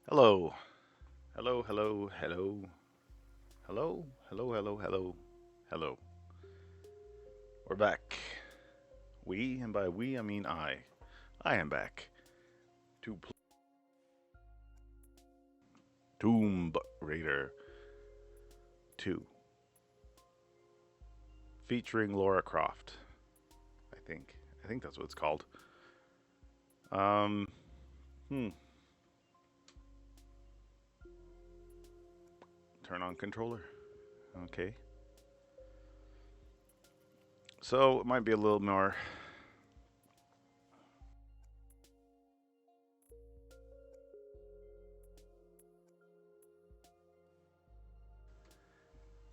Hello. Hello, hello, hello. Hello, hello, hello, hello. Hello. We're back. We, and by we, I mean I. I am back to Tomb Raider 2, featuring Laura Croft. I think. I think that's what it's called. Um, hmm. Turn on controller. Okay. So it might be a little more.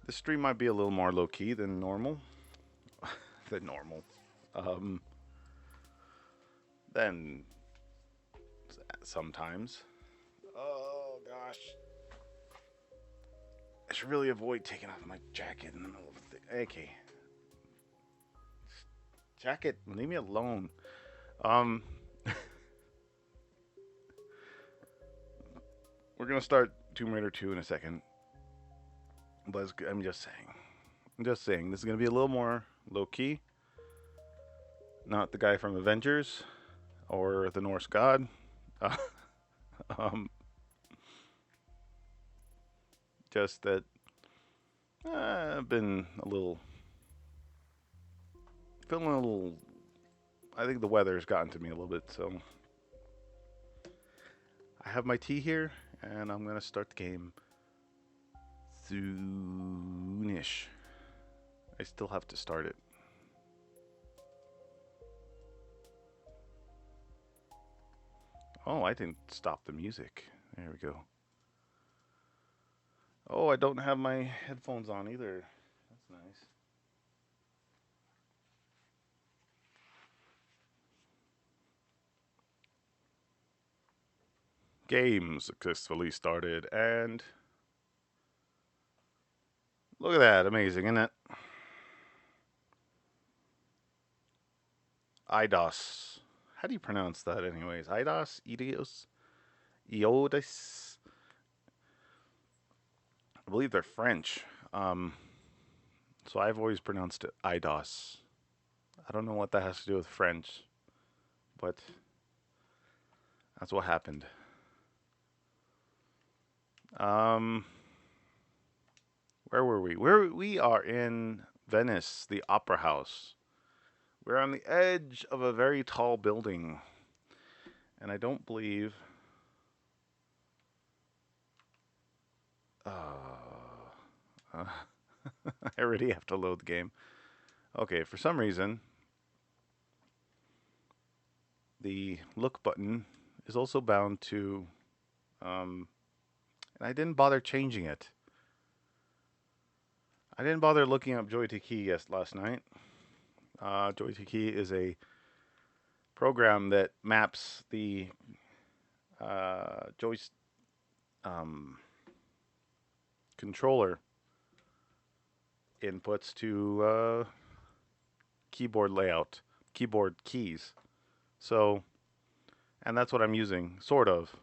This stream might be a little more low key than normal. than normal. Um, than sometimes. Oh gosh. I should really avoid taking off my jacket in the middle of the okay. Jacket, leave me alone. Um, we're gonna start Tomb Raider 2 in a second, but I'm just saying. I'm just saying this is gonna be a little more low key. Not the guy from Avengers or the Norse god. Uh, um, just that I've been a little feeling a little. I think the weather's gotten to me a little bit, so I have my tea here, and I'm gonna start the game soonish. I still have to start it. Oh, I didn't stop the music. There we go. Oh, I don't have my headphones on either. That's nice. Game successfully started, and look at that. Amazing, isn't it? IDOS. How do you pronounce that, anyways? IDOS? Idios? Iodis? I believe they're French. Um, so I've always pronounced it IDOS. I don't know what that has to do with French, but that's what happened. Um, where were we? We are in Venice, the Opera House. We're on the edge of a very tall building, and I don't believe. Uh, I already have to load the game. Okay, for some reason, the look button is also bound to, and I didn't bother changing it. I didn't bother looking up Joy to Key last night. Joy to Key is a program that maps the joystick um, controller inputs to keyboard layout, keyboard keys. So, and that's what I'm using, sort of.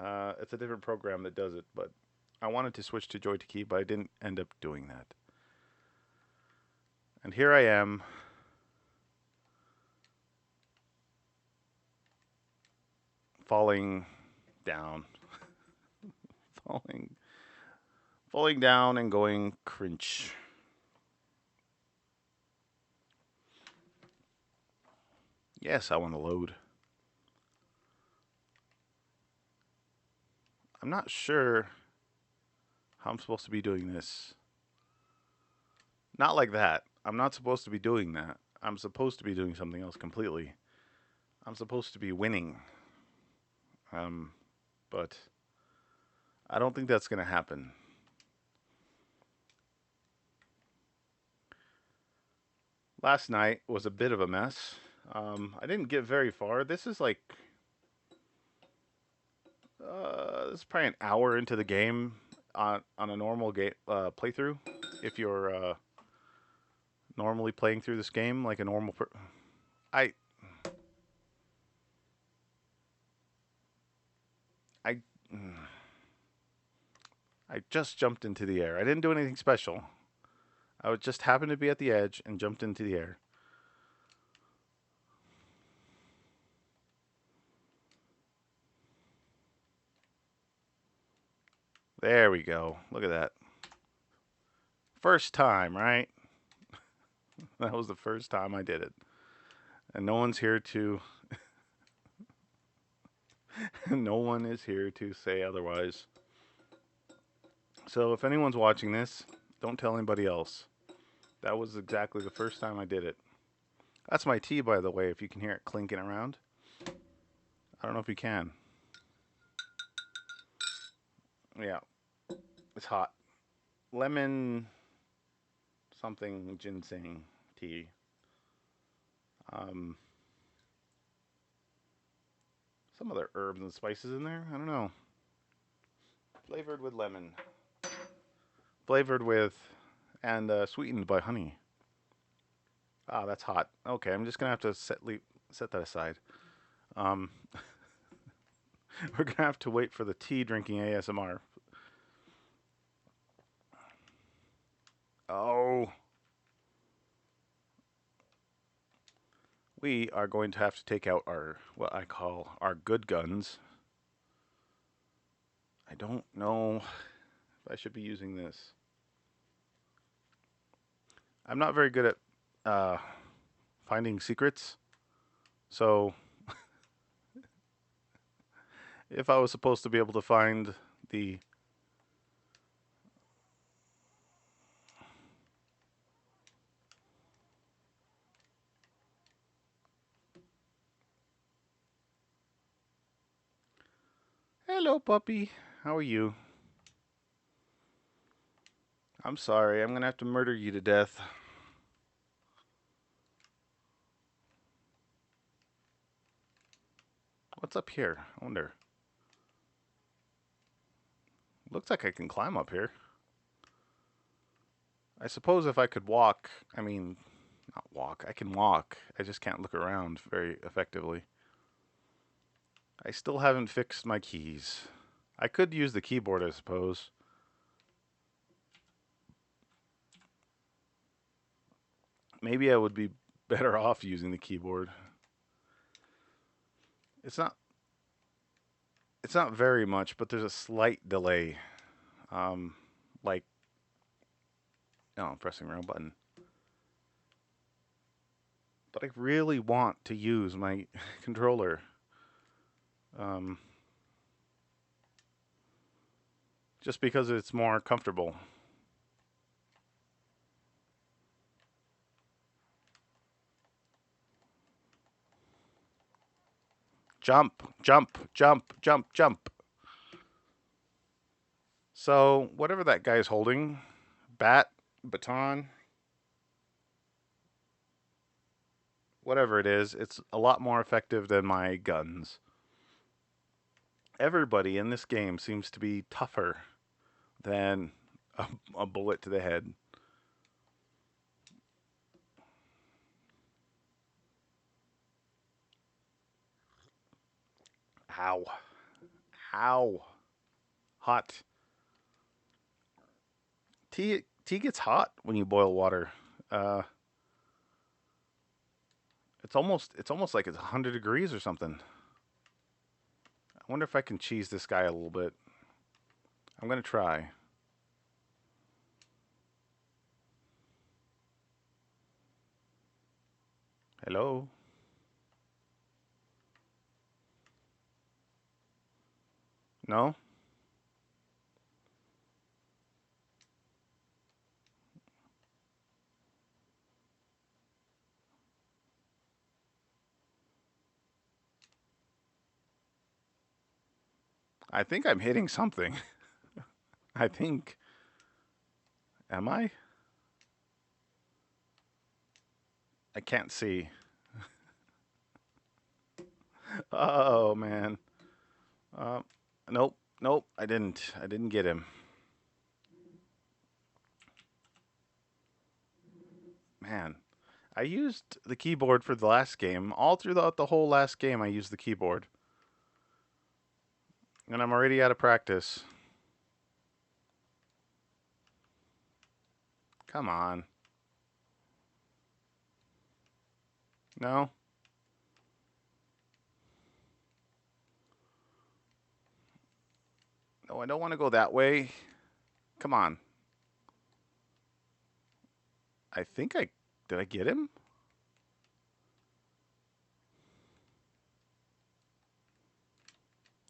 It's a different program that does it, but I wanted to switch to Joy to Key, but I didn't end up doing that. And here I am. Falling down, falling, falling down, and going cringe. Yes, I want to load. I'm not sure how I'm supposed to be doing this. Not like that. I'm not supposed to be doing that. I'm supposed to be doing something else completely. I'm supposed to be winning. But I don't think that's going to happen. Last night was a bit of a mess. I didn't get very far. This is like this is probably an hour into the game on a normal game playthrough. If you're normally playing through this game like a normal, I I I just jumped into the air. I didn't do anything special. I would just happened to be at the edge and jumped into the air. There we go. Look at that. First time, right? That was the first time I did it. And no one's here to no one is here to say otherwise. So if anyone's watching this, don't tell anybody else. That was exactly the first time I did it. That's my tea, by the way, if you can hear it clinking around. I don't know if you can. Yeah, it's hot. Lemon something ginseng tea. Um, some other herbs and spices in there. I don't know. Flavored with lemon. Flavored with and sweetened by honey. Ah, that's hot. Okay, I'm just gonna have to set that aside. Um, we're gonna have to wait for the tea drinking ASMR. Oh, we are going to have to take out our what I call our good guns. I don't know if I should be using this. I'm not very good at uh, finding secrets, so if I was supposed to be able to find the hello puppy, how are you? I'm sorry, I'm gonna have to murder you to death. What's up here? I wonder. Looks like I can climb up here. I suppose if I could walk, I mean, not walk, I can walk. I just can't look around very effectively. I still haven't fixed my keys. I could use the keyboard, I suppose. Maybe I would be better off using the keyboard. It's not it's not very much, but there's a slight delay. Um, like, oh, I'm pressing the wrong button. But I really want to use my controller. Um, just because it's more comfortable. Jump, jump, jump, jump, jump. So, whatever that guy's holding, baton, whatever it is, it's a lot more effective than my guns. Everybody in this game seems to be tougher than a bullet to the head. Ow. Ow. Hot. Tea gets hot when you boil water. Uh, it's almost like it's 100 degrees or something. I wonder if I can cheese this guy a little bit. I'm gonna try. Hello. No. I think I'm hitting something. I think. Am I? I can't see. Oh man. Uh, nope. Nope. I didn't. I didn't get him. Man. I used the keyboard for the last game. All throughout the whole last game, I used the keyboard. And I'm already out of practice. Come on. No? No, I don't want to go that way. Come on. I think I... Did I get him?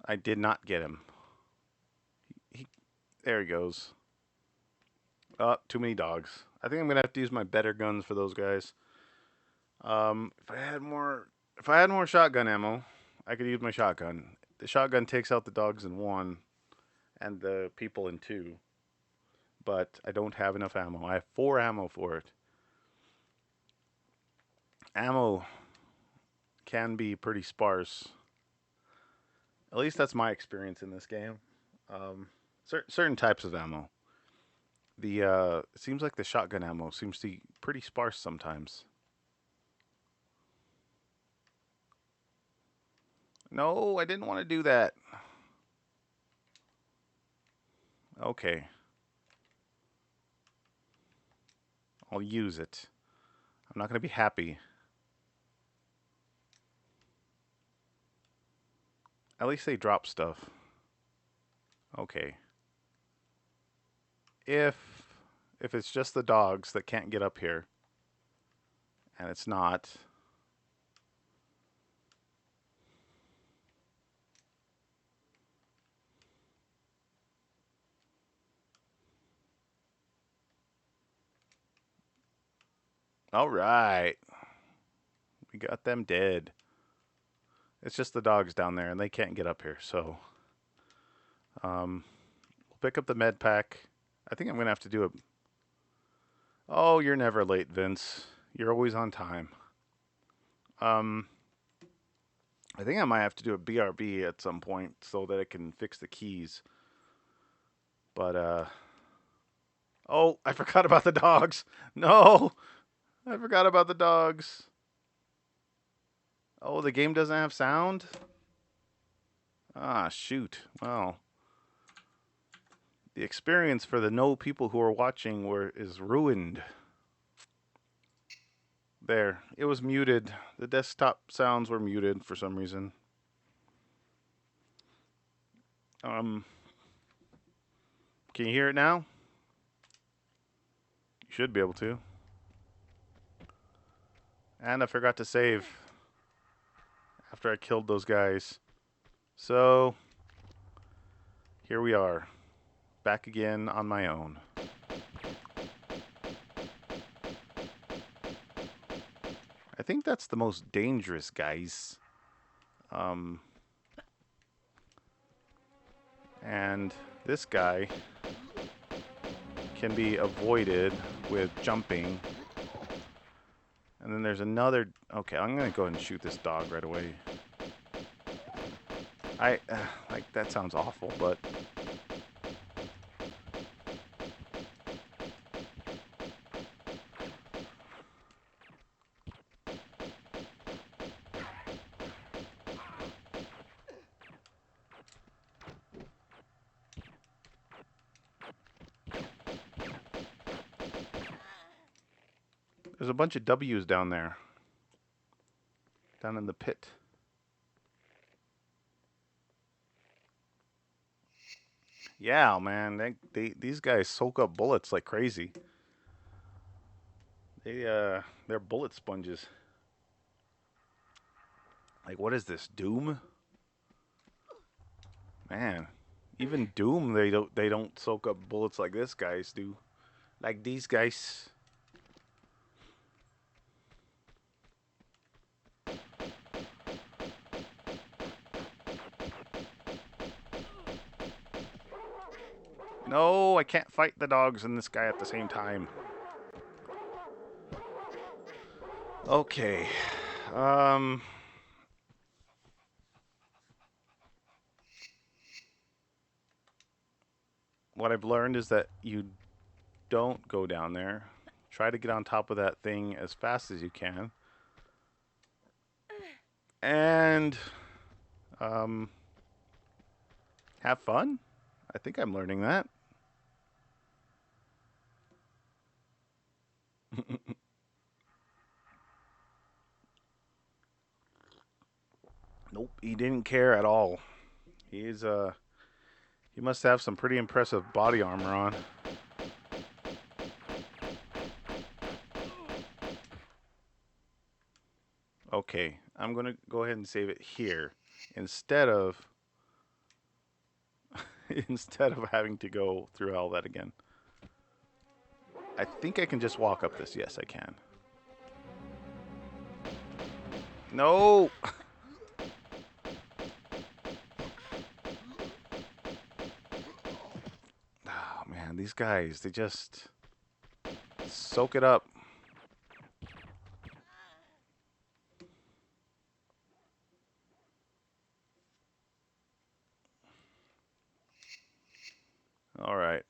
I did not get him. There he goes. Oh, too many dogs. I think I'm gonna have to use my better guns for those guys. If I had more shotgun ammo, I could use my shotgun. The shotgun takes out the dogs in one, and the people in two. But I don't have enough ammo. I have 4 ammo for it. Ammo can be pretty sparse. At least that's my experience in this game. Certain types of ammo. It seems like the shotgun ammo seems to be pretty sparse sometimes. No, I didn't want to do that. Okay. I'll use it. I'm not going to be happy. At least they drop stuff. Okay. If it's just the dogs that can't get up here, and it's not, all right, we got them dead. It's just the dogs down there, and they can't get up here. So, we'll pick up the med pack. I think I'm gonna have to do a. Oh, you're never late, Vince. You're always on time. I think I might have to do a BRB at some point so that it can fix the keys. But oh, I forgot about the dogs. No, I forgot about the dogs. Oh, the game doesn't have sound? Ah, shoot. Well, the experience for the no people who are watching is ruined. There, it was muted. The desktop sounds were muted for some reason. Can you hear it now? You should be able to. And I forgot to save after I killed those guys. So, here we are. Back again on my own. I think that's the most dangerous, guys. And this guy can be avoided with jumping. And then there's another... Okay, I'm going to go ahead and shoot this dog right away. Like, that sounds awful, but... There's a bunch of W's down there. Down in the pit. Yeah, man, these guys soak up bullets like crazy. They're bullet sponges. Like, what is this, Doom? Man, even Doom they don't soak up bullets like this guys do. Like these guys. No, I can't fight the dogs and this guy at the same time. Okay. What I've learned is that you don't go down there. Try to get on top of that thing as fast as you can. And Have fun? I think I'm learning that. Nope, he didn't care at all. He's he must have some pretty impressive body armor on. Okay, I'm gonna go ahead and save it here instead of instead of having to go through all that again. I think I can just walk up this. Yes, I can. No! Oh man, these guys, they just soak it up. All right.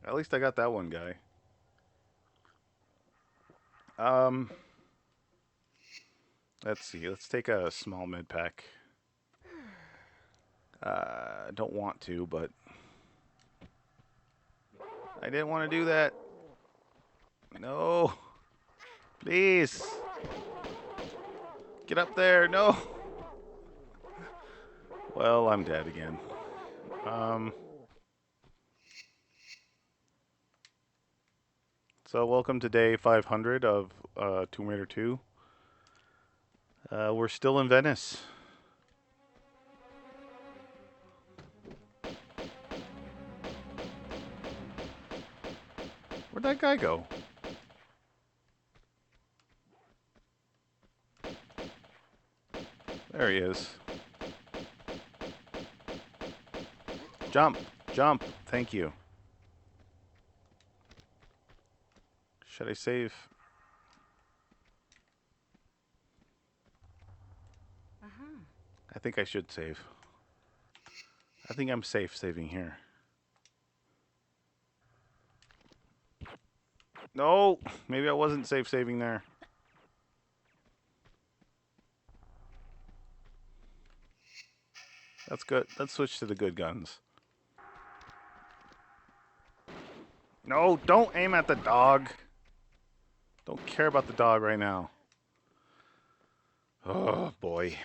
At least I got that one guy. Um, let's see. Let's take a small med pack. I don't want to, but I didn't want to do that. No. Please. Get up there. No. Well, I'm dead again. So welcome to day 500 of Tomb Raider 2. We're still in Venice. Where'd that guy go? There he is. Jump. Jump. Thank you. Should I save? I think I should save. I think I'm safe saving here. No, maybe I wasn't safe saving there. That's good. Let's switch to the good guns. No, don't aim at the dog. Don't care about the dog right now. Oh boy.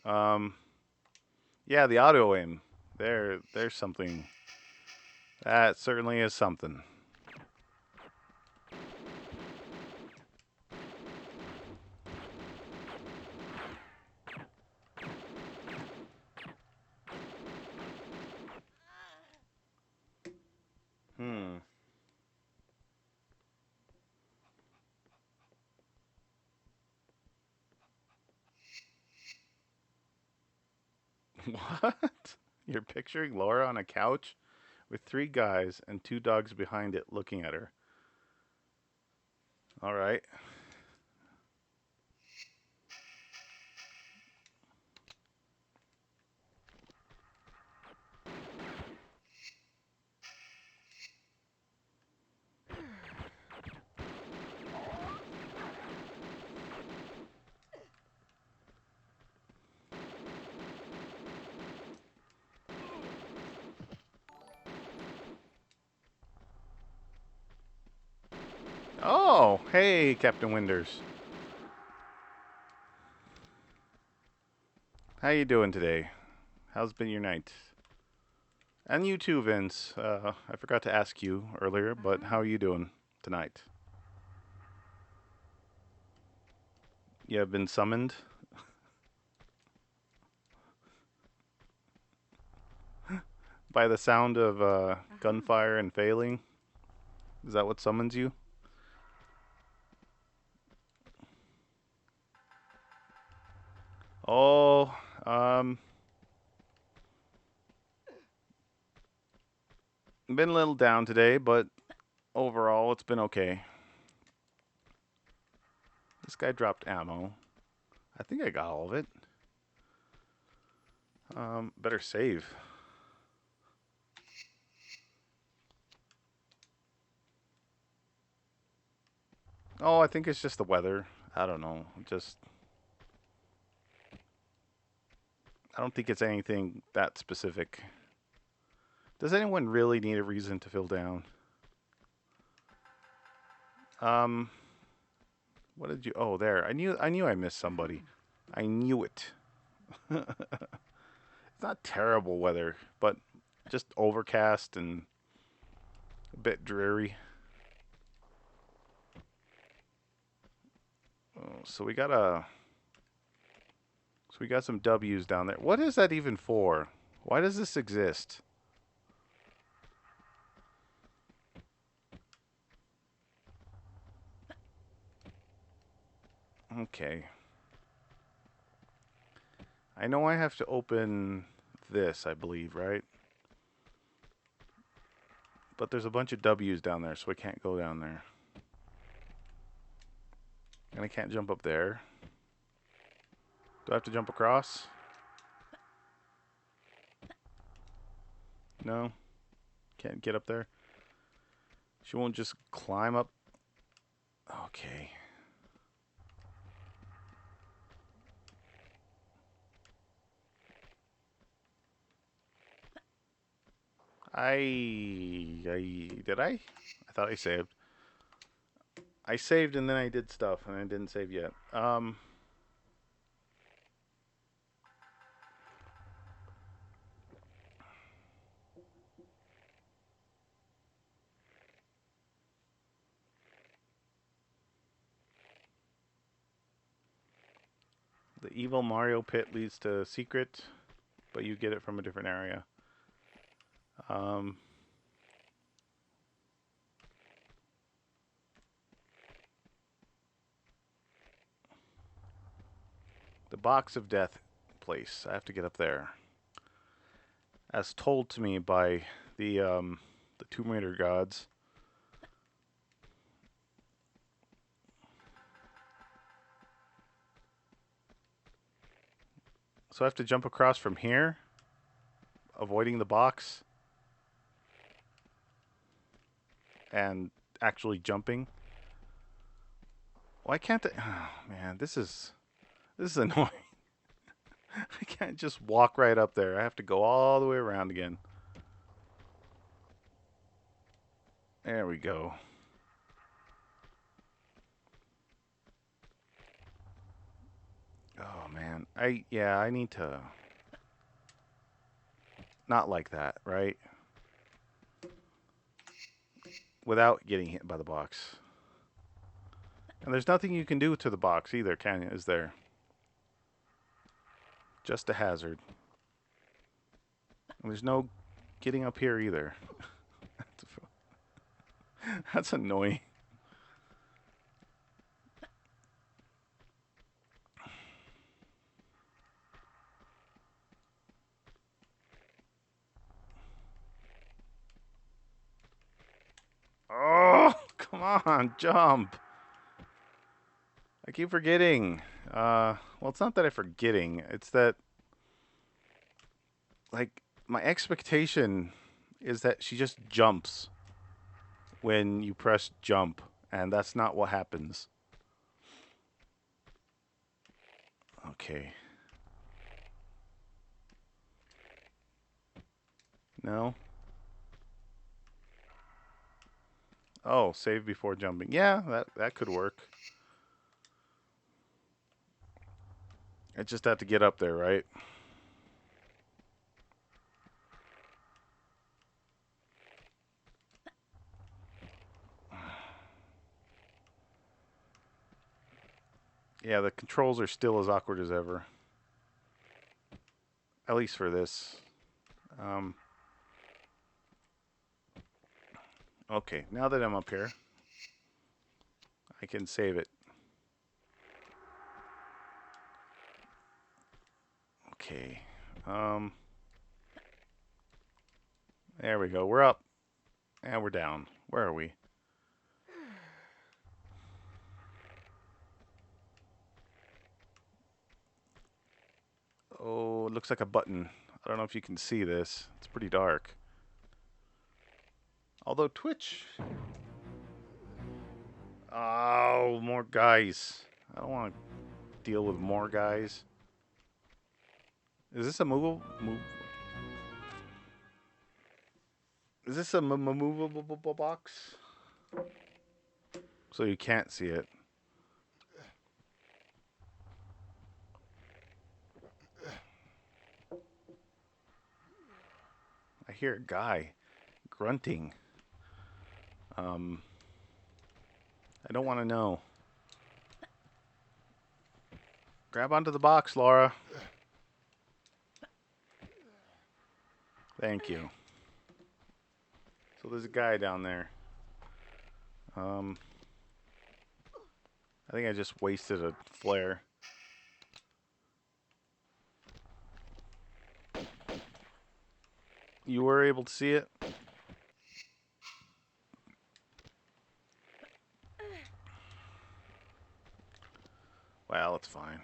Yeah, the auto aim. There's something. That certainly is something. Hmm. What? You're picturing Laura on a couch with 3 guys and 2 dogs behind it looking at her. All right. Oh, hey, Captain Winders. How you doing today? How's been your night? And you too, Vince. I forgot to ask you earlier, but how are you doing tonight? You have been summoned? By the sound of gunfire and failing? Is that what summons you? Oh, been a little down today, but overall it's been okay. This guy dropped ammo. I think I got all of it. Better save. Oh, I think it's just the weather. I don't know. Just I don't think it's anything that specific. Does anyone really need a reason to feel down? Um, what did you? Oh, there. I knew I missed somebody. I knew it. It's not terrible weather, but just overcast and a bit dreary. Oh, so we got some W's down there. What is that even for? Why does this exist? Okay. I know I have to open this, I believe, right? But there's a bunch of W's down there, so I can't go down there. And I can't jump up there. Do I have to jump across? No. Can't get up there. She won't just climb up. Okay. Did I? I thought I saved. I saved and then I did stuff and I didn't save yet. The evil Mario pit leads to a secret, but you get it from a different area. Um, the box of death place. I have to get up there. As told to me by the Tomb Raider gods. So I have to jump across from here, avoiding the box, and actually jumping. Why can't I? Oh, man, this is annoying. I can't just walk right up there. I have to go all the way around again. There we go. Oh man, I need to not like that, right? Without getting hit by the box. And there's nothing you can do to the box either, can you? Is there? Just a hazard. And there's no getting up here either. That's annoying. Oh, come on, jump. I keep forgetting. Well, it's not that I'm forgetting. It's that, like, my expectation is that she just jumps when you press jump, and that's not what happens. Okay. No? Oh, save before jumping. Yeah, that could work. I just have to get up there, right? Yeah, the controls are still as awkward as ever. At least for this. Okay, now that I'm up here, I can save it. Okay. There we go. We're up. And we're down. Where are we? Oh, it looks like a button. I don't know if you can see this. It's pretty dark. Although Twitch... Oh, more guys. I don't want to deal with more guys. Is this a movable? Is this a movable box? So you can't see it. I hear a guy grunting. I don't want to know. Grab onto the box, Laura. Thank you. So there's a guy down there. I think I just wasted a flare. You were able to see it? Well, it's fine.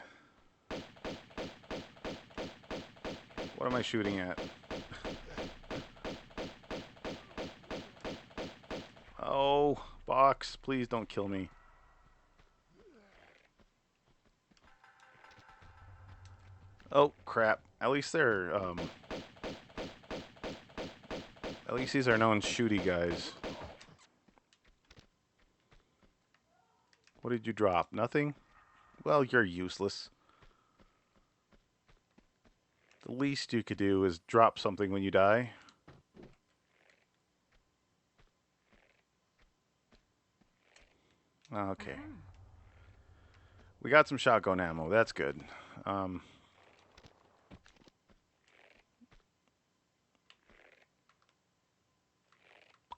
What am I shooting at? Oh, box, please don't kill me. Oh, crap. At least they're, at least these are known shooty guys. What did you drop? Nothing? Well, you're useless. The least you could do is drop something when you die. Okay. We got some shotgun ammo. That's good.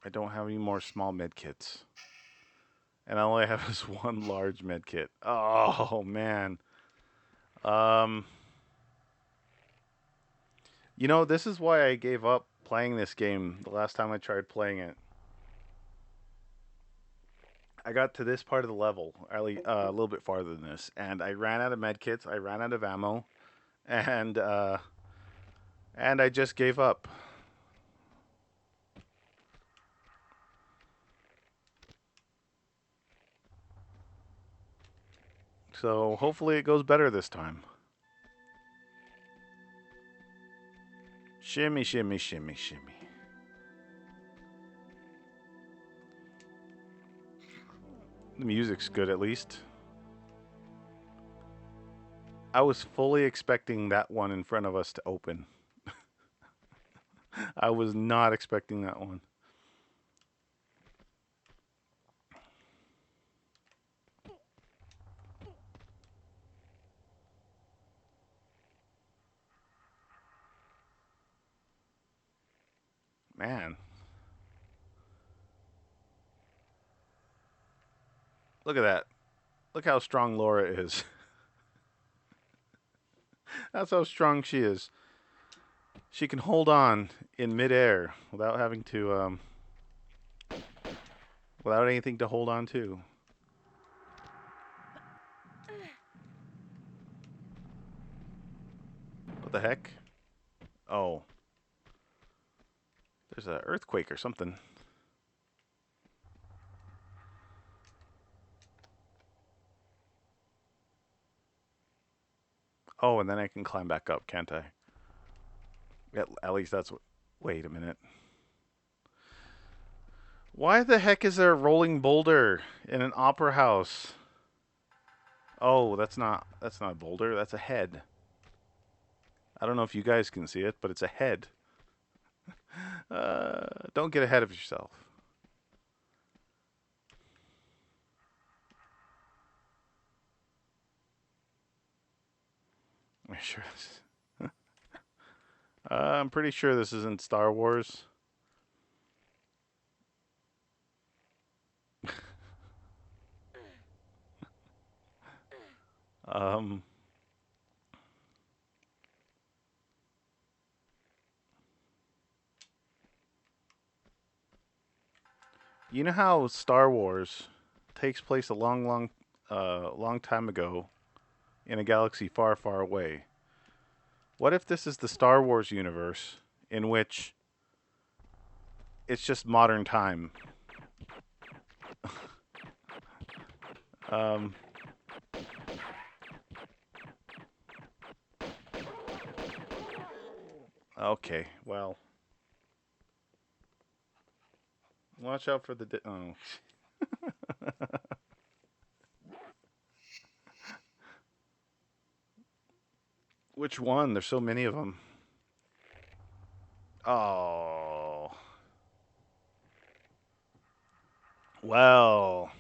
I don't have any more small med kits. And all I have is one large med kit. Oh, man. You know, this is why I gave up playing this game the last time I tried playing it. I got to this part of the level, a little bit farther than this, and I ran out of med kits, I ran out of ammo, and I just gave up. So hopefully it goes better this time. Shimmy, shimmy, shimmy, shimmy. The music's good at least. I was fully expecting that one in front of us to open. I was not expecting that one. Man. Look at that. Look how strong Laura is. That's how strong she is. She can hold on in midair without having to, without anything to hold on to. What the heck? Oh. There's an earthquake or something. Oh, and then I can climb back up, can't I? At least that's what... Wait a minute. Why the heck is there a rolling boulder in an opera house? Oh, that's not a boulder, that's a head. I don't know if you guys can see it, but it's a head. Don't get ahead of yourself. I'm pretty sure this isn't Star Wars. You know how Star Wars takes place a long time ago in a galaxy far, far away? What if this is the Star Wars universe in which it's just modern time? Okay, well. Watch out for the... oh. Which one? There's so many of them. Oh. Well.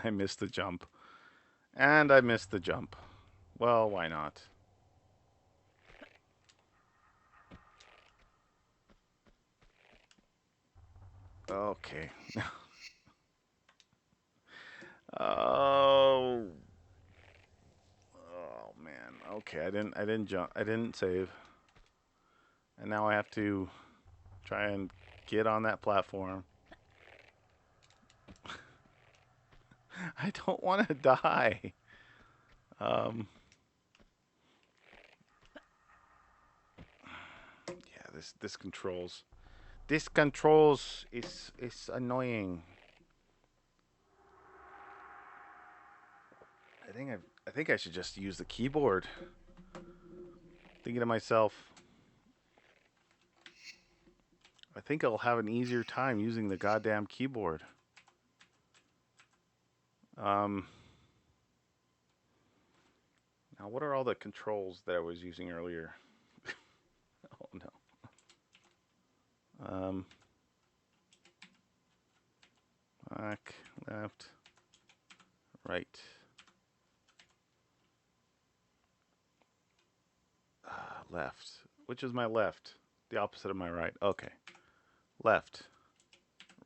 I missed the jump. And I missed the jump. Well, why not? Okay. Oh. Oh man. Okay, I didn't jump. I didn't save. And now I have to try and get on that platform. I don't want to die. Um yeah, this controls is annoying. I think I should just use the keyboard. Thinking to myself, I think I'll have an easier time using the goddamn keyboard. Um, Now what are all the controls that I was using earlier? Oh no. Um, Back, left, right. Left. Which is my left? The opposite of my right. Okay. Left,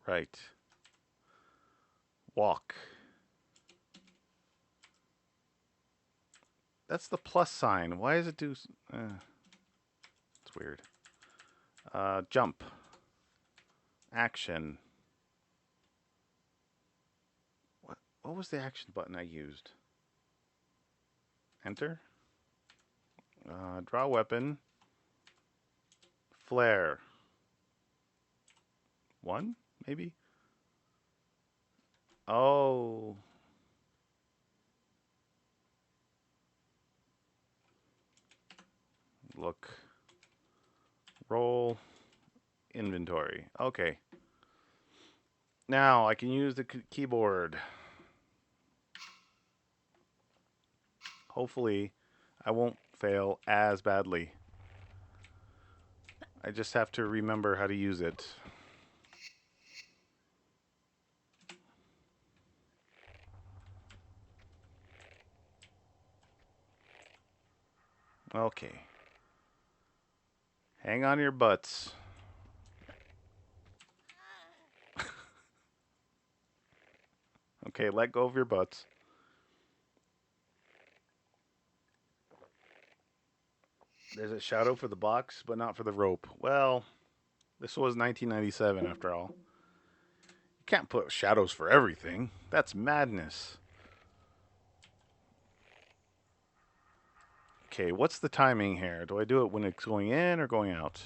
right, walk. That's the plus sign. Why does it do? It's weird. Jump. Action. What was the action button I used? Enter. Draw weapon. Flare. One, maybe? Oh. Look. Roll. Inventory. Okay. Now I can use the keyboard. Hopefully, I won't fail as badly. I just have to remember how to use it. Okay. Hang on your butts. Okay, let go of your butts. There's a shadow for the box, but not for the rope. Well, this was 1997 after all. You can't put shadows for everything. That's madness. Okay, what's the timing here? Do I do it when it's going in or going out?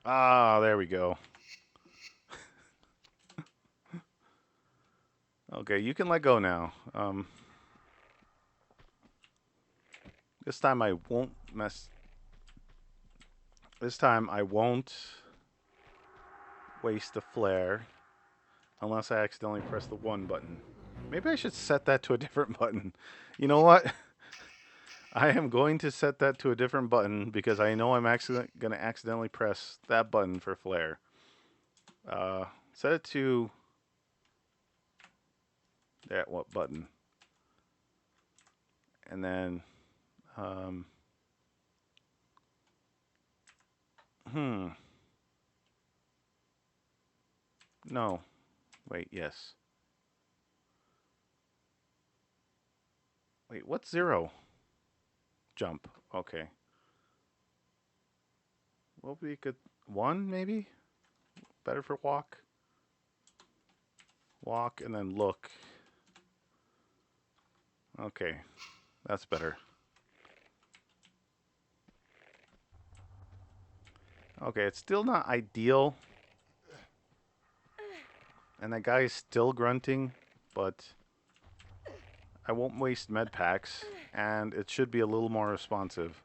Ah, there we go. Okay, you can let go now. This time I won't mess. This time I won't waste the flare unless I accidentally press the 1 button. Maybe I should set that to a different button. You know what? I am going to set that to a different button because I know I'm going to accidentally press that button for flare. Set it to that what button? And then no. Wait, yes. Wait, what's 0? Jump. Okay. What would be good? 1 maybe? Better for walk? Walk and then look. Okay. That's better. Okay, it's still not ideal. And that guy is still grunting, but I won't waste med packs, and it should be a little more responsive.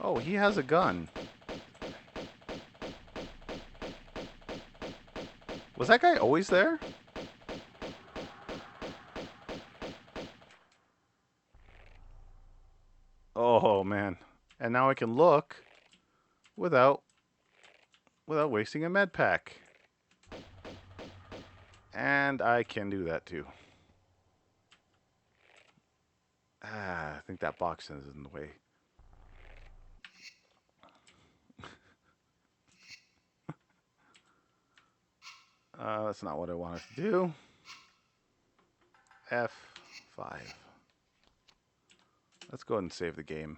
Oh, he has a gun. Was that guy always there? Oh man. And now I can look without wasting a med pack. And I can do that too. I think that box is in the way. That's not what I wanted to do. F5. Let's go ahead and save the game.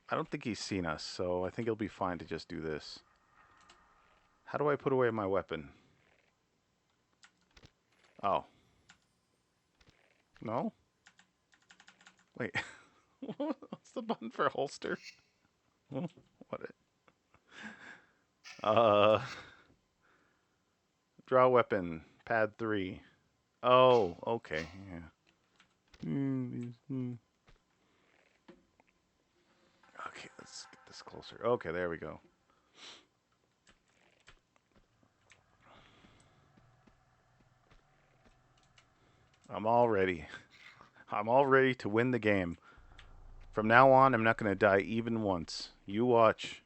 I don't think he's seen us, so I think it'll be fine to just do this. How do I put away my weapon? Oh. No? Wait. What's the button for holster? What it? Draw weapon. Pad 3. Oh, okay. Yeah. Okay, let's get this closer. Okay, there we go. I'm all ready. I'm all ready to win the game. From now on, I'm not going to die even once. You watch.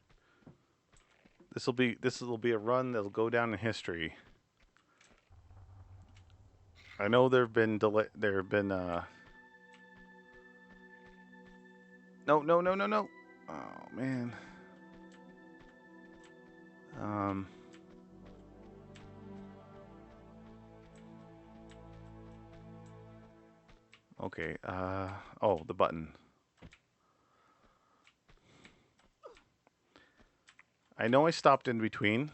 This will be a run that'll go down in history. I know there have been no. Oh man. Okay. Oh, the button. I know I stopped in between.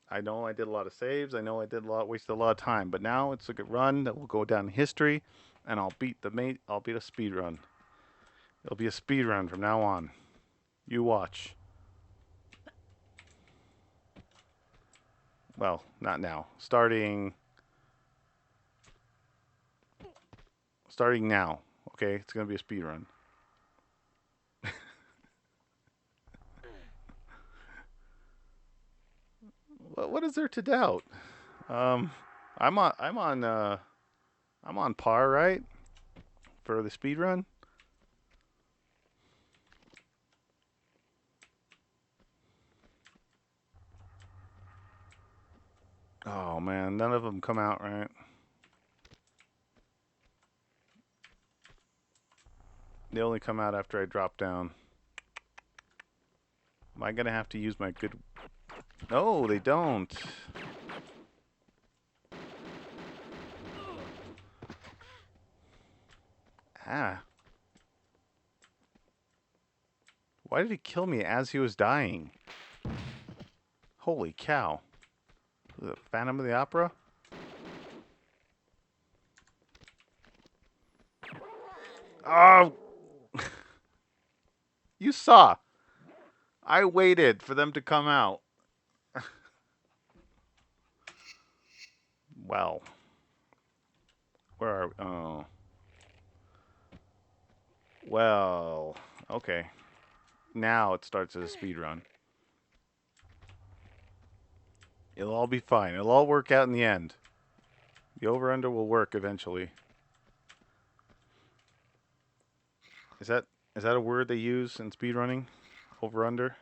I know I did a lot of saves. I know I wasted a lot of time. But now it's a good run that will go down in history, and I'll beat a speed run. It'll be a speed run from now on. You watch. Well, not now. Starting now. Okay, it's gonna be a speed run. What is there to doubt? I'm on par, right? For the speed run. Oh man, none of them come out right. They only come out after I drop down. Am I gonna have to use my good? No, they don't. Ah. Why did he kill me as he was dying? Holy cow. The Phantom of the Opera? Oh! You saw. I waited for them to come out. Well. Where are we? Oh. Well. Okay. Now it starts as a speed run. It'll all be fine. It'll all work out in the end. The over-under will work eventually. Is that a word they use in speedrunning? Over-under?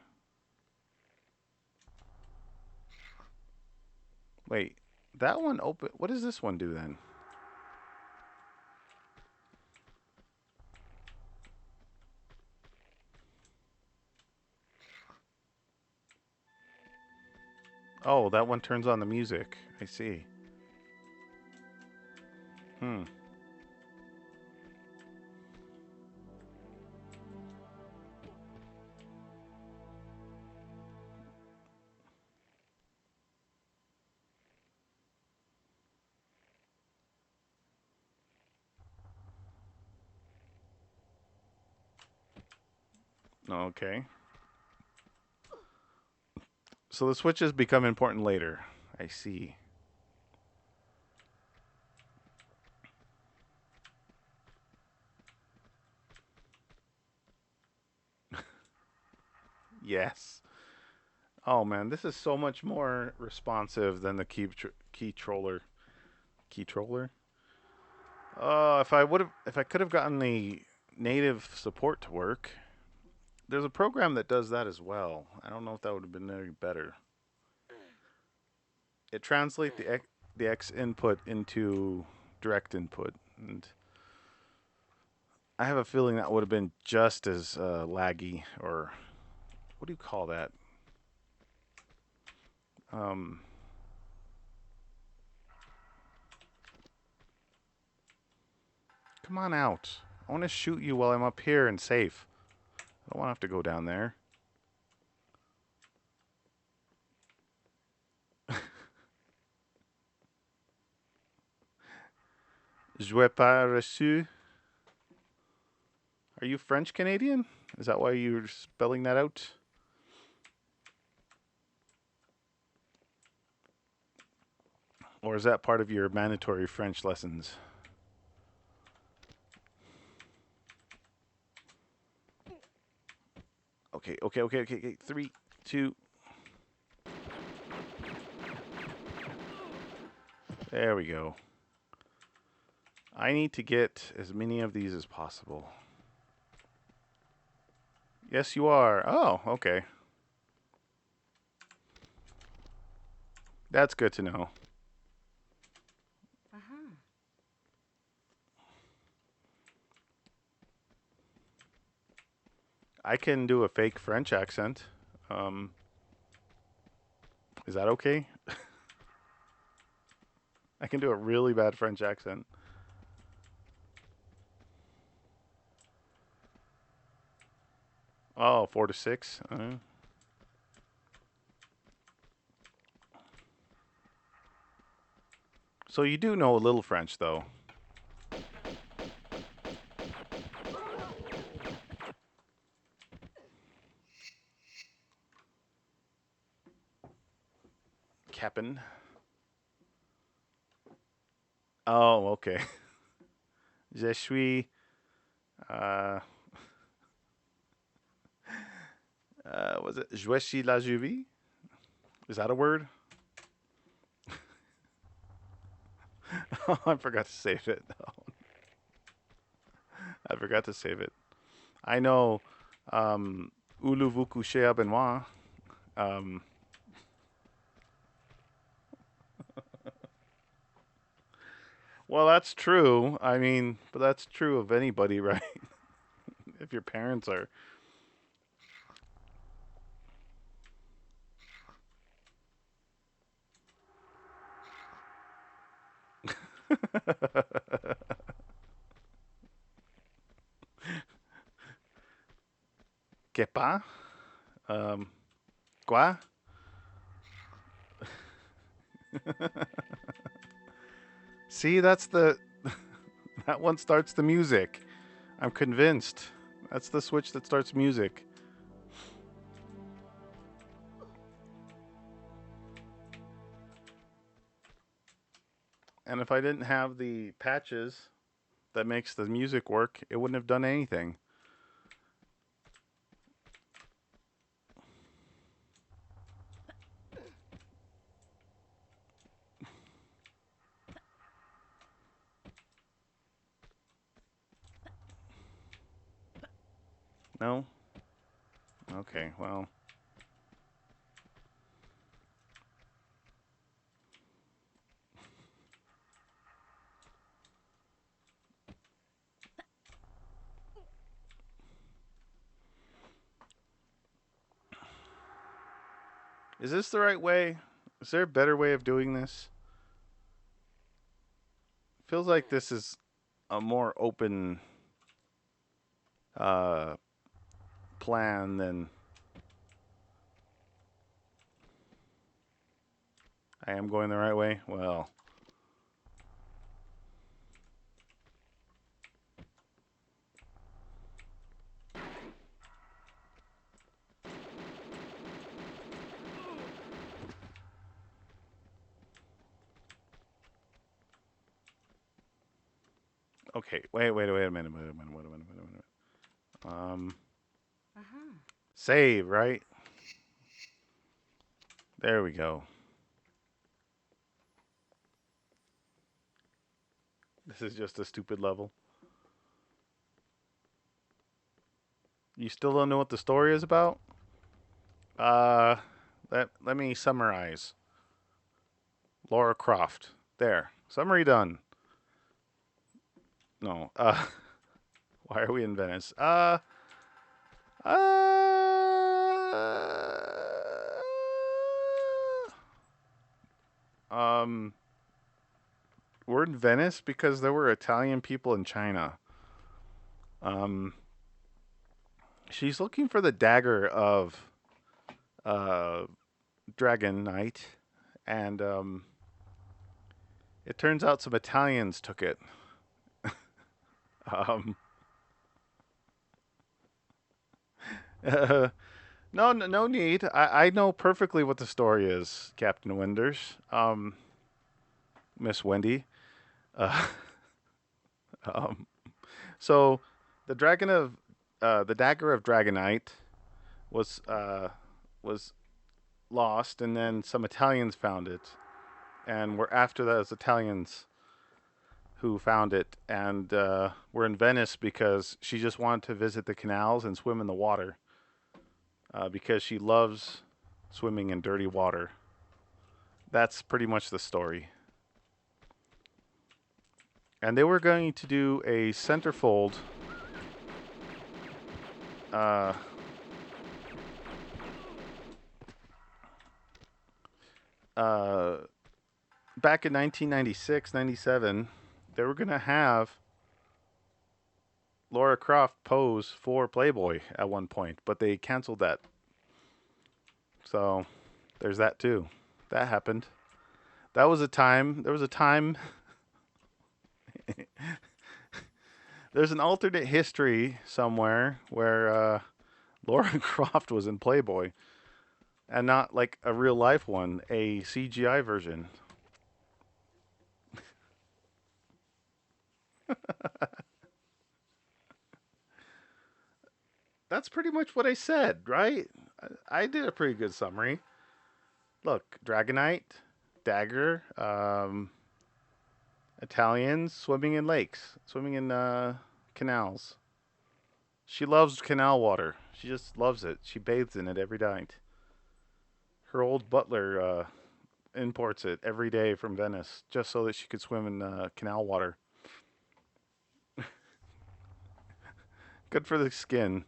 Wait. That one open... What does this one do then? Oh, that one turns on the music. I see. Okay. So the switches become important later. I see. Yes. Oh man, this is so much more responsive than the key troller. Key troller? If I could have gotten the native support to work, there's a program that does that as well. I don't know if that would have been any better. It translates the X input into direct input, and I have a feeling that would have been just as laggy, or what do you call that? Um, Come on out. I want to shoot you while I'm up here and safe. I don't want to have to go down there. Je pas reçu. Are you French Canadian? Is that why you're spelling that out? Or is that part of your mandatory French lessons? Okay. 3, 2. There we go. I need to get as many of these as possible. Yes, you are. Oh, okay. That's good to know. I can do a fake French accent. Um, is that okay? I can do a really bad French accent. Oh, 4 to 6. So you do know a little French, though. Cap'n. Oh, okay. Je suis. Uh, was it Je suis la Juvie? Is that a word? Oh, I forgot to save it. I forgot to save it. I know. Ulu vous couchez à Benoit. Um, well, that's true. I mean, but that's true of anybody, right? If your parents are. Kepa? Um, Quoi? See, that's the. That one starts the music. I'm convinced. That's the switch that starts music. And if I didn't have the patches that makes the music work, it wouldn't have done anything. No? Okay, well. Is this the right way? Is there a better way of doing this? Feels like this is a more open uh, plan than I am going the right way. Well, Okay, wait a minute, wait a minute. Uh-huh. Save, right? There we go. This is just a stupid level. You still don't know what the story is about? Uh, let me summarize. Laura Croft. There. Summary done. No. Why are we in Venice? Um, we're in Venice because there were Italian people in China. Um, she's looking for the dagger of uh Dragon Knight, and it turns out some Italians took it. Um, no, no need. I know perfectly what the story is, Captain Winders. Miss Wendy. Uh, um, so the the dagger of Dragonite was lost, and then some Italians found it, and we're after those Italians who found it, and we're in Venice because she just wanted to visit the canals and swim in the water because she loves swimming in dirty water. That's pretty much the story. And they were going to do a centerfold uh, uh, back in 1996, 97. They were going to have Laura Croft pose for Playboy at one point, but they canceled that. So there's that too. That happened. That was a time. There was a time. There's an alternate history somewhere where Laura Croft was in Playboy, and not like a real life one, a CGI version. That's pretty much what I said, right? I did a pretty good summary. Look, Dragonite, Dagger, Italians swimming in lakes, swimming in canals. She loves canal water. She just loves it. She bathes in it every night. Her old butler imports it every day from Venice just so that she could swim in canal water. Good for the skin.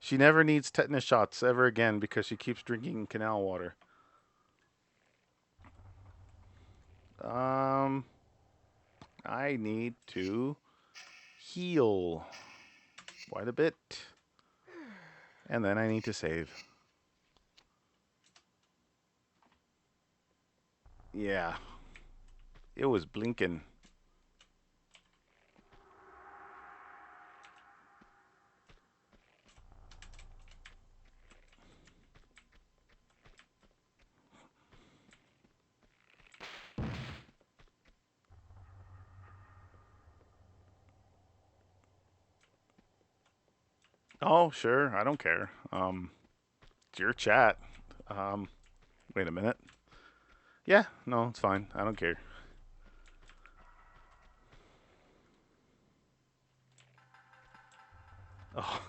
She never needs tetanus shots ever again because she keeps drinking canal water. Um, I need to heal quite a bit. And then I need to save. Yeah, it was blinking. Oh, sure. I don't care. It's your chat. Um, wait a minute. Yeah, no, it's fine. I don't care. Oh,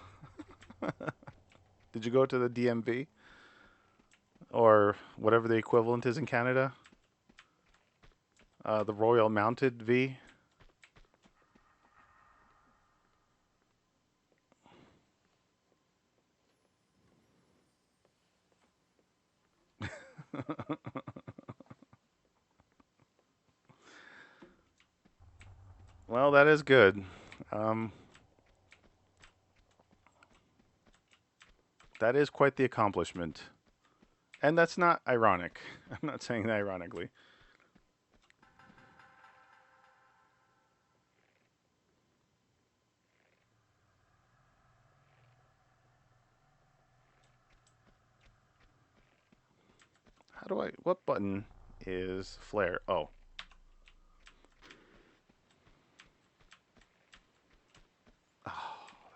did you go to the DMV or whatever the equivalent is in Canada? The Royal Mounted V. Well, that is good. Um, that is quite the accomplishment. And that's not ironic. I'm not saying that ironically. How do I. What button is flare? Oh.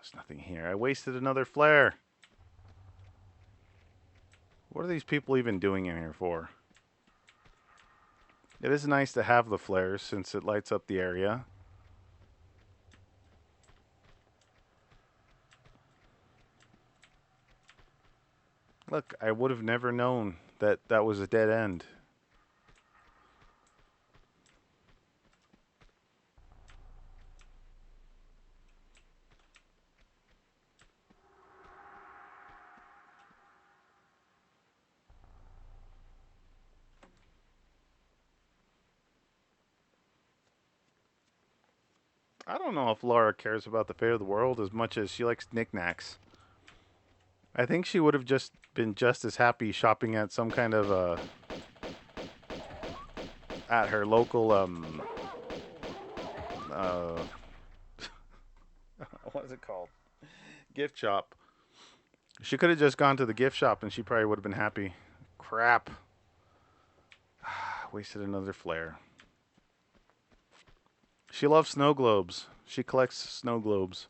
There's nothing here. I wasted another flare. What are these people even doing in here for? It is nice to have the flares since it lights up the area. Look, I would have never known that that was a dead end. I don't know if Laura cares about the fate of the world as much as she likes knickknacks. I think she would have just been just as happy shopping at some kind of at her local uh what is it called? Gift shop. She could have just gone to the gift shop and she probably would have been happy. Crap. Wasted another flare. She loves snow globes. She collects snow globes.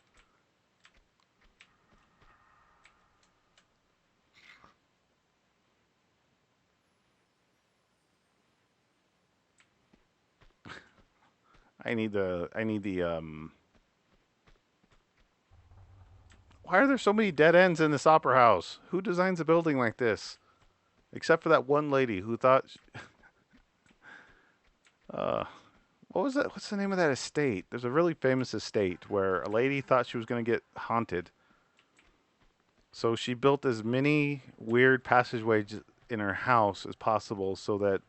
I need the. Why are there so many dead ends in this opera house? Who designs a building like this? Except for that one lady who thought what was that? What's the name of that estate? There's a really famous estate where a lady thought she was going to get haunted. So she built as many weird passageways in her house as possible so that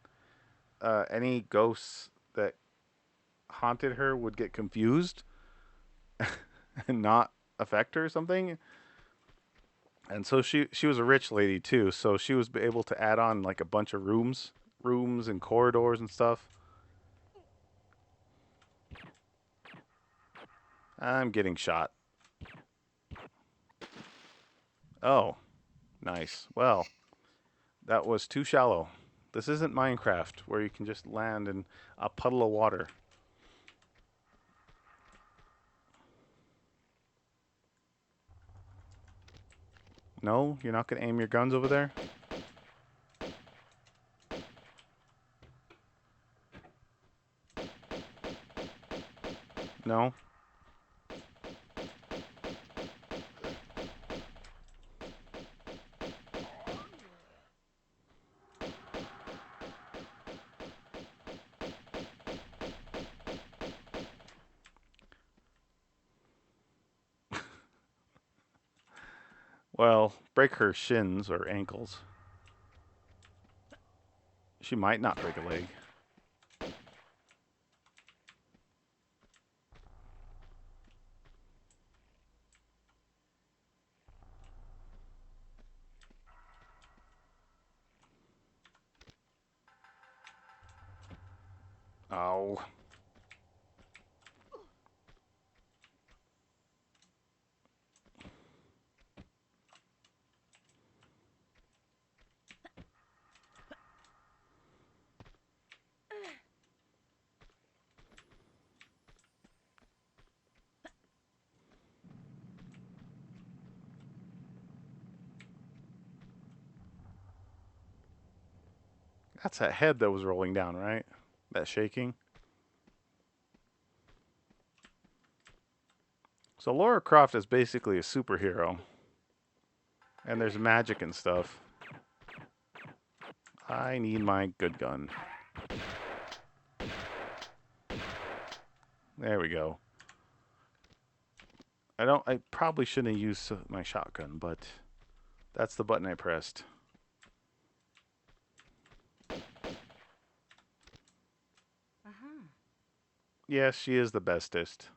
any ghosts that haunted her would get confused and not affect her or something. And so she was a rich lady too, so she was able to add on like a bunch of rooms and corridors and stuff. I'm getting shot. Oh, nice. Well, that was too shallow. This isn't Minecraft where you can just land in a puddle of water. No, you're not going to aim your guns over there? No? Well, break her shins or ankles. She might not break a leg. Oh. That's that head that was rolling down, right? That shaking. So Laura Croft is basically a superhero. And there's magic and stuff. I need my good gun. There we go. I probably shouldn't have used my shotgun, but that's the button I pressed. Yes, she is the bestest.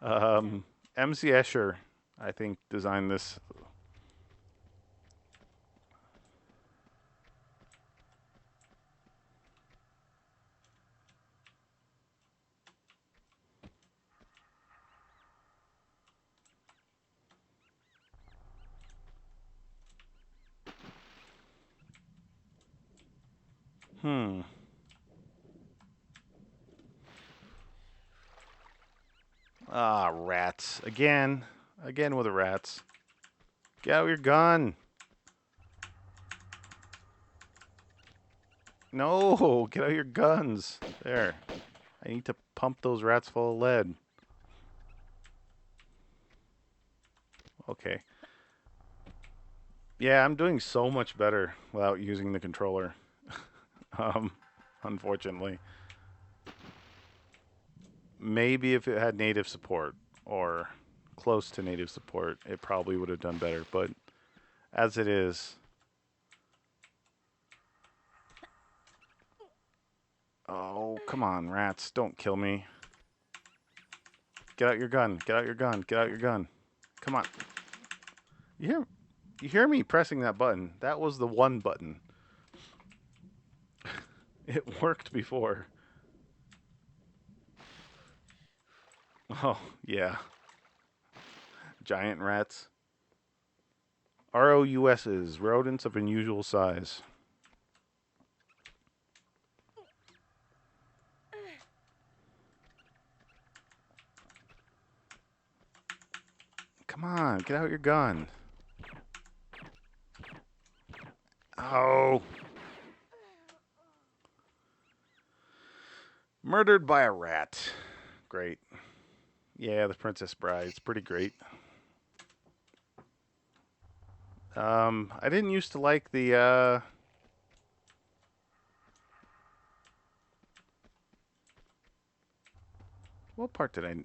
MC Escher, I think, designed this. Hmm. Ah, rats. Again. Again with the rats. Get out your gun. No, get out your guns. There. I need to pump those rats full of lead. Okay. Yeah, I'm doing so much better without using the controller. um, unfortunately. Maybe if it had native support or close to native support, it probably would have done better. But as it is, oh, come on, rats. Don't kill me. Get out your gun. Get out your gun. Get out your gun. Come on. You hear me pressing that button? That was the one button. It worked before. Oh, yeah. Giant rats. ROUSs, rodents of unusual size. Come on, get out your gun. Oh. Murdered by a rat. Great. Yeah, the Princess Bride. It's pretty great. I didn't used to like the, what part did I...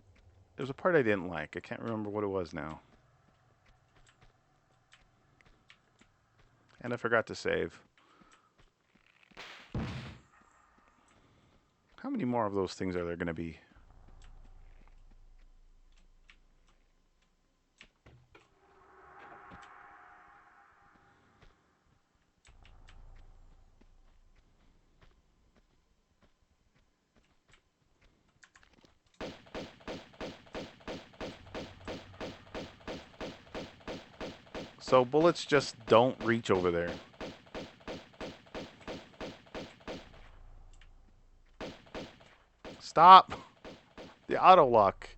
There's a part I didn't like. I can't remember what it was now. And I forgot to save. How many more of those things are there going to be? So bullets just don't reach over there. Stop! The auto lock.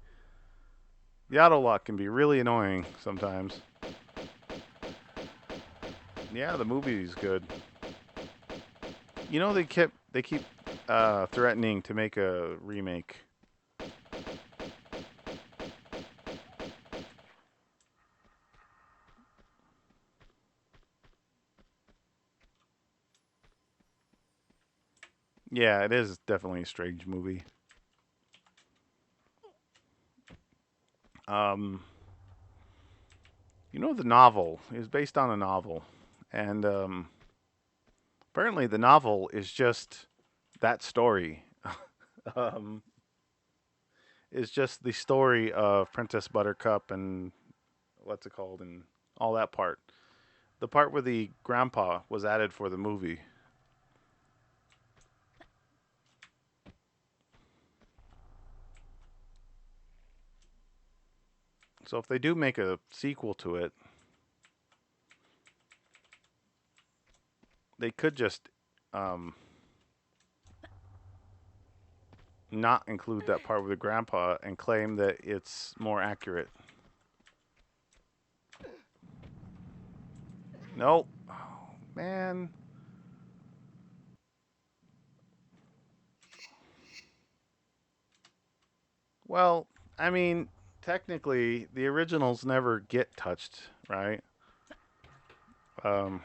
The auto lock can be really annoying sometimes. Yeah, the movie's good. You know they keep threatening to make a remake. Yeah, it is definitely a strange movie. You know, the novel is based on a novel, and apparently the novel is just that story. um, is just the story of Princess Buttercup and what's it called and all that part. The part where the grandpa was added for the movie. So if they do make a sequel to it, they could just not include that part with the grandpa and claim that it's more accurate. Nope. Oh, man. Well, I mean, technically, the originals never get touched, right? Um,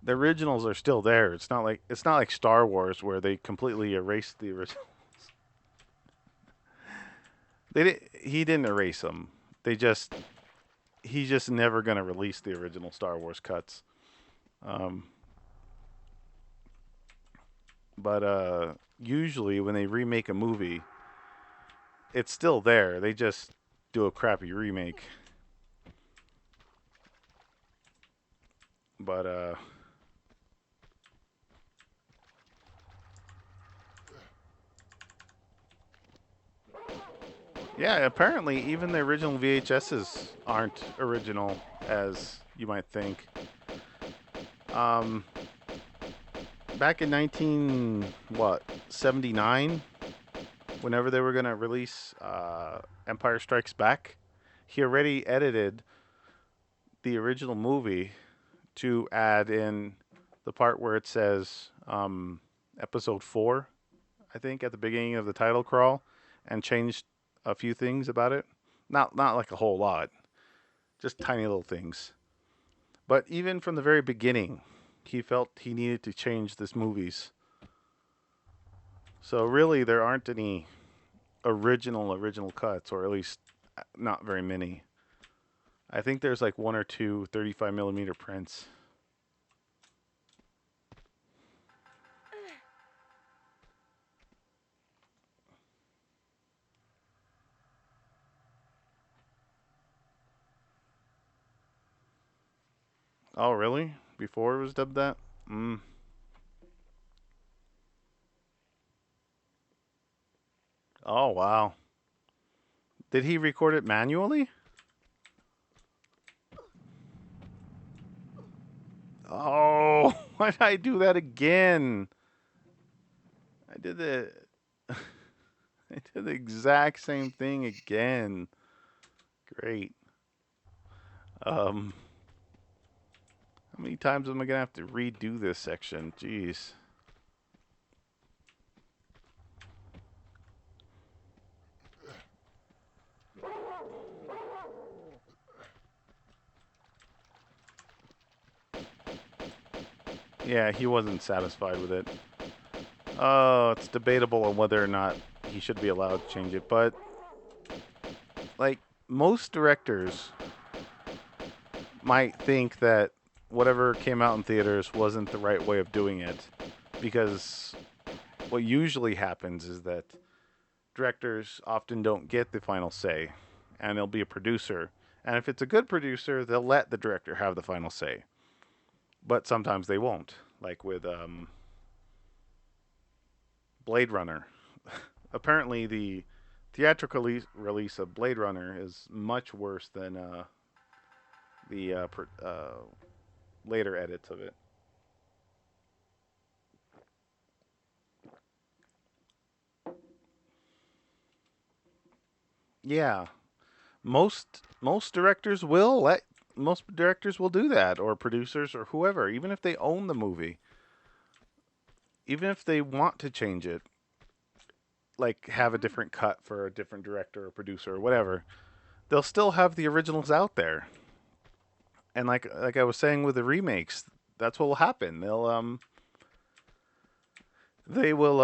the originals are still there. It's not like Star Wars where they completely erased the original. He didn't erase them. He's just never gonna release the original Star Wars cuts. Um, but usually when they remake a movie, it's still there. They just do a crappy remake. But yeah, apparently even the original VHSs aren't original as you might think. Um, back in 19 what 79, whenever they were going to release Empire Strikes Back, he already edited the original movie to add in the part where it says episode 4, I think, at the beginning of the title crawl, and changed a few things about it. Not like a whole lot, just tiny little things. But even from the very beginning, he felt he needed to change this movies. So really, there aren't any original cuts, or at least not very many. I think there's like one or two 35 millimeter prints. Oh, really? Before it was dubbed that? Mm. Oh, wow. Did he record it manually? Oh, why did I do that again? I did the I did the exact same thing again. Great. Um, how many times am I gonna have to redo this section? Jeez. Yeah, he wasn't satisfied with it. Oh, it's debatable on whether or not he should be allowed to change it, but like most directors might think that whatever came out in theaters wasn't the right way of doing it, because what usually happens is that directors often don't get the final say, and there'll be a producer. And if it's a good producer, they'll let the director have the final say. But sometimes they won't, like with Blade Runner. Apparently, the theatrical release of Blade Runner is much worse than the later edits of it. Yeah, most directors will do that, or producers or whoever, even if they own the movie, even if they want to change it, like have a different cut for a different director or producer or whatever, they'll still have the originals out there. And like I was saying with the remakes, that's what will happen. They will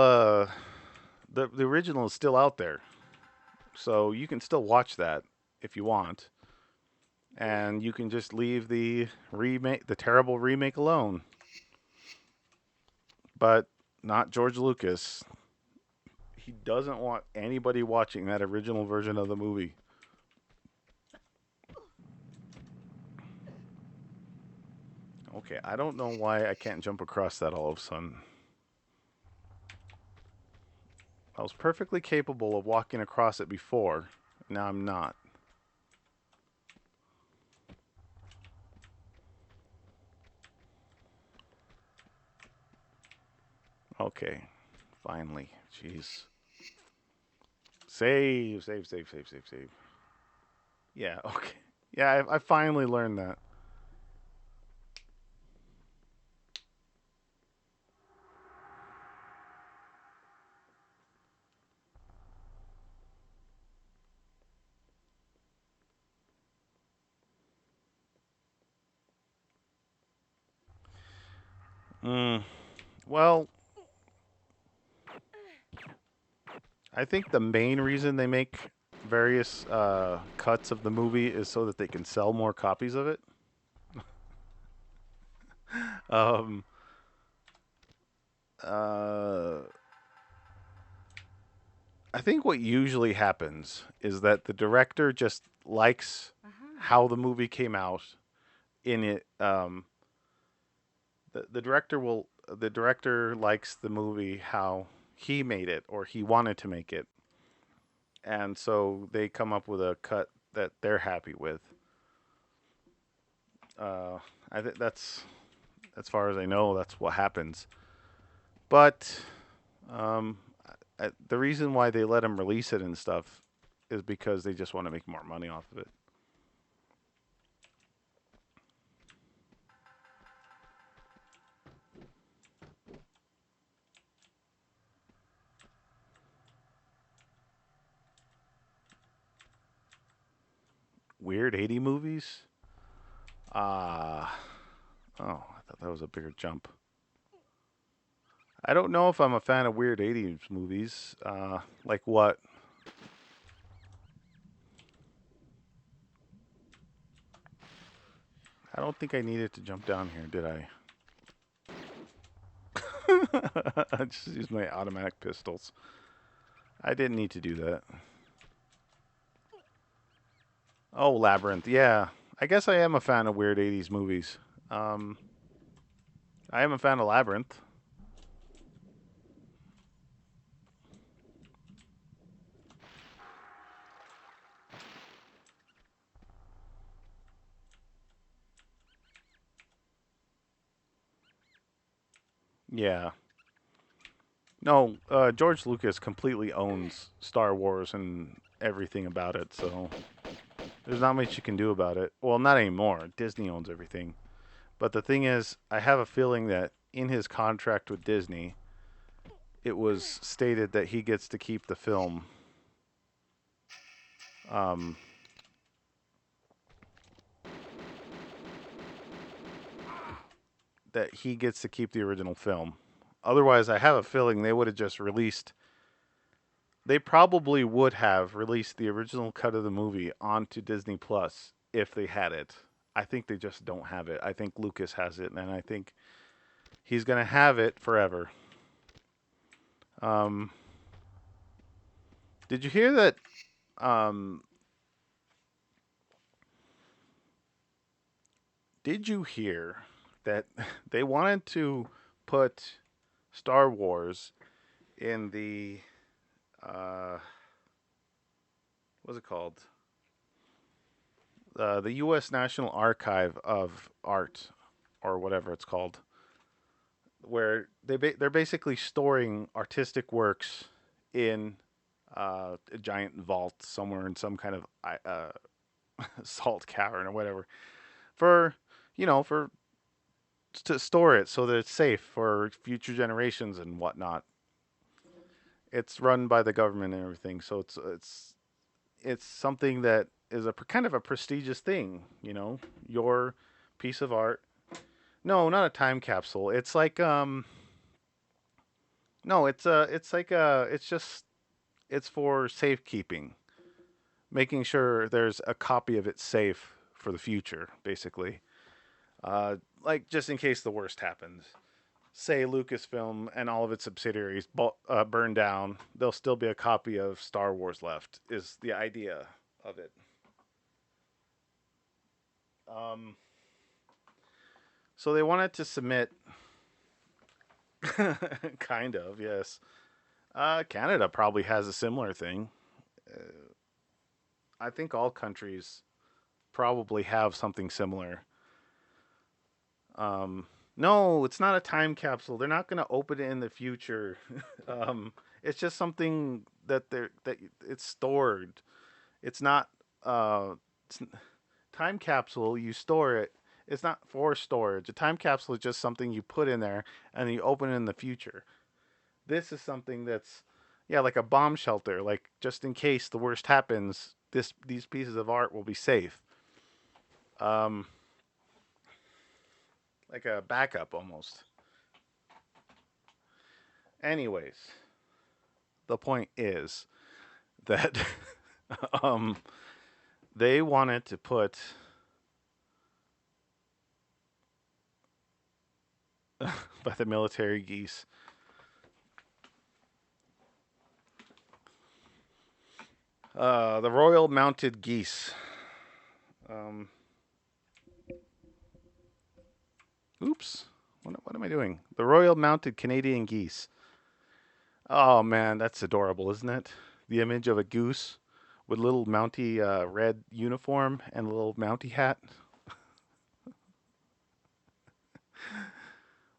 the original is still out there. So you can still watch that if you want, and you can just leave the terrible remake alone. But not George Lucas. He doesn't want anybody watching that original version of the movie. Okay, I don't know why I can't jump across that all of a sudden. I was perfectly capable of walking across it before. Now I'm not. Okay, finally. Jeez. Save. Yeah, okay. Yeah, I finally learned that. Mm, well, I think the main reason they make various cuts of the movie is so that they can sell more copies of it. Um, uh, I think what usually happens is that the director just likes how the movie came out in it. The director likes the movie how he made it or he wanted to make it, and so they come up with a cut that they're happy with. Uh, I think that's as far as I know. That's what happens. But um, The reason why they let him release it and stuff is because they just want to make more money off of it. Weird 80 movies? Ah. Oh, I thought that was a bigger jump. I don't know if I'm a fan of weird 80s movies. Like what? I don't think I needed to jump down here, did I? I just used my automatic pistols. I didn't need to do that. Oh, Labyrinth. Yeah. I guess I am a fan of weird 80s movies. Um, I am a fan of Labyrinth. Yeah. No, George Lucas completely owns Star Wars and everything about it, so there's not much you can do about it. Well, not anymore. Disney owns everything. But the thing is, I have a feeling that in his contract with Disney, it was stated that he gets to keep the film. Um, that he gets to keep the original film. Otherwise, I have a feeling they would have just released. They probably would have released the original cut of the movie onto Disney Plus if they had it. I think they just don't have it. I think Lucas has it, and I think he's gonna have it forever. Um, did you hear that? Um, did you hear that they wanted to put Star Wars in the what's it called? The U.S. National Archive of Art, or whatever it's called, where they're basically storing artistic works in a giant vault somewhere in some kind of salt cavern or whatever for for to store it so that it's safe for future generations and whatnot. It's run by the government and everything, so it's something that is a kind of a prestigious thing. Your piece of art. No, not a time capsule. It's like no, it's like it's just it's for safekeeping, making sure there's a copy of it safe for the future, basically. Like just in case the worst happens. Say Lucasfilm and all of its subsidiaries burn down, there'll still be a copy of Star Wars left. Is the idea of it? Um, so they wanted to submit, kind of, yes. Canada probably has a similar thing. Uh, I think all countries probably have something similar. Um, no, it's not a time capsule. They're not going to open it in the future. It's just something that it's stored. It's not it's, time capsule. You store it. It's not for storage. A time capsule is just something you put in there and you open it in the future. This is something that's yeah, like a bomb shelter. Like just in case the worst happens, these pieces of art will be safe. Um, like a backup almost. Anyways, the point is that um, they wanted to put by the military geese. The Royal Mounted Geese. Um, oops. What am I doing? The Royal Mounted Canadian Geese. Oh man, that's adorable, isn't it? The image of a goose with little Mountie red uniform and a little Mountie hat,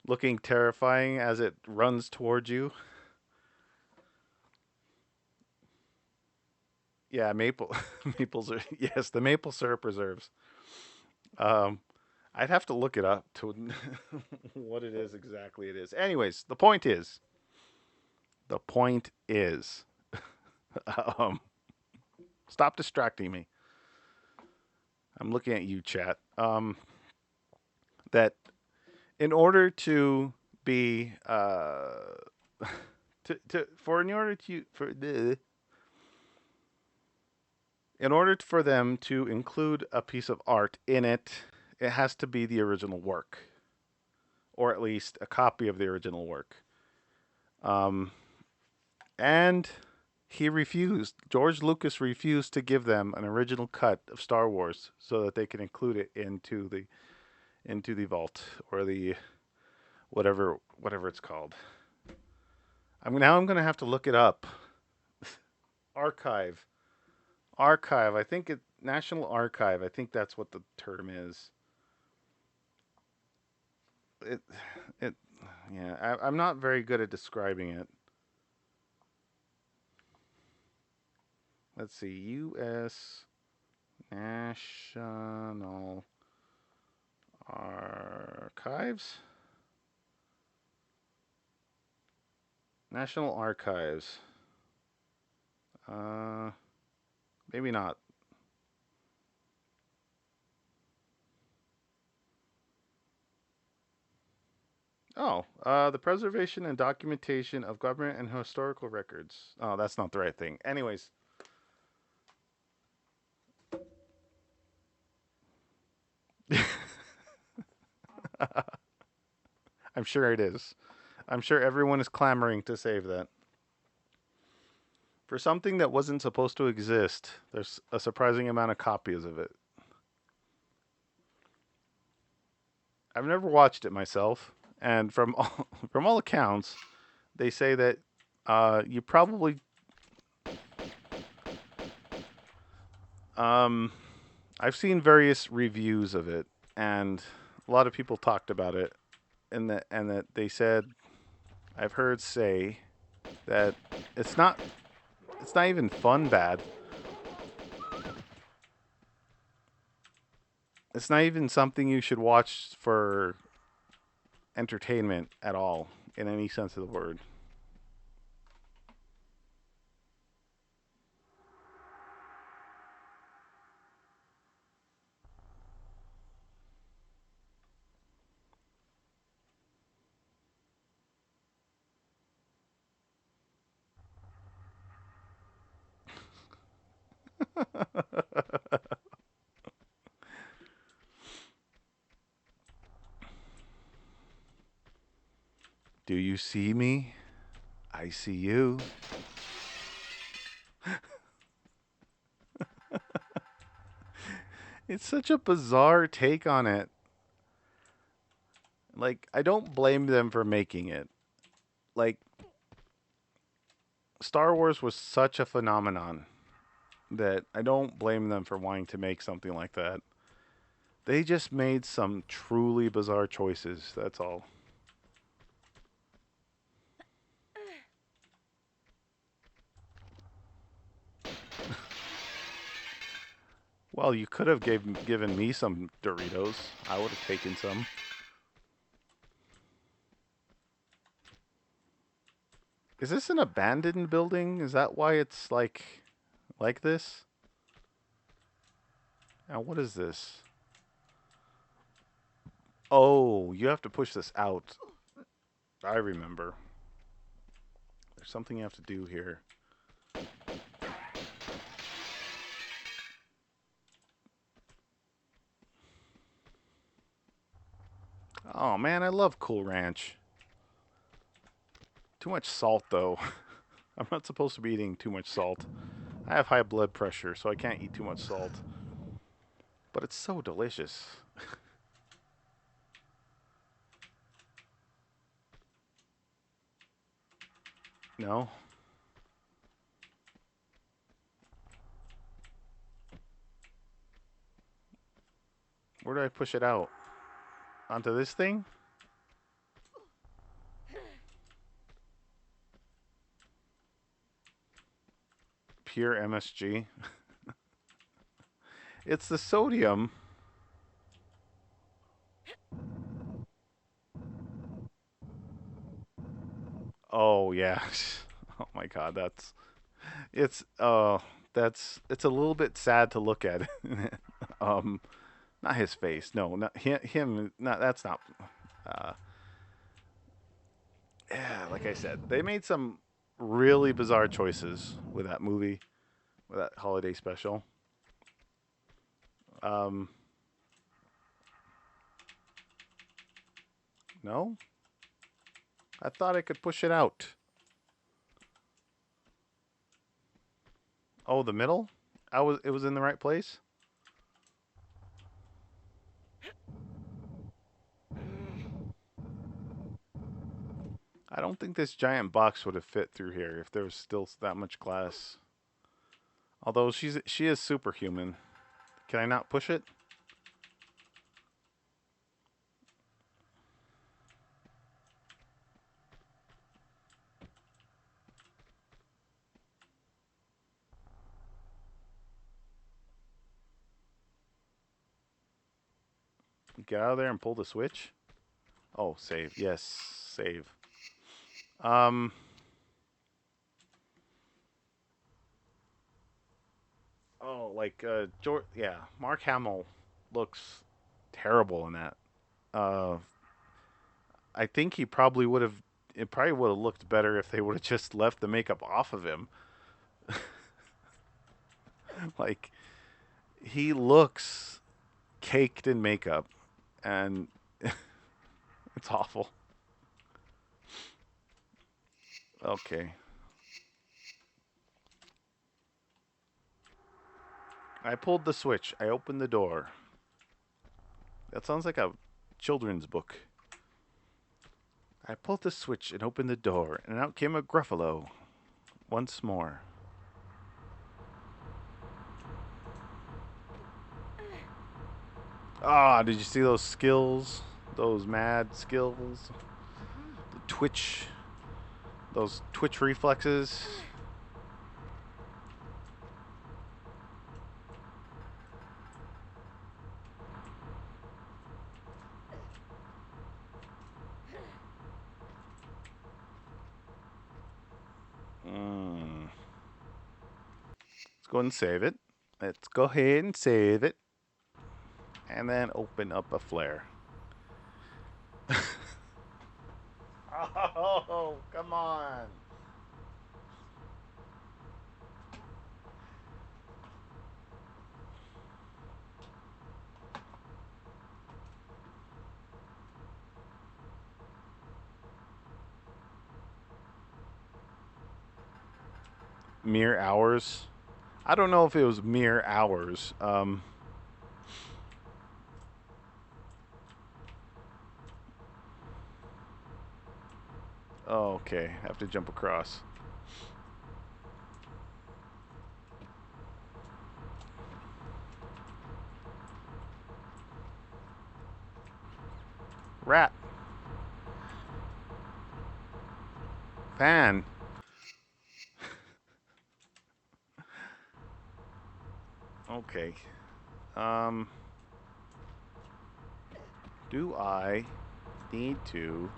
looking terrifying as it runs towards you. Yeah, maple maples are yes, the maple syrup reserves. Um, I'd have to look it up to what it is exactly. It is. Anyways, the point is, um, stop distracting me. I'm looking at you, chat. That in order to be to for in order to for the in order for them to include a piece of art in it, it has to be the original work, or at least a copy of the original work. Um, and he refused. George Lucas refused to give them an original cut of Star Wars so that they can include it into the vault or the whatever it's called. I'm gonna have to look it up. Archive, archive. I think it National Archive. I think that's what the term is. It it yeah. I'm not very good at describing it. Let's see. U.S. National Archives. National Archives. Uh, maybe not. Oh, the preservation and documentation of government and historical records. Oh, that's not the right thing. Anyways, I'm sure it is. I'm sure everyone is clamoring to save that. For something that wasn't supposed to exist, there's a surprising amount of copies of it. I've never watched it myself, and from all accounts, they say that you probably um, I've seen various reviews of it, and a lot of people talked about it, and that they said I've heard say that it's not it's not even fun bad. It's not even something you should watch for entertainment at all in any sense of the word. Do you see me? I see you. It's such a bizarre take on it. Like, I don't blame them for making it. Like, Star Wars was such a phenomenon that I don't blame them for wanting to make something like that. They just made some truly bizarre choices, that's all. Well, you could have given me some Doritos. I would have taken some. Is this an abandoned building? Is that why it's like this? Now what is this? Oh, you have to push this out. I remember. There's something you have to do here. Oh man, I love Cool Ranch. Too much salt though. I'm not supposed to be eating too much salt. I have high blood pressure, so I can't eat too much salt. But it's so delicious. No? Where do I push it out? Onto this thing? pure MSG. It's the sodium. Oh yeah. Oh my god, it's it's a little bit sad to look at. um not his face. No, not him. Not that's not uh yeah, like I said, they made some really bizarre choices with that movie, with that holiday special. Um no? I thought I could push it out. Oh, the middle? It was in the right place? I don't think this giant box would have fit through here if there was still that much glass. Although she is superhuman. Can I not push it? Get out of there and pull the switch? Oh, save. Yes, save. Um oh, like George, yeah, Mark Hamill looks terrible in that. Uh I think he probably would have it probably would have looked better if they would have just left the makeup off of him. Like he looks caked in makeup and it's awful. Okay. I pulled the switch. I opened the door. That sounds like a children's book. I pulled the switch and opened the door, and out came a Gruffalo once more. Ah, did you see those skills? Those mad skills? The twitch. Those twitch reflexes. Mm. Let's go ahead and save it. Let's go ahead and save it. And then open up a flare. Oh, come on. Mere hours. I don't know if it was mere hours. Oh, okay. I have to jump across. Rat. Fan. Okay. Um, do I need to?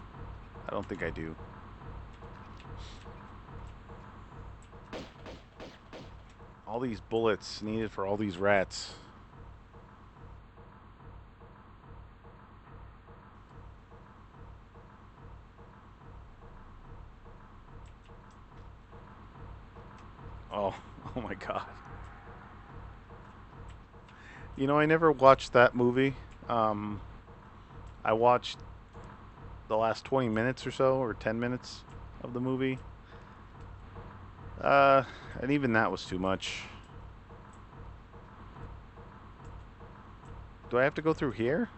I don't think I do. All these bullets needed for all these rats. Oh, oh my god. You know, I never watched that movie. Um, I watched the last 20 minutes or so, or 10 minutes of the movie. Uh, and even that was too much. Do I have to go through here?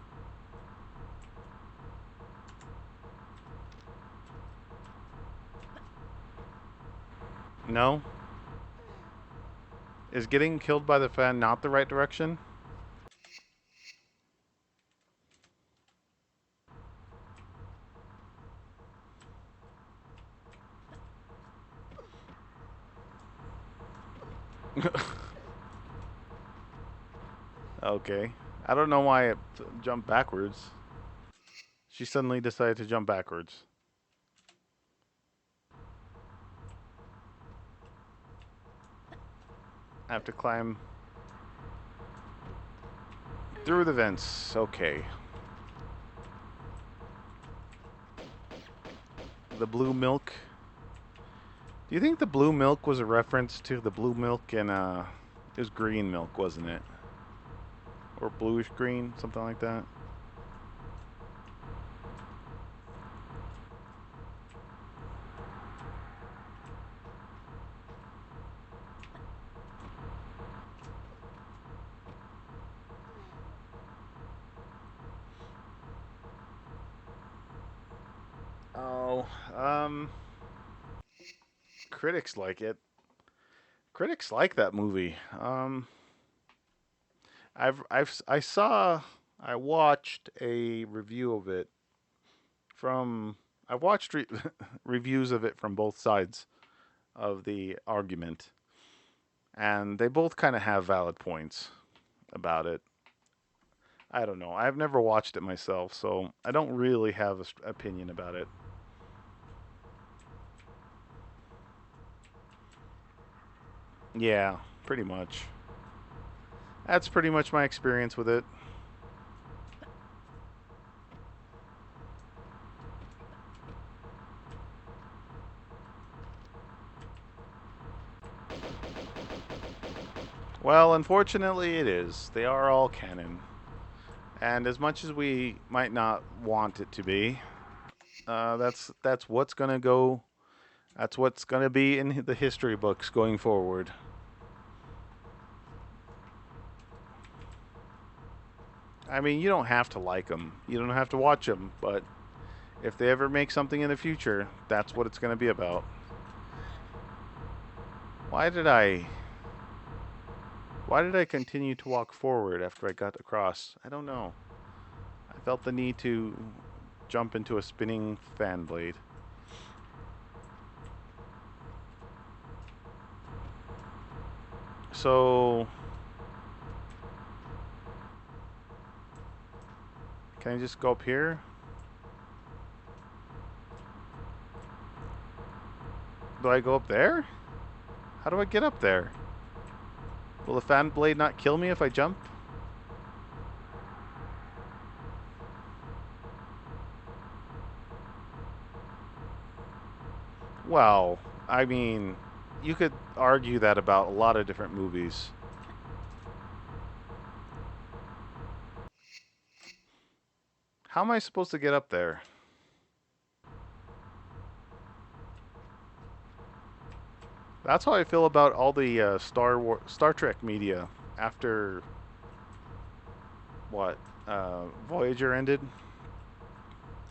No? Is getting killed by the fan not the right direction? Okay. I don't know why it jumped backwards. She suddenly decided to jump backwards. I have to climb through the vents. Okay. The blue milk. Do you think the blue milk was a reference to the blue milk in it was green milk, wasn't it? Or bluish green, something like that? Oh, critics like it. Critics like that movie. I watched a review of it from I watched reviews of it from both sides of the argument, and they both kind of have valid points about it. I don't know. I've never watched it myself, so I don't really have an opinion about it. Yeah, pretty much. That's pretty much my experience with it. Well, unfortunately, it is. They are all canon. And as much as we might not want it to be, that's what's gonna go. That's what's gonna be in the history books going forward. I mean, you don't have to like them. You don't have to watch them. But if they ever make something in the future, that's what it's gonna be about. Why did I? Why did I continue to walk forward after I got across? I don't know. I felt the need to jump into a spinning fan blade. So, can I just go up here? Do I go up there? How do I get up there? Will the fan blade not kill me if I jump? Well, I mean, you could argue that about a lot of different movies. How am I supposed to get up there? That's how I feel about all the Star Trek media after what Voyager ended.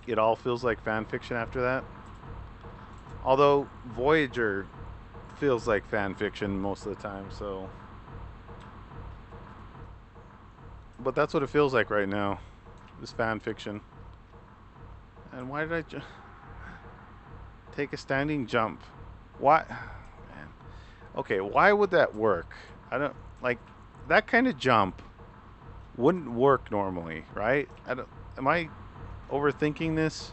It all feels like fan fiction after that. Although Voyager feels like fan fiction most of the time, so but that's what it feels like right now. Is fan fiction. And why did take a standing jump? Why? Man. Okay, why would that work? I don't like that kind of jump wouldn't work normally, right? I don't. Am I overthinking this?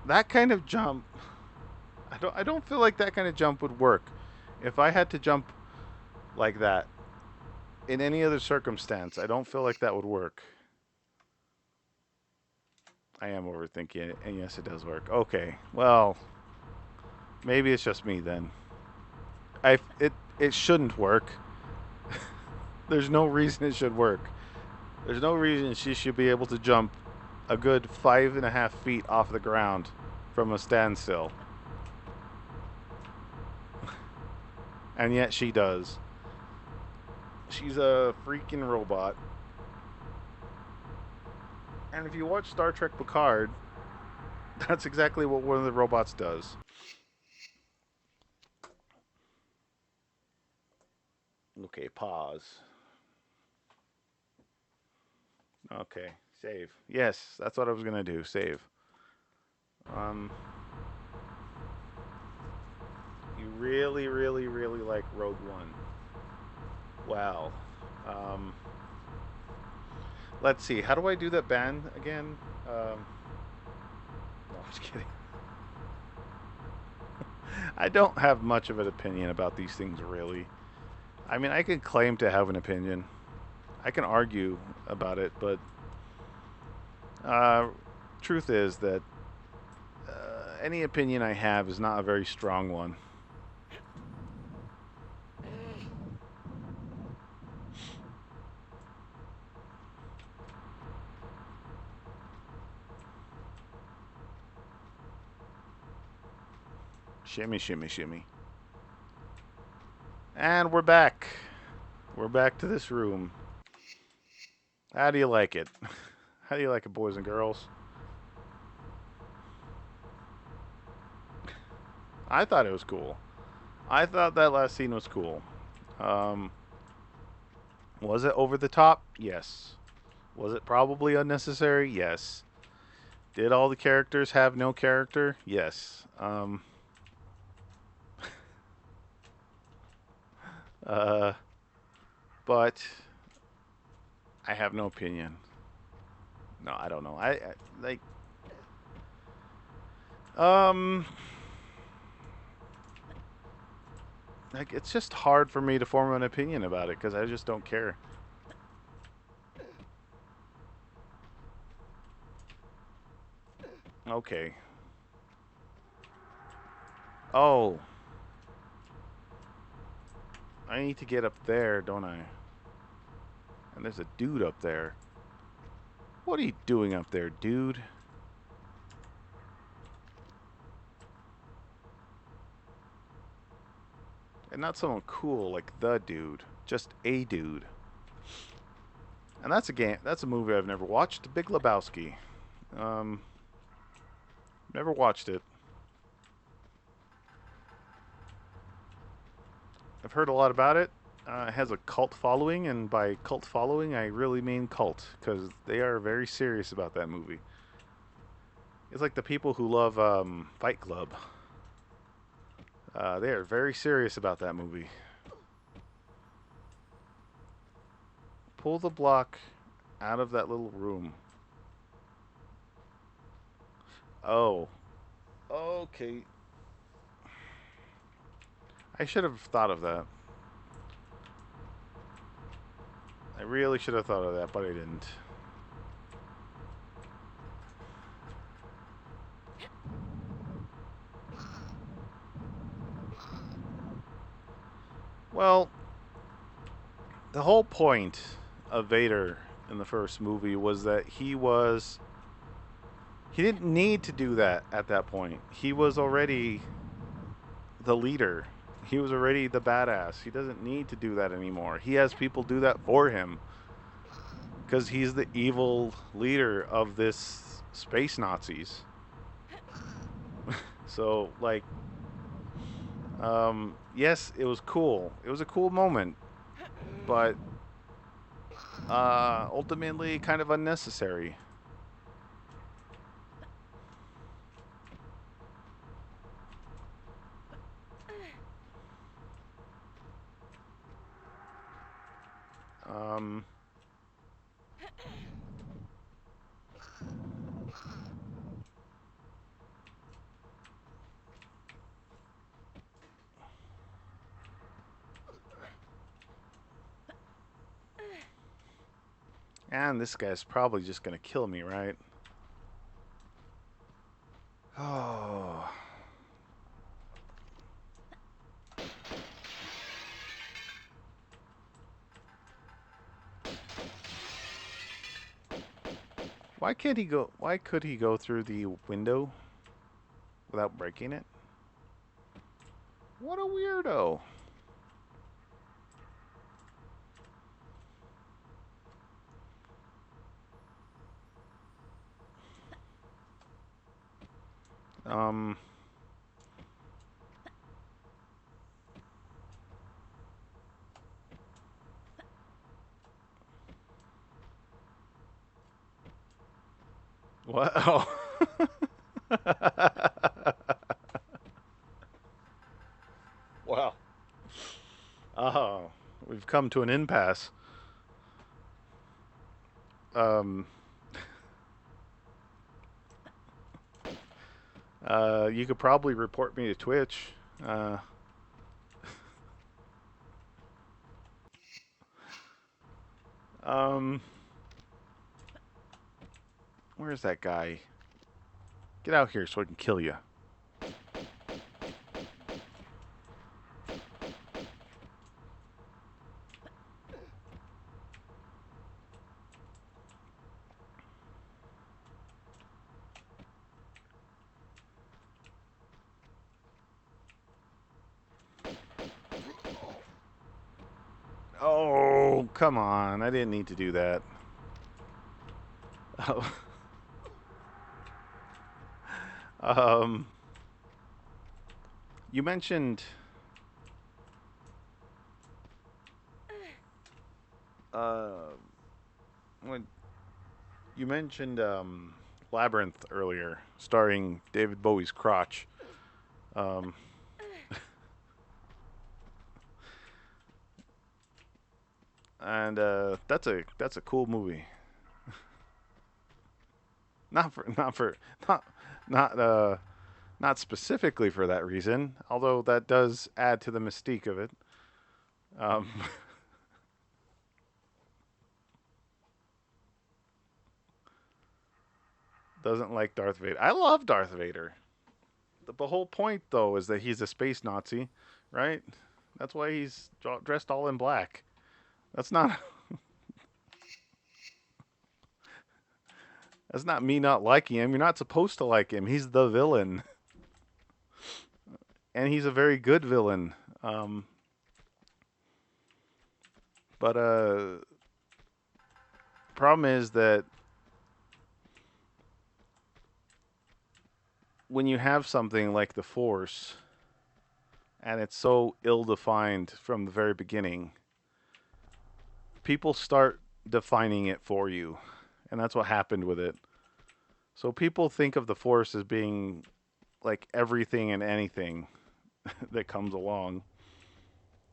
That kind of jump, I don't feel like that kind of jump would work. If I had to jump like that in any other circumstance, I don't feel like that would work. I am overthinking it, and yes, it does work. Okay, well, maybe it's just me then. It shouldn't work. There's no reason it should work. There's no reason she should be able to jump a good 5.5 feet off the ground from a standstill, and yet she does. She's a freaking robot. And if you watch Star Trek Picard, that's exactly what one of the robots does. Okay, pause. Okay, save. Yes, that's what I was gonna do. Save. Um, you really, really, really like Rogue One. Well, um, let's see. How do I do that band again? No, I'm just kidding. I don't have much of an opinion about these things, really. I mean, I can claim to have an opinion. I can argue about it, but uh, truth is that any opinion I have is not a very strong one. Shimmy, shimmy, shimmy. And we're back. We're back to this room. How do you like it? How do you like it, boys and girls? I thought it was cool. I thought that last scene was cool. Um, was it over the top? Yes. Was it probably unnecessary? Yes. Did all the characters have no character? Yes. Uh, but I have no opinion. No, I don't know. I like um like it's just hard for me to form an opinion about it because I just don't care. Okay. Oh, I need to get up there, don't I? And there's a dude up there. What are you doing up there, dude? And not someone cool like the dude, just a dude. And that's a game. That's a movie I've never watched. Big Lebowski. Um, never watched it. I've heard a lot about it. It has a cult following, and by cult following, I really mean cult, because they are very serious about that movie. It's like the people who love Fight Club. They are very serious about that movie. Pull the block out of that little room. Oh. Okay. I should have thought of that. I really should have thought of that, but I didn't. Well, the whole point of Vader in the first movie was that he didn't need to do that at that point. He was already the leader. He was already the badass. He doesn't need to do that anymore. He has people do that for him because he's the evil leader of this space Nazis. So, like, yes, it was cool. It was a cool moment, but ultimately kind of unnecessary. Um, and this guy's probably just gonna kill me, right? Oh. Why can't he go? Why could he go through the window without breaking it? What a weirdo. Um. What? Oh. we've come to an impasse. Um, you could probably report me to Twitch. Uh, um, where's that guy? Get out here so I can kill you. Oh, come on. I didn't need to do that. Oh. um, you mentioned... when you mentioned Labyrinth earlier, starring David Bowie's crotch. Um, and that's a cool movie. Not for not for not not specifically for that reason, although that does add to the mystique of it. Um, doesn't like Darth Vader. I love Darth Vader. The whole point, though, is that he's a space Nazi, right? That's why he's dressed all in black. That's not that's not me not liking him. You're not supposed to like him. He's the villain, and he's a very good villain. Um, but problem is that when you have something like the Force, and it's so ill-defined from the very beginning, people start defining it for you, and that's what happened with it. So people think of the Force as being like everything and anything that comes along.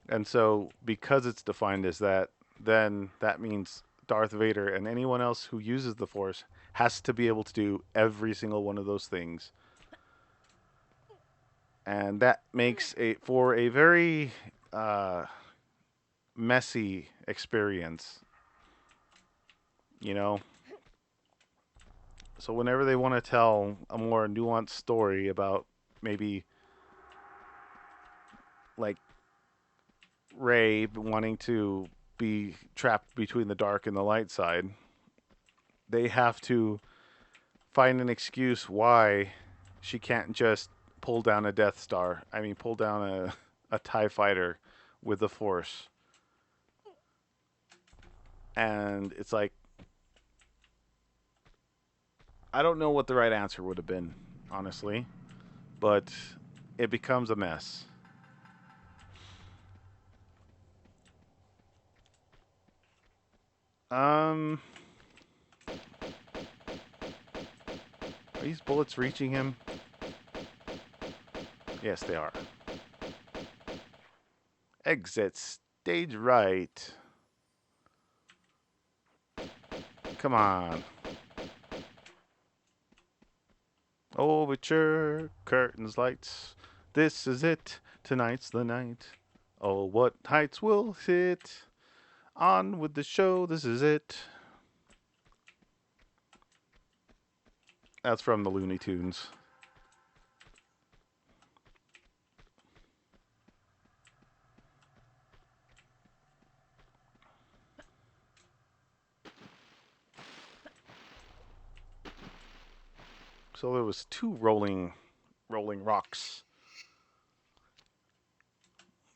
And so because it's defined as that, then that means Darth Vader and anyone else who uses the Force has to be able to do every single one of those things. And that makes for a very messy experience, you know. So whenever they want to tell a more nuanced story about maybe like Rey wanting to be trapped between the dark and the light side, they have to find an excuse why she can't just pull down a Death Star. I mean, pull down a TIE fighter with the Force. And it's like, I don't know what the right answer would have been, honestly, but it becomes a mess. Are these bullets reaching him? Yes, they are. Exit stage right. Come on. Overture, curtains, lights. This is it. Tonight's the night. Oh, what heights will hit? On with the show. This is it. That's from the Looney Tunes. So there was two rolling rocks.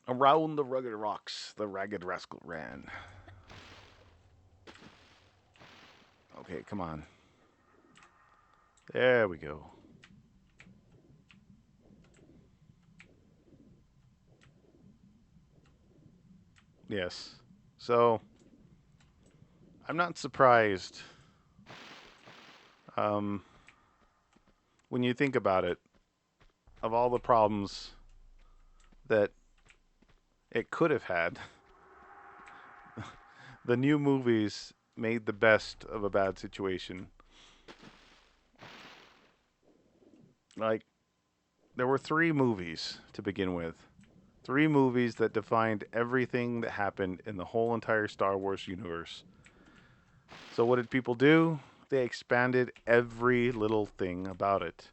Around the rugged rocks, the ragged rascal ran. Okay, come on. There we go. Yes. So, I'm not surprised. Um, when you think about it, of all the problems that it could have had, the new movies made the best of a bad situation. Like, there were three movies to begin with. Three movies that defined everything that happened in the whole entire Star Wars universe. So, what did people do? They expanded every little thing about it.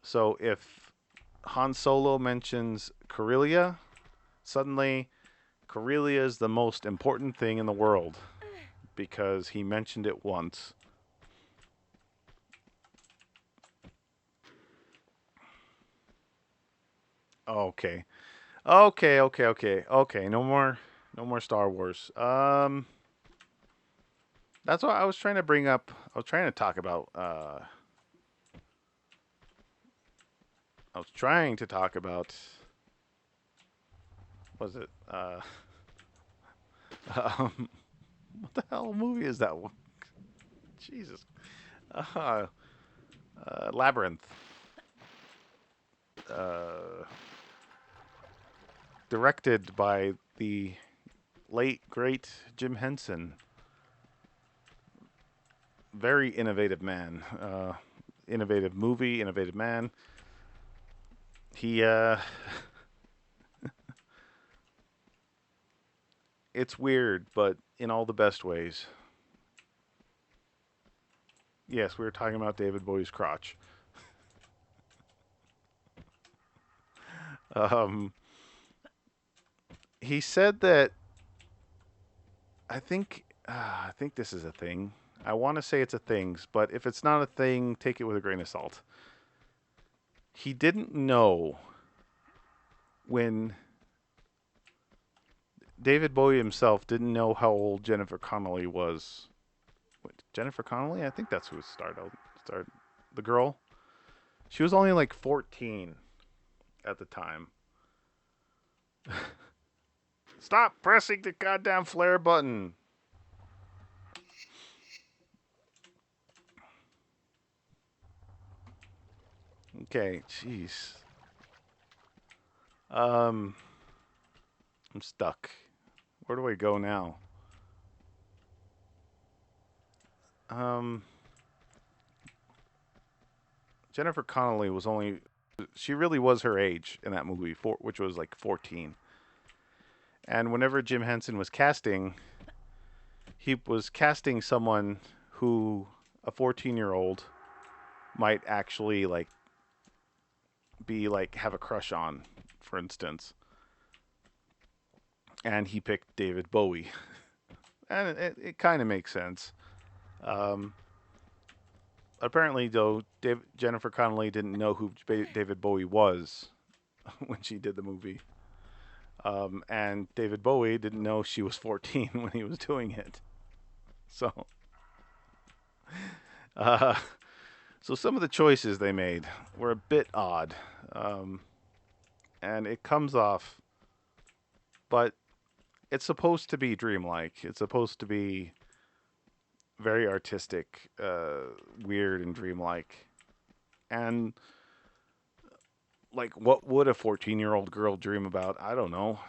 So, if Han Solo mentions Corellia, suddenly Corellia is the most important thing in the world because he mentioned it once. Okay. Okay. No more Star Wars. That's what I was trying to bring up. I was trying to talk about I was trying to talk about was it um what the hell movie is that one? Jesus. Uh, Labyrinth. Uh, Directed by the late great Jim Henson. Very innovative man. Innovative movie, innovative man. He it's weird, but in all the best ways. Yes, we were talking about David Bowie's crotch. Um, he said that I think this is a thing. I want to say it's a thing, but if it's not a thing, take it with a grain of salt. He didn't know when David Bowie himself didn't know how old Jennifer Connelly was. Wait, Jennifer Connelly? I think that's who started. The girl. She was only like 14 at the time. Stop pressing the goddamn flare button. Okay, jeez. Um, I'm stuck. Where do I go now? Um, Jennifer Connelly was only. She really was her age in that movie, which was like 14. And whenever Jim Henson was casting, he was casting someone who a 14-year-old might actually like be like have a crush on, for instance. And he picked David Bowie, and it kind of makes sense. Um, Apparently, though, Jennifer Connelly didn't know who David Bowie was when she did the movie, and David Bowie didn't know she was 14 when he was doing it. So, uh, so some of the choices they made were a bit odd, um, and it comes off, but it's supposed to be dreamlike. It's supposed to be very artistic, weird, and dreamlike. And like, what would a 14-year-old girl dream about? I don't know.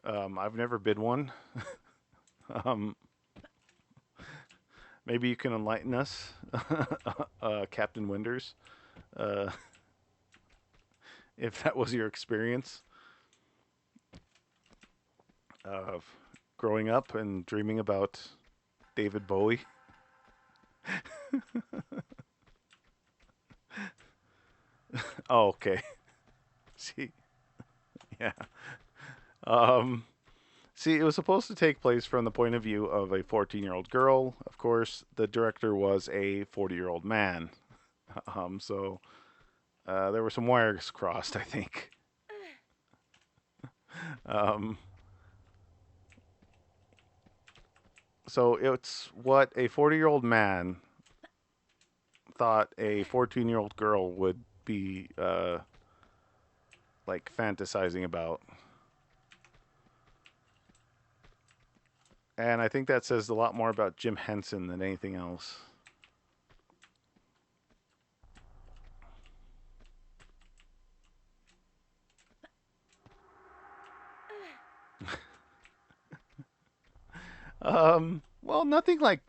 I've never been one. um, Maybe you can enlighten us, Captain Winders, uh, if that was your experience of growing up and dreaming about David Bowie. Oh, okay. See, yeah. Um, See, it was supposed to take place from the point of view of a 14-year-old girl. Of course, the director was a 40-year-old man. So there were some wires crossed, I think. Um, so it's what a 40-year-old man thought a 14-year-old girl would be like fantasizing about. And I think that says a lot more about Jim Henson than anything else. Well, nothing like.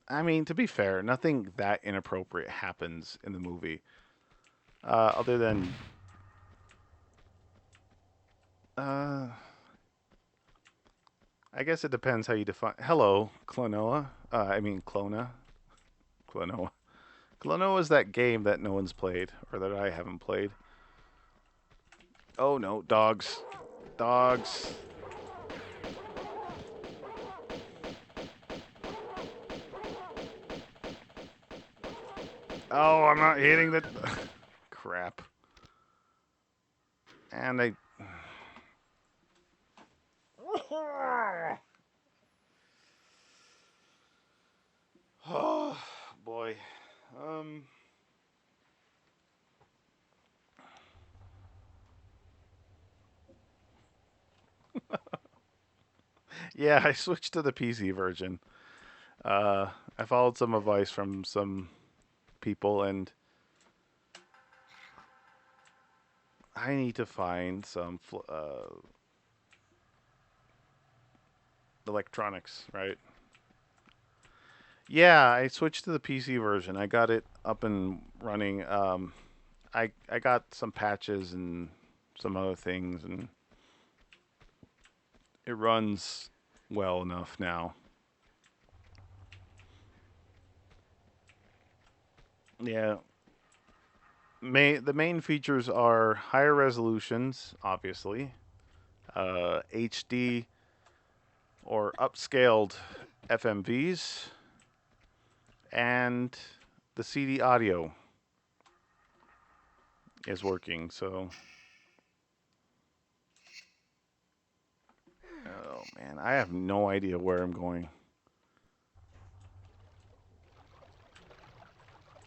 I mean, to be fair, nothing that inappropriate happens in the movie. Other than, uh, I guess it depends how you define. Hello, Clonoa. I mean, Clonoa. Clonoa is that game that no one's played, or that I haven't played. Oh no, dogs. Dogs. Oh, I'm not hitting the. Crap. And I. Oh, boy. Um. Yeah, I switched to the PC version. I followed some advice from some people, and I need to find some electronics, right? Yeah, I switched to the PC version. I got it up and running. I got some patches and some other things, and it runs well enough now. Yeah, the main features are higher resolutions, obviously, HD or upscaled FMVs, and the CD audio is working. So, oh man, I have no idea where I'm going.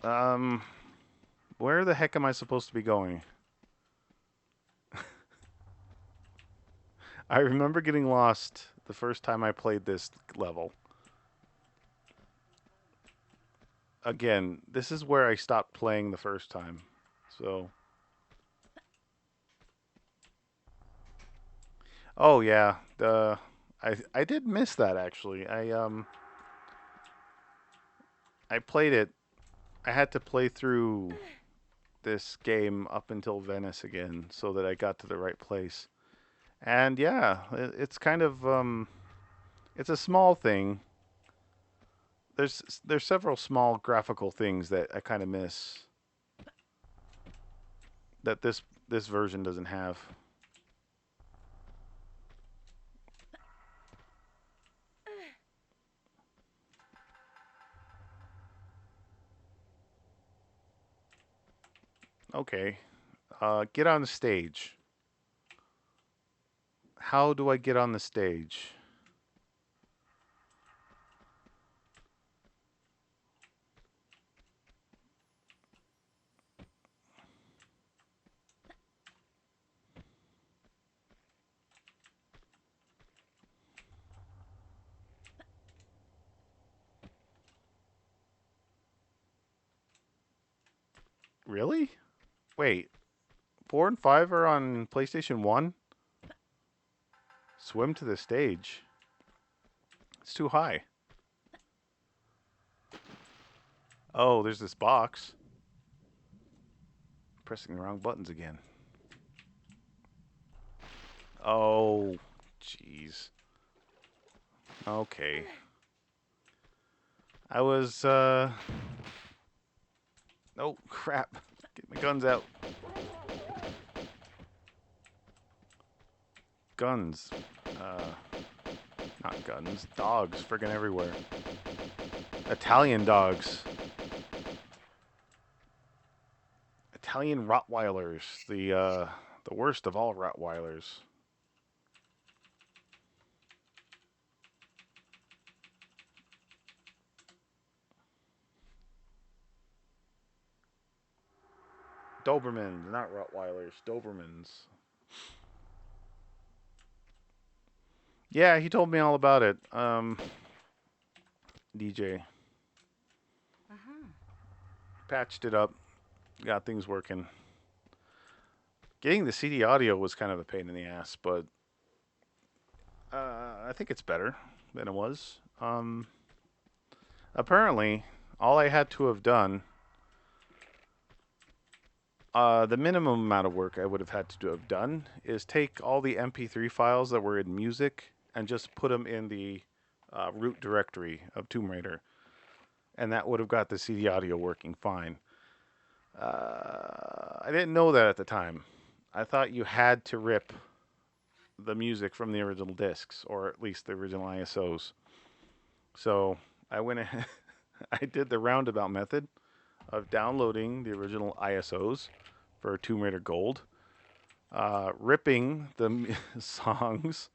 Um, where the heck am I supposed to be going? I remember getting lost the first time I played this level. Again, this is where I stopped playing the first time. So, oh yeah, the I did miss that actually. I played it. I had to play through this game up until Venice again so that I got to the right place. And yeah, it's kind of it's a small thing. There's several small graphical things that I kind of miss that this version doesn't have. Okay, get on the stage. How do I get on the stage? Really? Wait, 4 and 5 are on PlayStation 1? Swim to the stage. It's too high. Oh, there's this box. Pressing the wrong buttons again. Oh, jeez. Okay. I was, oh, crap. Get my guns out. Guns. Not guns. Dogs friggin' everywhere. Italian dogs. Italian Rottweilers. The worst of all Rottweilers. Dobermans, not Rottweilers. Dobermans. Yeah, he told me all about it. DJ patched it up, got things working. Getting the CD audio was kind of a pain in the ass, but I think it's better. than it was. Apparently, all I had to have done, the minimum amount of work I would have had to have done is take all the MP3 files that were in music and just put them in the root directory of Tomb Raider, and that would have got the CD audio working fine. I didn't know that at the time. I thought you had to rip the music from the original discs, or at least the original ISOs. So I went ahead, I did the roundabout method of downloading the original ISOs for Tomb Raider Gold, ripping the songs,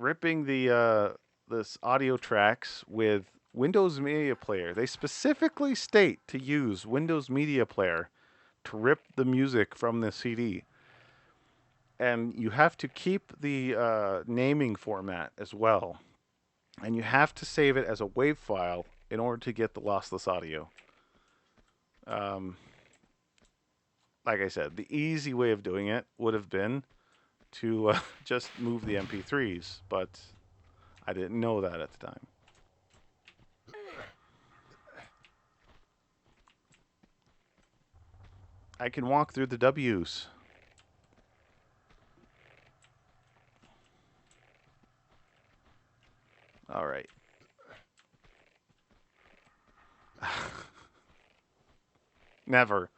ripping this audio tracks with Windows Media Player. They specifically state to use Windows Media Player to rip the music from the CD. And you have to keep the naming format as well. And you have to save it as a WAV file in order to get the lossless audio. Like I said, the easy way of doing it would have been to just move the MP3s, but I didn't know that at the time. I can walk through the W's. All right. Never.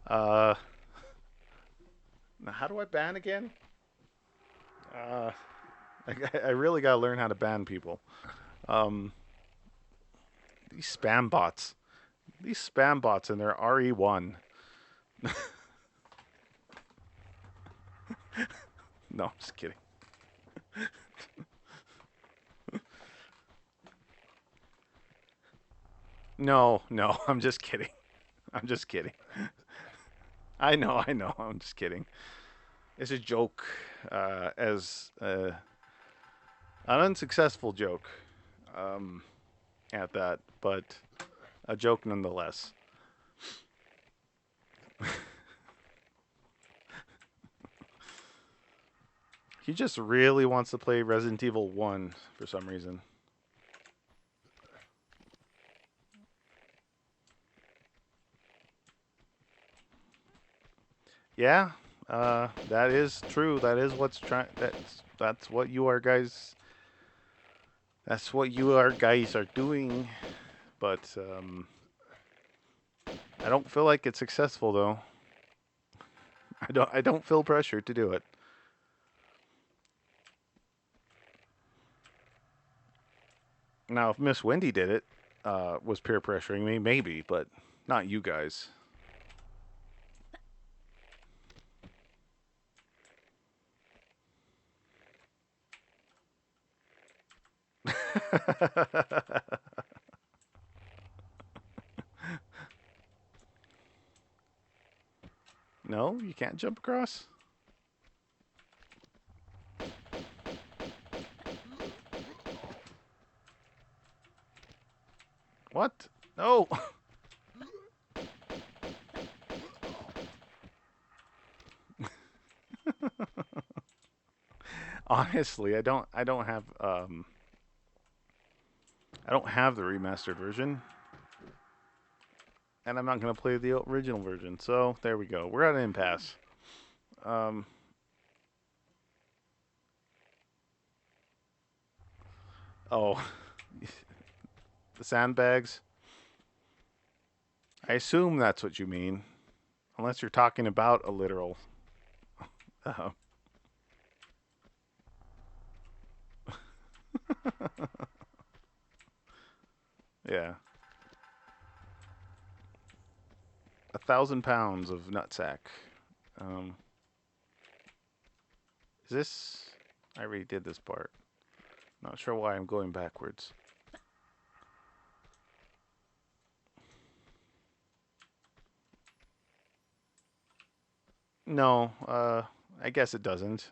Now how do I ban again? I really gotta learn how to ban people. Um, these spam bots. These spam bots and their RE1. No, I'm just kidding. No, I'm just kidding. I'm just kidding. I know, I'm just kidding. It's a joke, as an unsuccessful joke at that, but a joke nonetheless. He just really wants to play Resident Evil 1 for some reason. Yeah, that is true. That is what's trying. That's what you are guys. That's what you are guys are doing. But I don't feel like it's successful though. I don't feel pressure to do it. Now, if Miss Wendy did it, was peer pressuring me, maybe, but not you guys. No, you can't jump across. What? No. Honestly, I don't have I don't have the remastered version, and I'm not gonna play the original version. So there we go. We're at an impasse. Um, oh, the sandbags. I assume that's what you mean, unless you're talking about a literal. Uh, yeah, 1,000 pounds of nutsack. Um, is this? I already did this part. Not sure why I'm going backwards. No, I guess it doesn't.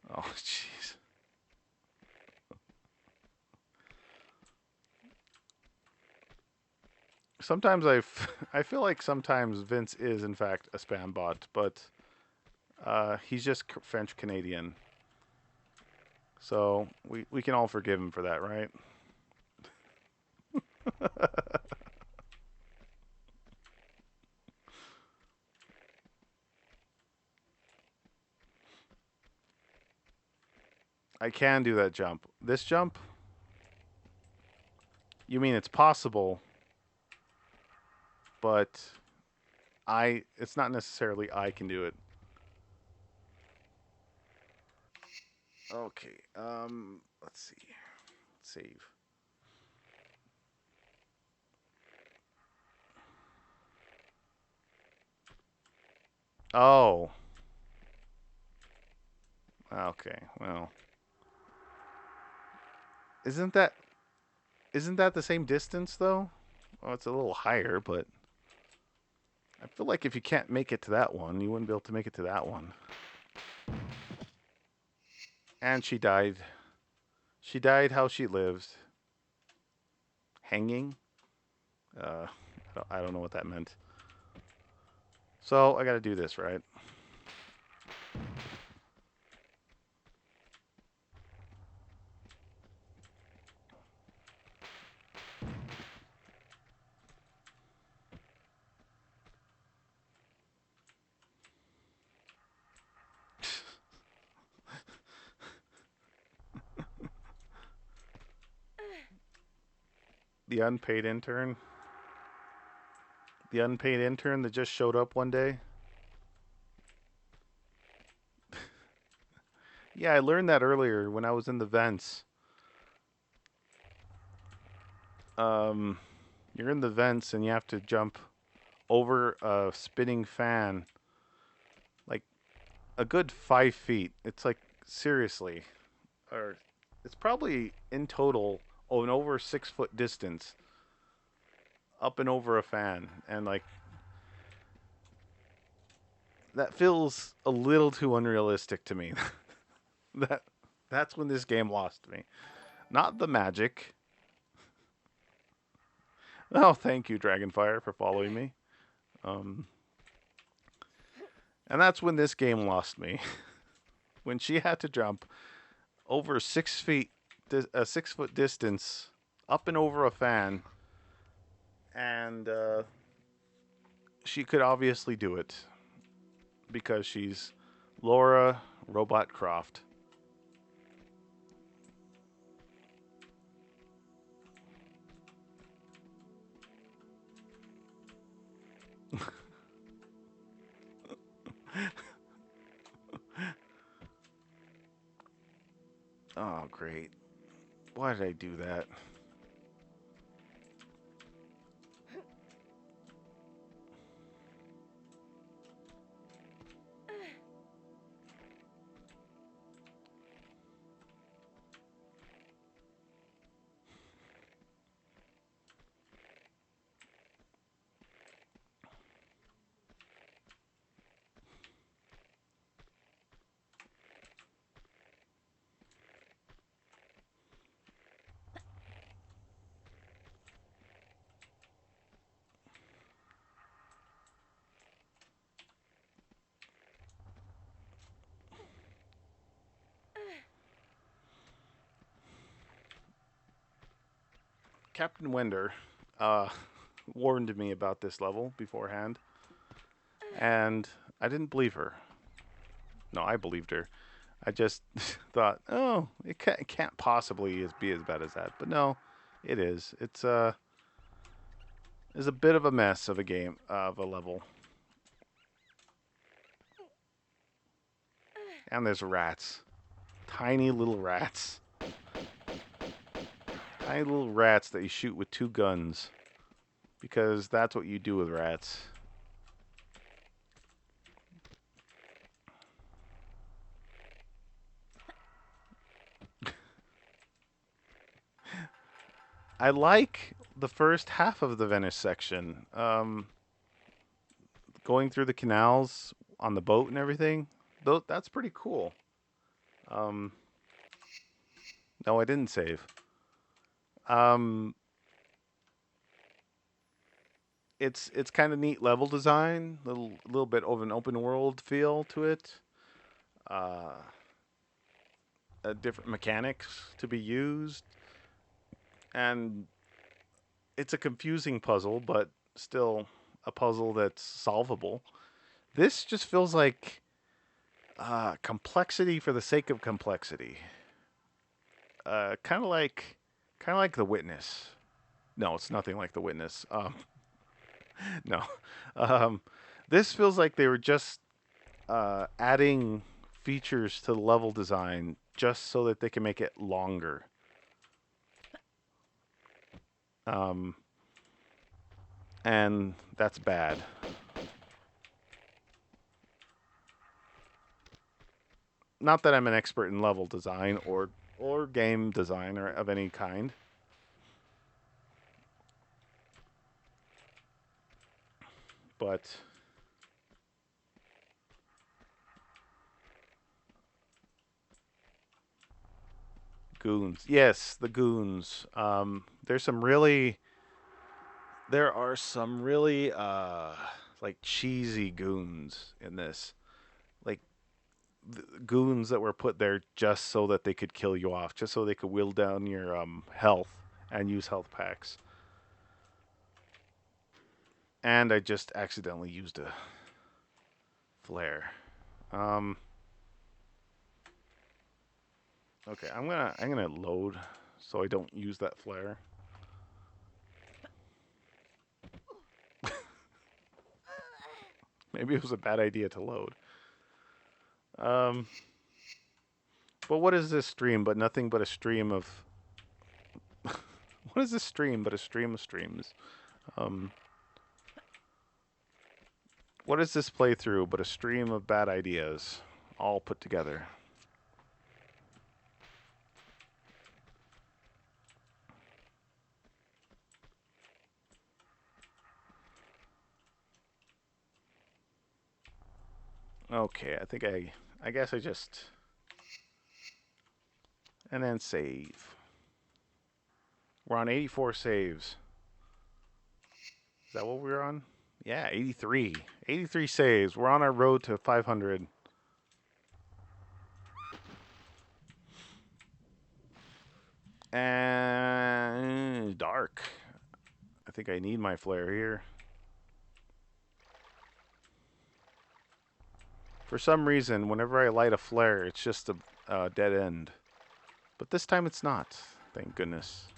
Oh, jeez. Sometimes I feel like sometimes Vince is in fact a spam bot, but he's just French Canadian, so we can all forgive him for that, right? I can do that jump. This jump? You mean it's possible, but it's not necessarily I can do it. Okay. Let's see. Save. Oh. Okay. Well, isn't that isn't that the same distance though? Well, it's a little higher, but I feel like if you can't make it to that one, you wouldn't be able to make it to that one. And she died. She died how she lived. Hanging? Uh, I don't know what that meant. So I got to do this, right? The unpaid intern. The unpaid intern that just showed up one day. Yeah, I learned that earlier when I was in the vents. Um, you're in the vents and you have to jump over a spinning fan, like a good 5 feet. It's like seriously, or it's probably in total an over 6 foot distance up and over a fan, and like that feels a little too unrealistic to me. that that's when this game lost me. Not the magic. Oh, thank you, Dragonfire, for following me. Um, and that's when this game lost me. When she had to jump over 6 feet, a 6 foot distance, up and over a fan, and she could obviously do it because she's Laura Robot Croft. Oh, great. Why did I do that? Captain Winder uh, warned me about this level beforehand, and I didn't believe her. No, I believed her. I just thought, oh, it can't possibly be as bad as that. But no, it is. It's a bit of a mess of a game of a level, and there's rats, tiny little rats, tiny little rats that you shoot with two guns, because that's what you do with rats. I like the first half of the Venice section. Going through the canals on the boat and everything. Though that's pretty cool. Um, no, I didn't save. Um, it's kind of neat level design, little bit of an open world feel to it. Uh, Different mechanics to be used, and it's a confusing puzzle, but still a puzzle that's solvable. This just feels like complexity for the sake of complexity. Uh, kind of like, kind of like The Witness. No, it's nothing like The Witness. No, um, this feels like they were just adding features to the level design just so that they can make it longer. Um, and that's bad. Not that I'm an expert in level design or game design or of any kind, but goons. Yes, the goons. There are some really like cheesy goons in this. Like goons that were put there just so that they could kill you off, just so they could whittle down your health and use health packs. And I just accidentally used a flare. Um, okay, I'm gonna load so I don't use that flare. Maybe it was a bad idea to load. Um, but what is this stream but nothing but a stream of what is this stream but a stream of streams? Um, what is this playthrough but a stream of bad ideas all put together? Okay, I guess I just and then save. We're on 84 saves. Is that what we're on? Yeah, 83. 83 saves. We're on our road to 500. And dark. I think I need my flare here. For some reason, whenever I light a flare, it's just a dead end. But this time it's not. Thank goodness.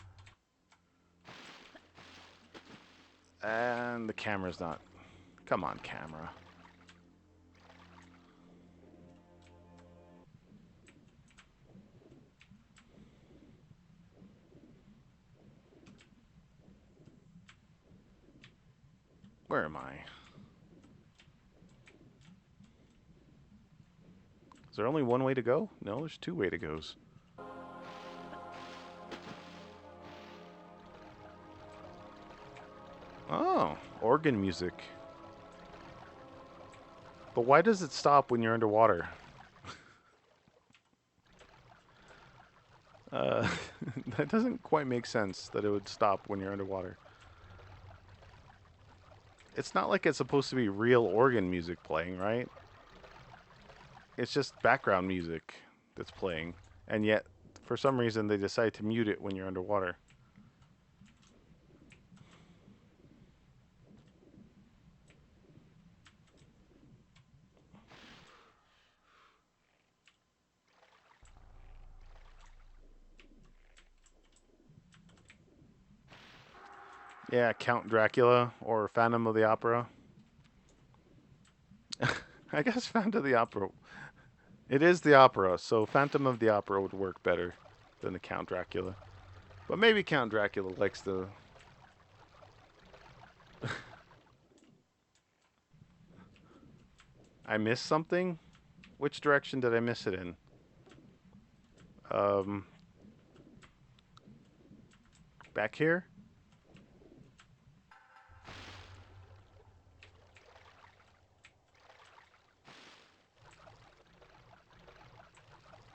And the camera's not. Come on, camera. Where am I? Is there only one way to go? No, there's two way to goes. Oh, organ music. But why does it stop when you're underwater? Uh, that doesn't quite make sense that it would stop when you're underwater. It's not like it's supposed to be real organ music playing, right? It's just background music that's playing. And yet, for some reason, they decide to mute it when you're underwater. Yeah, Count Dracula or Phantom of the Opera. I guess Phantom of the Opera. It is the opera, so Phantom of the Opera would work better than the Count Dracula. But maybe Count Dracula likes the. I missed something? Which direction did I miss it in? Um, Back here?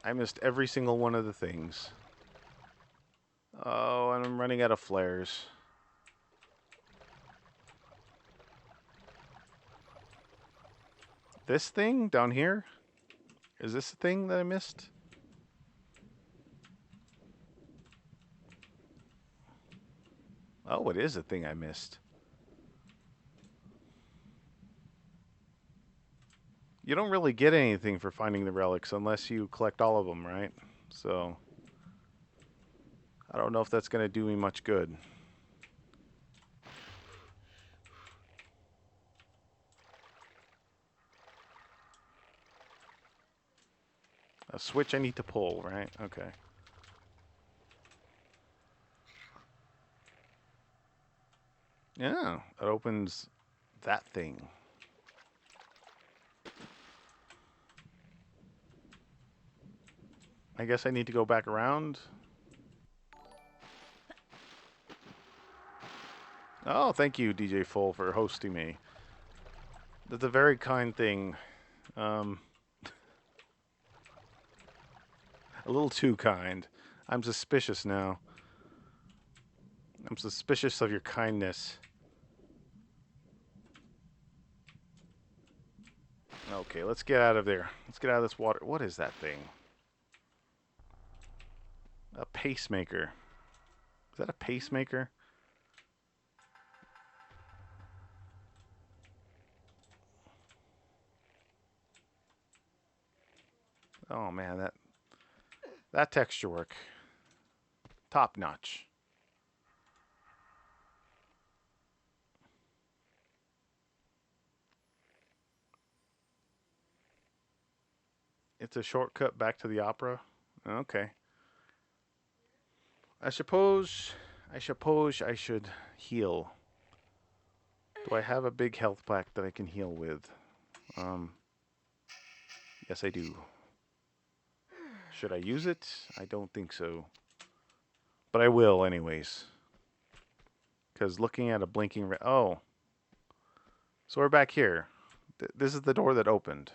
I missed every single one of the things. Oh, and I'm running out of flares. This thing down here? Is this the thing that I missed? Oh, it is a thing I missed. You don't really get anything for finding the relics unless you collect all of them, right? So, I don't know if that's going to do me much good. A switch I need to pull, right? Okay. Yeah, it opens that thing. I guess I need to go back around. Oh, thank you, DJ Full, for hosting me. That's a very kind thing. Um, a little too kind. I'm suspicious now. I'm suspicious of your kindness. Okay, let's get out of there. Let's get out of this water. What is that thing? A pacemaker. Is that a pacemaker? Oh man, that texture work. Top notch. It's a shortcut back to the opera. Okay. I suppose I should heal. Do I have a big health pack that I can heal with? Yes I do. Should I use it? I don't think so. But I will anyways. Because looking at a blinking oh. So we're back here. This is the door that opened.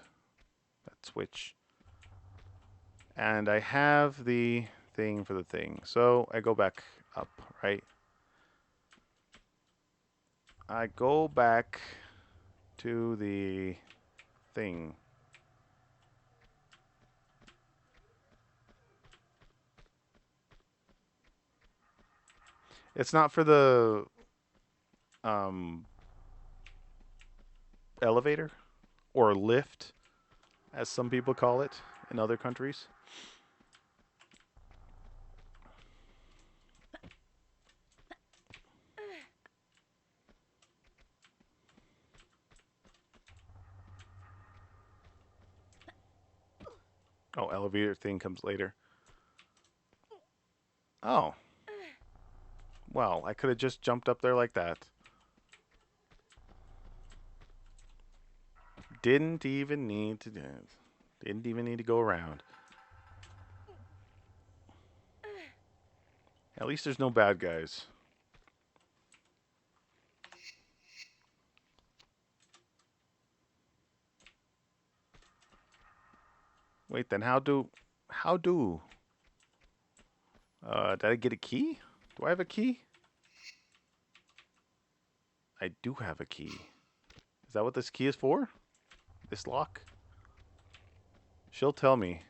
That switch. And I have the thing for the thing. So I go back up, right? I go back to the thing. It's not for the elevator or lift, as some people call it in other countries. Oh, elevator thing comes later. Oh. Well, I could have just jumped up there like that. Didn't even need to do it. Didn't even need to go around. At least there's no bad guys. Wait, then how do did I get a key? Do I have a key? I do have a key. Is that what this key is for? This lock? She'll tell me.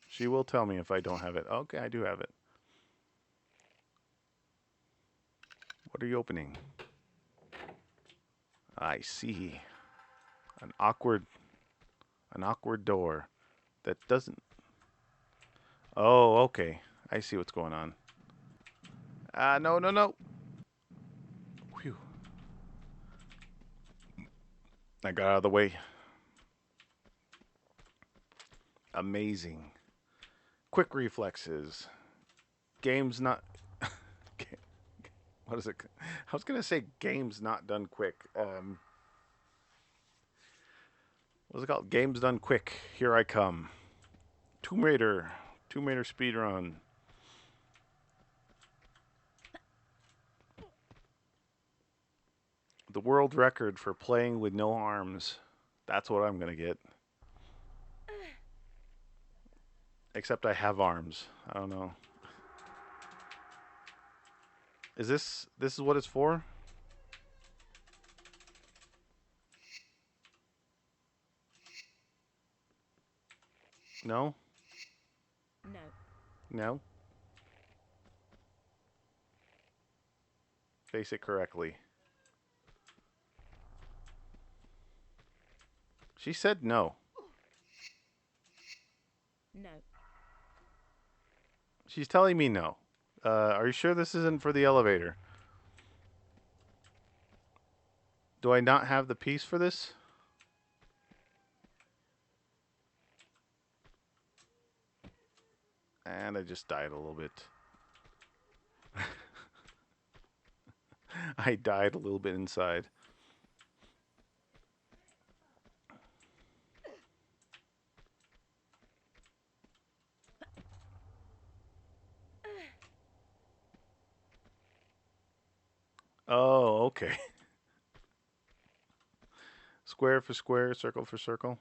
She will tell me if I don't have it. Okay, I do have it. What are you opening? I see. An awkward door that doesn't. Oh, okay. I see what's going on. No, no, no. Whew. I got out of the way. Amazing. Quick reflexes. Games not. What is it? I was gonna say games not done quick. What's it called? Games done quick. Here I come. Tomb Raider speed run. The world record for playing with no arms. That's what I'm gonna get. Except I have arms. I don't know. Is this is what it's for? No? No. No? Face it correctly. She said no. No. She's telling me no. Are you sure this isn't for the elevator? Do I not have the piece for this? And I just died a little bit. I died a little bit inside. Oh, okay. Square for square, circle for circle.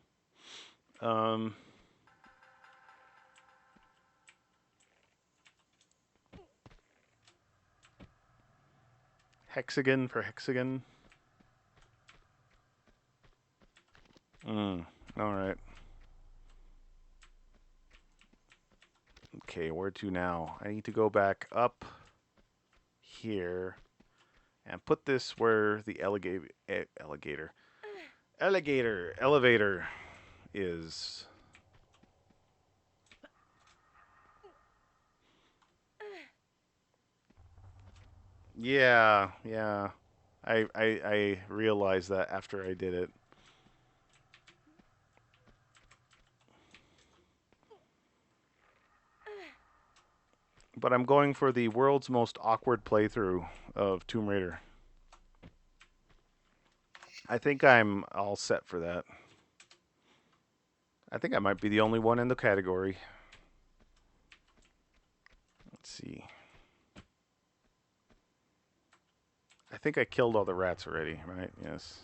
Um, hexagon for hexagon. All right. Okay, where to now? I need to go back up here and put this where the elevator is. Yeah. I realized that after I did it. But I'm going for the world's most awkward playthrough of Tomb Raider. I think I'm all set for that. I think I might be the only one in the category. Let's see. I think I killed all the rats already, right? Yes.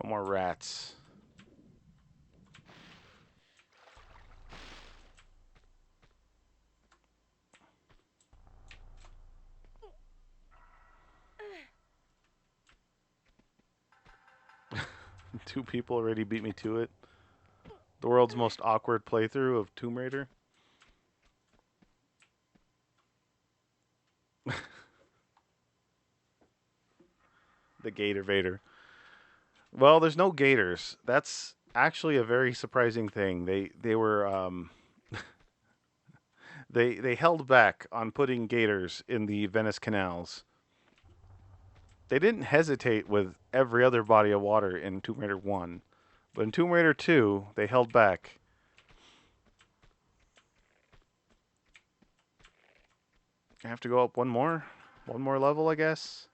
No more rats. Two people already beat me to it. The world's most awkward playthrough of Tomb Raider. The Gator Vader. Well, there's no gators. That's actually a very surprising thing. They were they held back on putting gators in the Venice canals. They didn't hesitate with every other body of water in Tomb Raider 1, but in Tomb Raider 2, they held back. I have to go up one more level, I guess.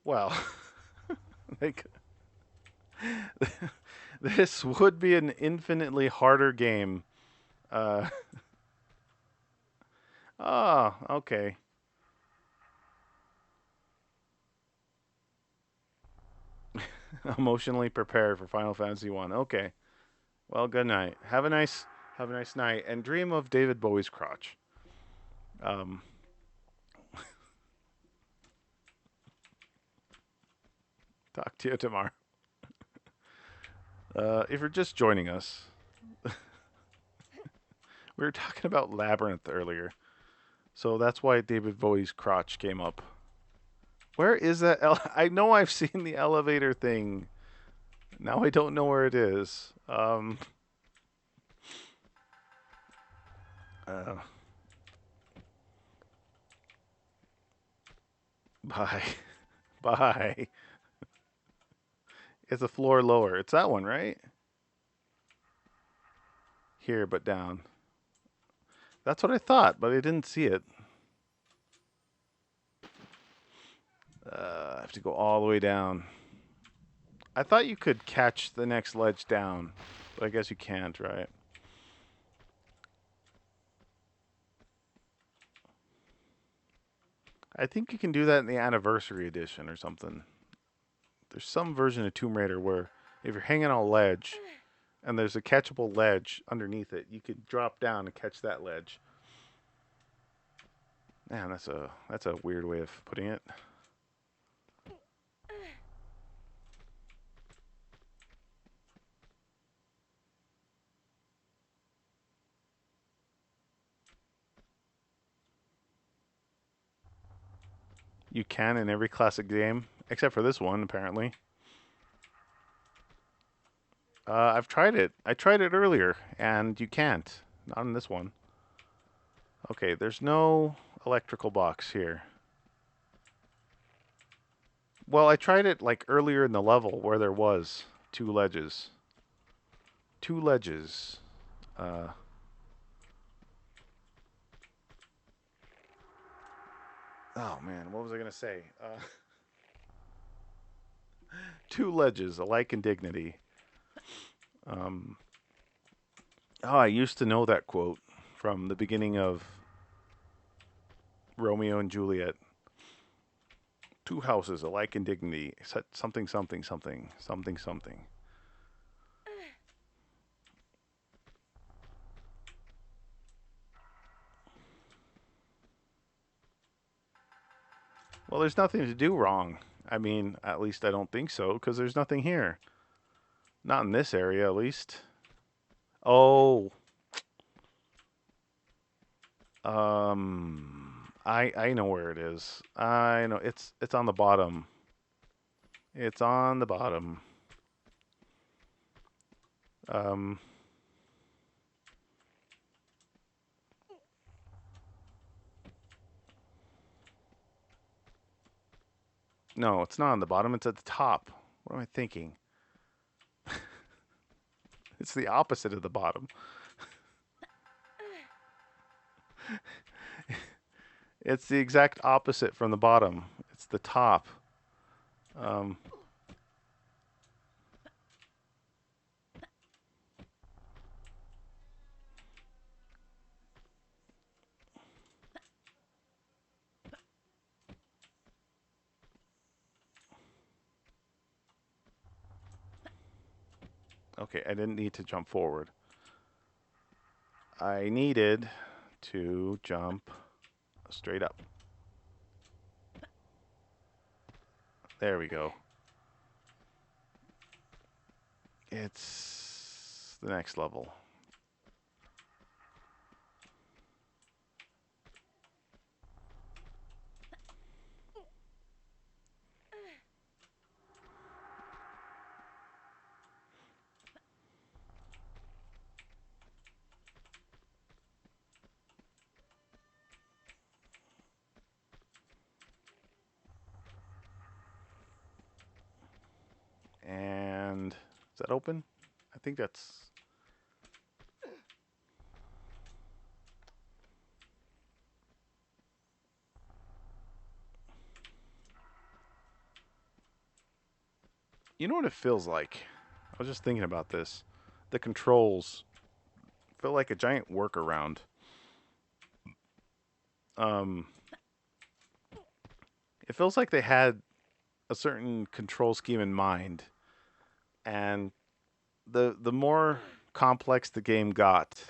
Well, like this would be an infinitely harder game. Uh, oh, okay. Emotionally prepared for Final Fantasy 1. Okay. Well, good night. Have a nice night and dream of David Bowie's crotch. Um, talk to you tomorrow. If you're just joining us, we were talking about Labyrinth earlier. So that's why David Bowie's crotch came up. Where is that? I know I've seen the elevator thing. Now I don't know where it is. Uh, bye. Bye. It's a floor lower. It's that one, right? Here, but down. That's what I thought, but I didn't see it. I have to go all the way down. I thought you could catch the next ledge down, but I guess you can't, right? I think you can do that in the anniversary edition or something. There's some version of Tomb Raider where if you're hanging on a ledge and there's a catchable ledge underneath it, you could drop down and catch that ledge. Man, that's a weird way of putting it. You can in every classic game, except for this one, apparently. I've tried it. I tried it earlier, and you can't. Not in this one. Okay, there's no electrical box here. Well, I tried it like earlier in the level where there was two ledges. Two ledges. Oh man, what was I gonna say? Two ledges alike in dignity. Um, oh, I used to know that quote from the beginning of Romeo and Juliet. Two houses alike in dignity. Something, something, something, something, something. Well, there's nothing to do wrong. I mean, at least I don't think so, because there's nothing here. Not in this area, at least. Oh. I know where it is. I know it's on the bottom. It's on the bottom. Um. No, it's not on the bottom. It's at the top. What am I thinking? It's the opposite of the bottom. It's the exact opposite from the bottom. It's the top. Um, okay, I didn't need to jump forward. I needed to jump straight up. There we go. It's the next level. And is that open? I think that's... You know what it feels like? I was just thinking about this. The controls feel like a giant workaround. Um, it feels like they had a certain control scheme in mind, and the more complex the game got,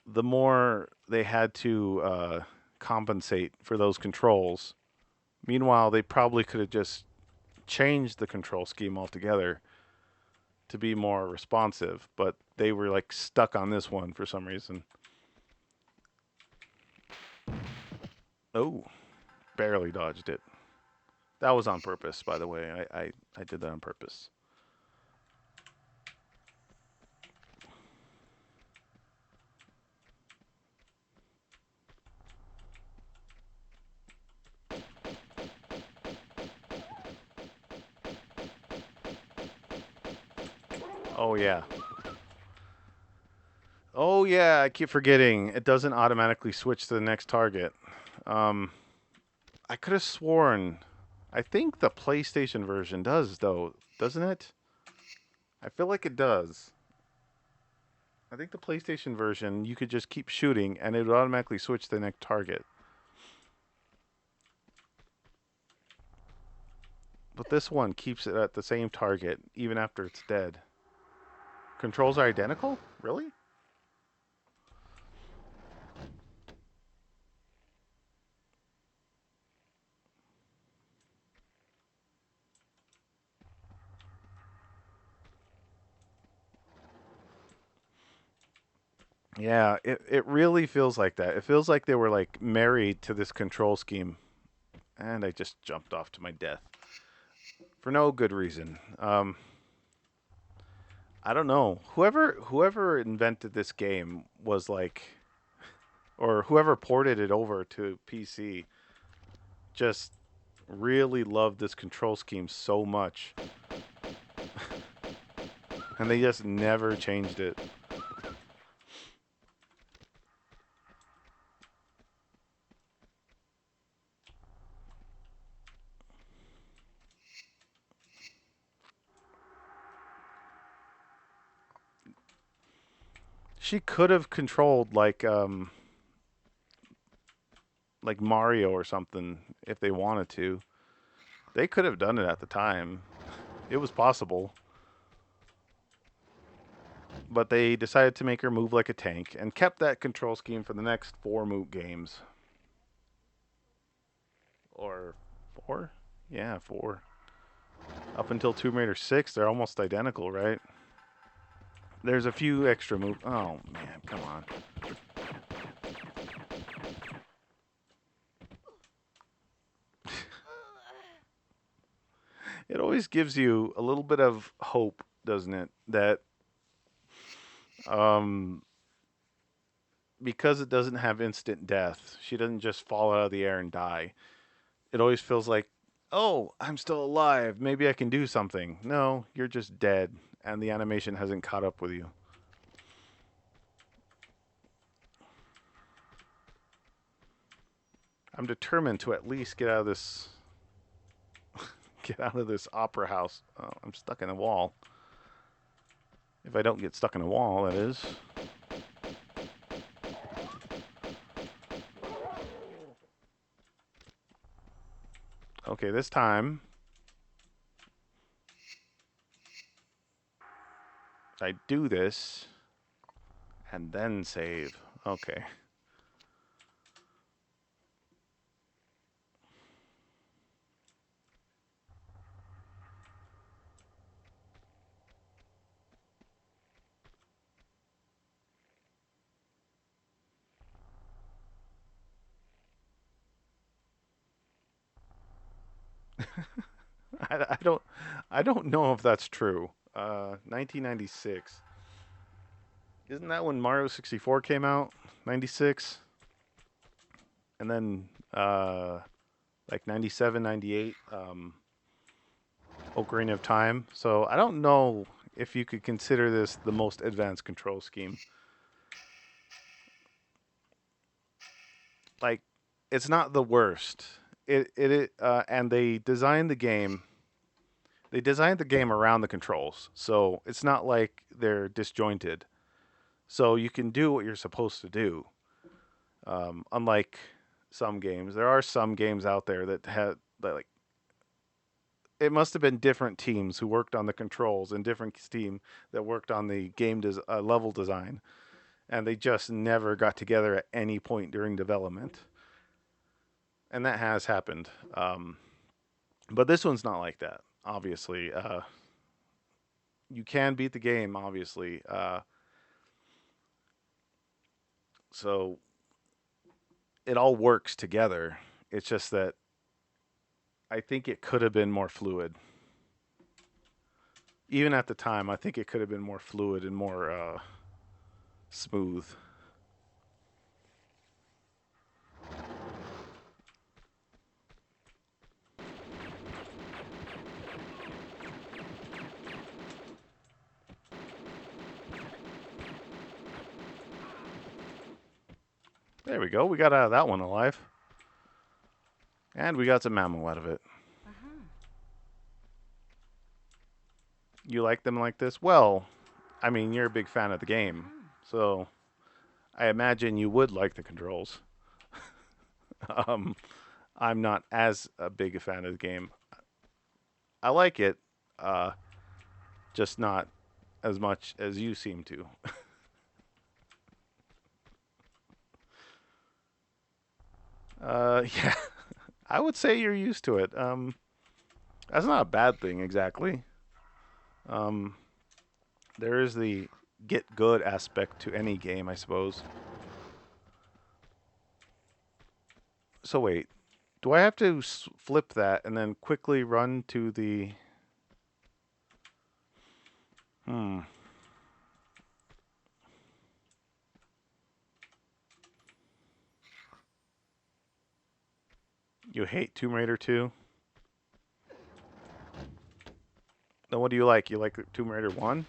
the more they had to compensate for those controls. Meanwhile, they probably could have just changed the control scheme altogether to be more responsive, but they were like stuck on this one for some reason. Oh, barely dodged it. That was on purpose, by the way. I did that on purpose. Oh yeah. Oh yeah, I keep forgetting. It doesn't automatically switch to the next target. Um, I could have sworn. I think the PlayStation version does, though, doesn't it? I feel like it does. I think the PlayStation version, you could just keep shooting and it would automatically switch to the next target. But this one keeps it at the same target even after it's dead. Controls are identical? Really? Yeah, it really feels like that. It feels like they were like married to this control scheme. And I just jumped off to my death for no good reason. I don't know. Whoever invented this game was like, or whoever ported it over to PC, just really loved this control scheme so much, and they just never changed it. She could have controlled like Mario or something if they wanted to. They could have done it at the time. It was possible. But they decided to make her move like a tank and kept that control scheme for the next four Moot games. Or four? Yeah, four. Up until Tomb Raider 6, they're almost identical, right? There's a few extra moves. Oh, man, come on. It always gives you a little bit of hope, doesn't it? That um, because it doesn't have instant death, she doesn't just fall out of the air and die. It always feels like, oh, I'm still alive. Maybe I can do something. No, you're just dead, and the animation hasn't caught up with you. I'm determined to at least get out of this opera house. Oh, I'm stuck in a wall. If I don't get stuck in a wall, that is. Okay, this time I do this and then save. Okay. I don't I don't know if that's true. 1996. Isn't that when Mario 64 came out? 96, and then like 97, 98. Ocarina of Time. So I don't know if you could consider this the most advanced control scheme. Like, it's not the worst. And they designed the game. They designed the game around the controls, so it's not like they're disjointed. So you can do what you're supposed to do. Unlike some games, there are some games out there that have like it must have been different teams who worked on the controls and different team that worked on the level design, and they just never got together at any point during development, and that has happened. But this one's not like that. Obviously, you can beat the game. Obviously, so it all works together. It's just that I think it could have been more fluid. Even at the time, I think it could have been more fluid and more smooth. There we go. We got out of that one alive. And we got some ammo out of it. You like them like this? Well, I mean, you're a big fan of the game. So I imagine you would like the controls. um, I'm not as a big a fan of the game. I like it, uh, just not as much as you seem to. Yeah, I would say you're used to it. That's not a bad thing exactly. Um, there is the get good aspect to any game, I suppose. So wait, do I have to flip that and then quickly run to the? Hmm. You hate Tomb Raider 2? Then what do you like? You like Tomb Raider 1?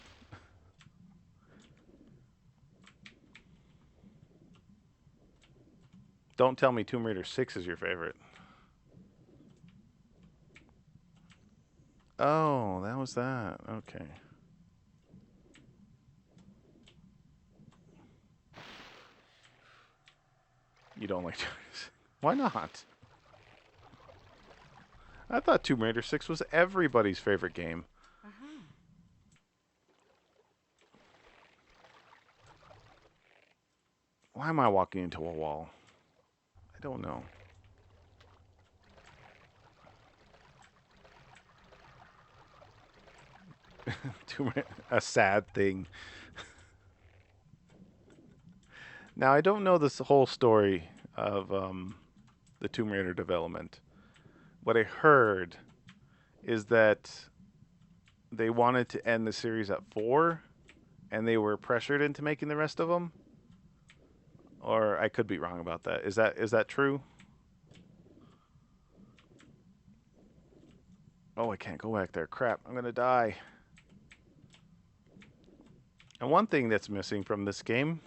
Don't tell me Tomb Raider 6 is your favorite. Oh, that was that. Okay. You don't like Tomb Raider 6. Why not? I thought Tomb Raider 6 was everybody's favorite game. Uh-huh. Why am I walking into a wall? I don't know. A sad thing. Now, I don't know this whole story of the Tomb Raider development. What I heard is that they wanted to end the series at 4 and they were pressured into making the rest of them. Or I could be wrong about that. Is that true? Oh, I can't go back there. Crap, I'm gonna die. And one thing that's missing from this game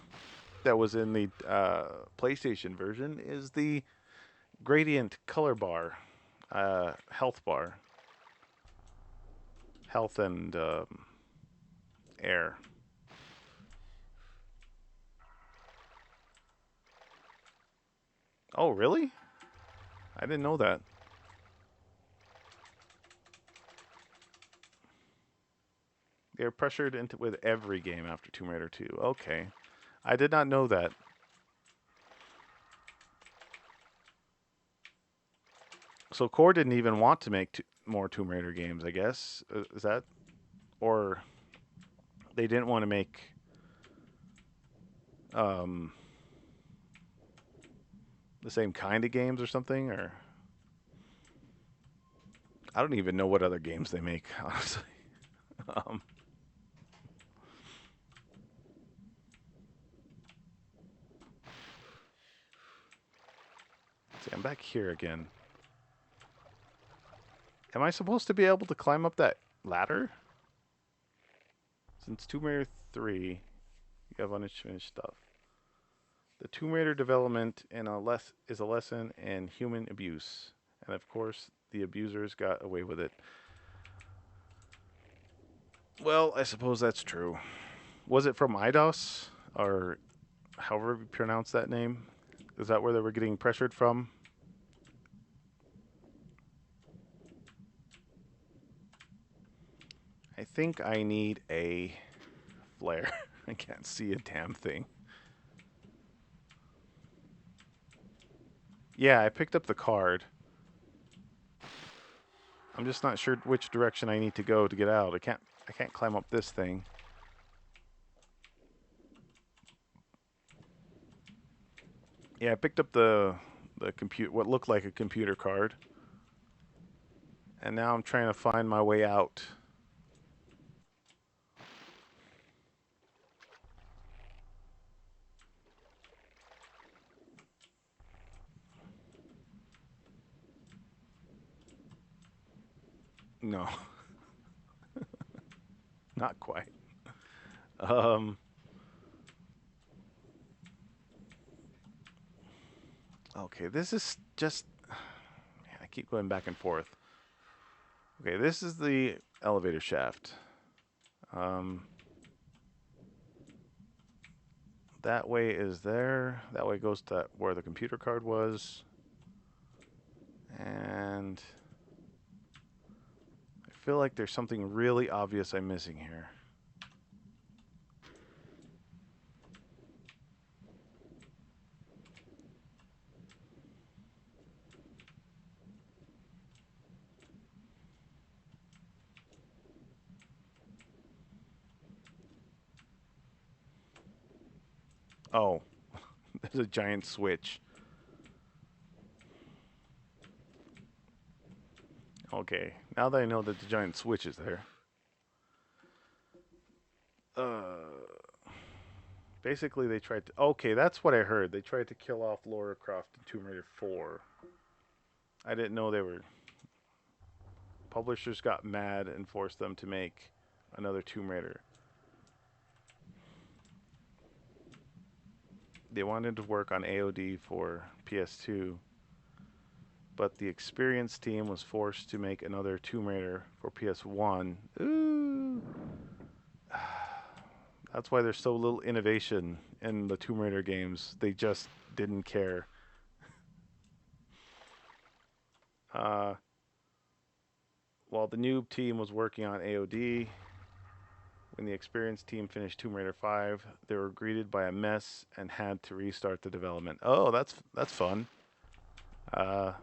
that was in the PlayStation version is the gradient color bar, health bar, health and air. Oh, really? I didn't know that. They're pressured into with every game after Tomb Raider 2. Okay, I did not know that. So Core didn't even want to make more Tomb Raider games, I guess. Is that, or they didn't want to make um, the same kind of games or something, or I don't even know what other games they make, honestly. um, see, I'm back here again. Am I supposed to be able to climb up that ladder? Since Tomb Raider 3, you have unfinished stuff. The Tomb Raider development is a lesson in human abuse, and of course, the abusers got away with it. Well, I suppose that's true. Was it from Eidos, or however you pronounce that name? Is that where they were getting pressured from? I think I need a flare. I can't see a damn thing. Yeah, I picked up the card. I'm just not sure which direction I need to go to get out. I can't climb up this thing. Yeah, I picked up the compute what looked like a computer card. And now I'm trying to find my way out. No, not quite. Um okay, this is just I keep going back and forth. Okay, this is the elevator shaft. Um that way is there. That way goes to where the computer card was. And I feel like there's something really obvious I'm missing here. Oh, there's a giant switch. Okay, now that I know that the giant switch is there. Basically, they tried to. Okay, that's what I heard. They tried to kill off Lara Croft in Tomb Raider 4. I didn't know they were. Publishers got mad and forced them to make another Tomb Raider. They wanted to work on AOD for PS2, but the experienced team was forced to make another Tomb Raider for PS1. Ooh. That's why there's so little innovation in the Tomb Raider games. They just didn't care. Uh, while the new team was working on AOD, when the experienced team finished Tomb Raider 5, they were greeted by a mess and had to restart the development. Oh, that's fun. Uh,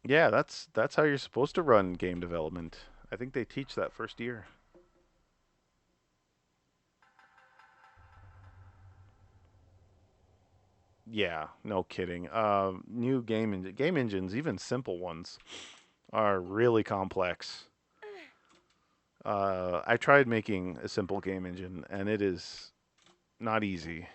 yeah, that's how you're supposed to run game development. I think they teach that first year. Yeah, no kidding. New game engines, even simple ones, are really complex. I tried making a simple game engine, and it is not easy.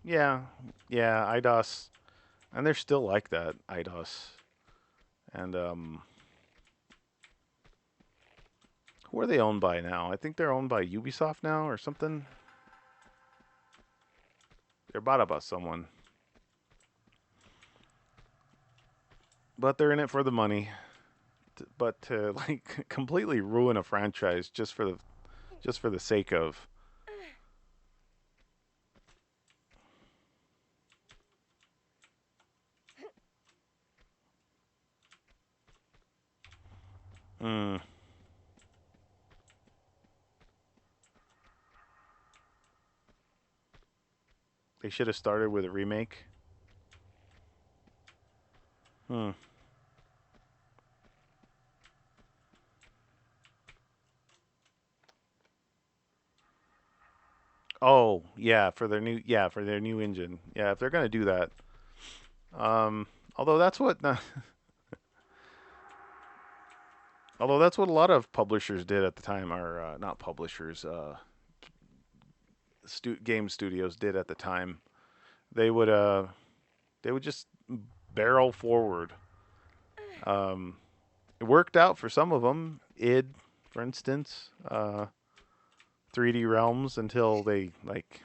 Yeah, yeah, IDOS, and they're still like that, IDOS. And who are they owned by now? I think they're owned by Ubisoft now or something. They're bought up by someone, but they're in it for the money. But to like completely ruin a franchise just for the sake of. Mm, they should have started with a remake. Hmm. Oh yeah, for their new engine. Yeah, if they're gonna do that. Um, although that's what although that's what a lot of publishers did at the time, or not publishers, game studios did at the time. They would they would just barrel forward. Um, it worked out for some of them. Id, for instance, 3D Realms until they like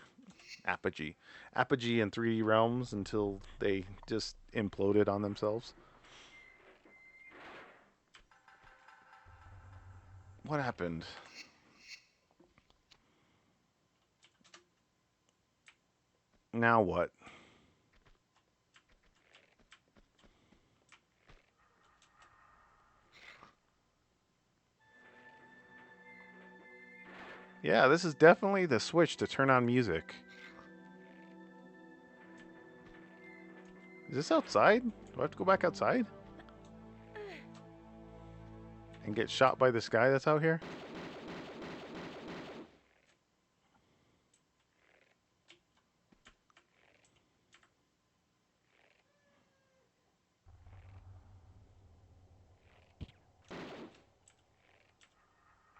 Apogee, Apogee and 3D Realms until they just imploded on themselves. What happened? Now what? Yeah, this is definitely the switch to turn on music. Is this outside? Do I have to go back outside? And get shot by this guy that's out here?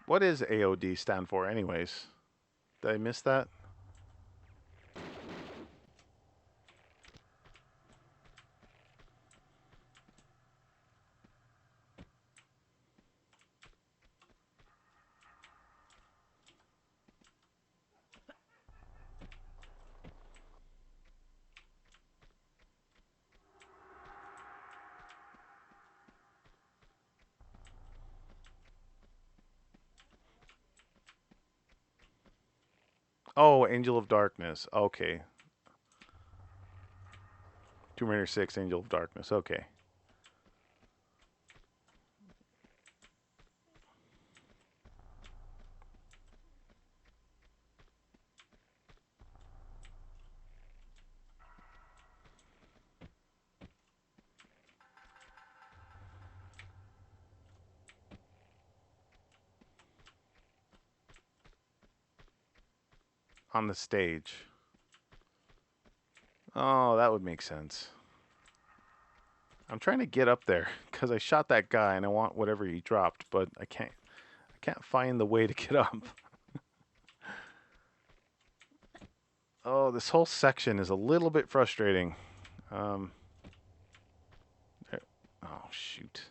What does AOD stand for, anyways? Did I miss that? Oh, Angel of Darkness. Okay. Tomb Raider 6, Angel of Darkness. Okay. On the stage. Oh, that would make sense. I'm trying to get up there because I shot that guy and I want whatever he dropped, but I can't. I can't find the way to get up. Oh, this whole section is a little bit frustrating. Um, oh shoot!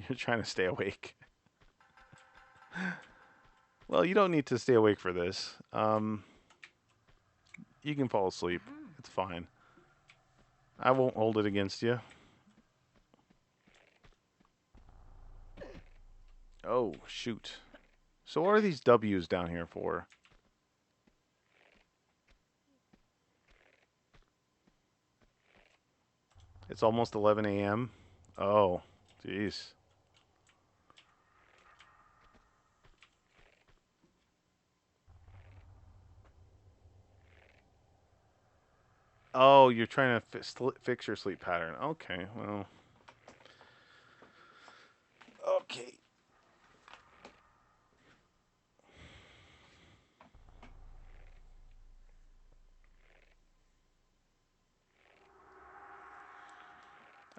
You're trying to stay awake. Well, you don't need to stay awake for this. You can fall asleep. It's fine. I won't hold it against you. Oh, shoot. So what are these W's down here for? It's almost 11 a.m. Oh, jeez. Oh, you're trying to fix your sleep pattern. Okay, well. Okay.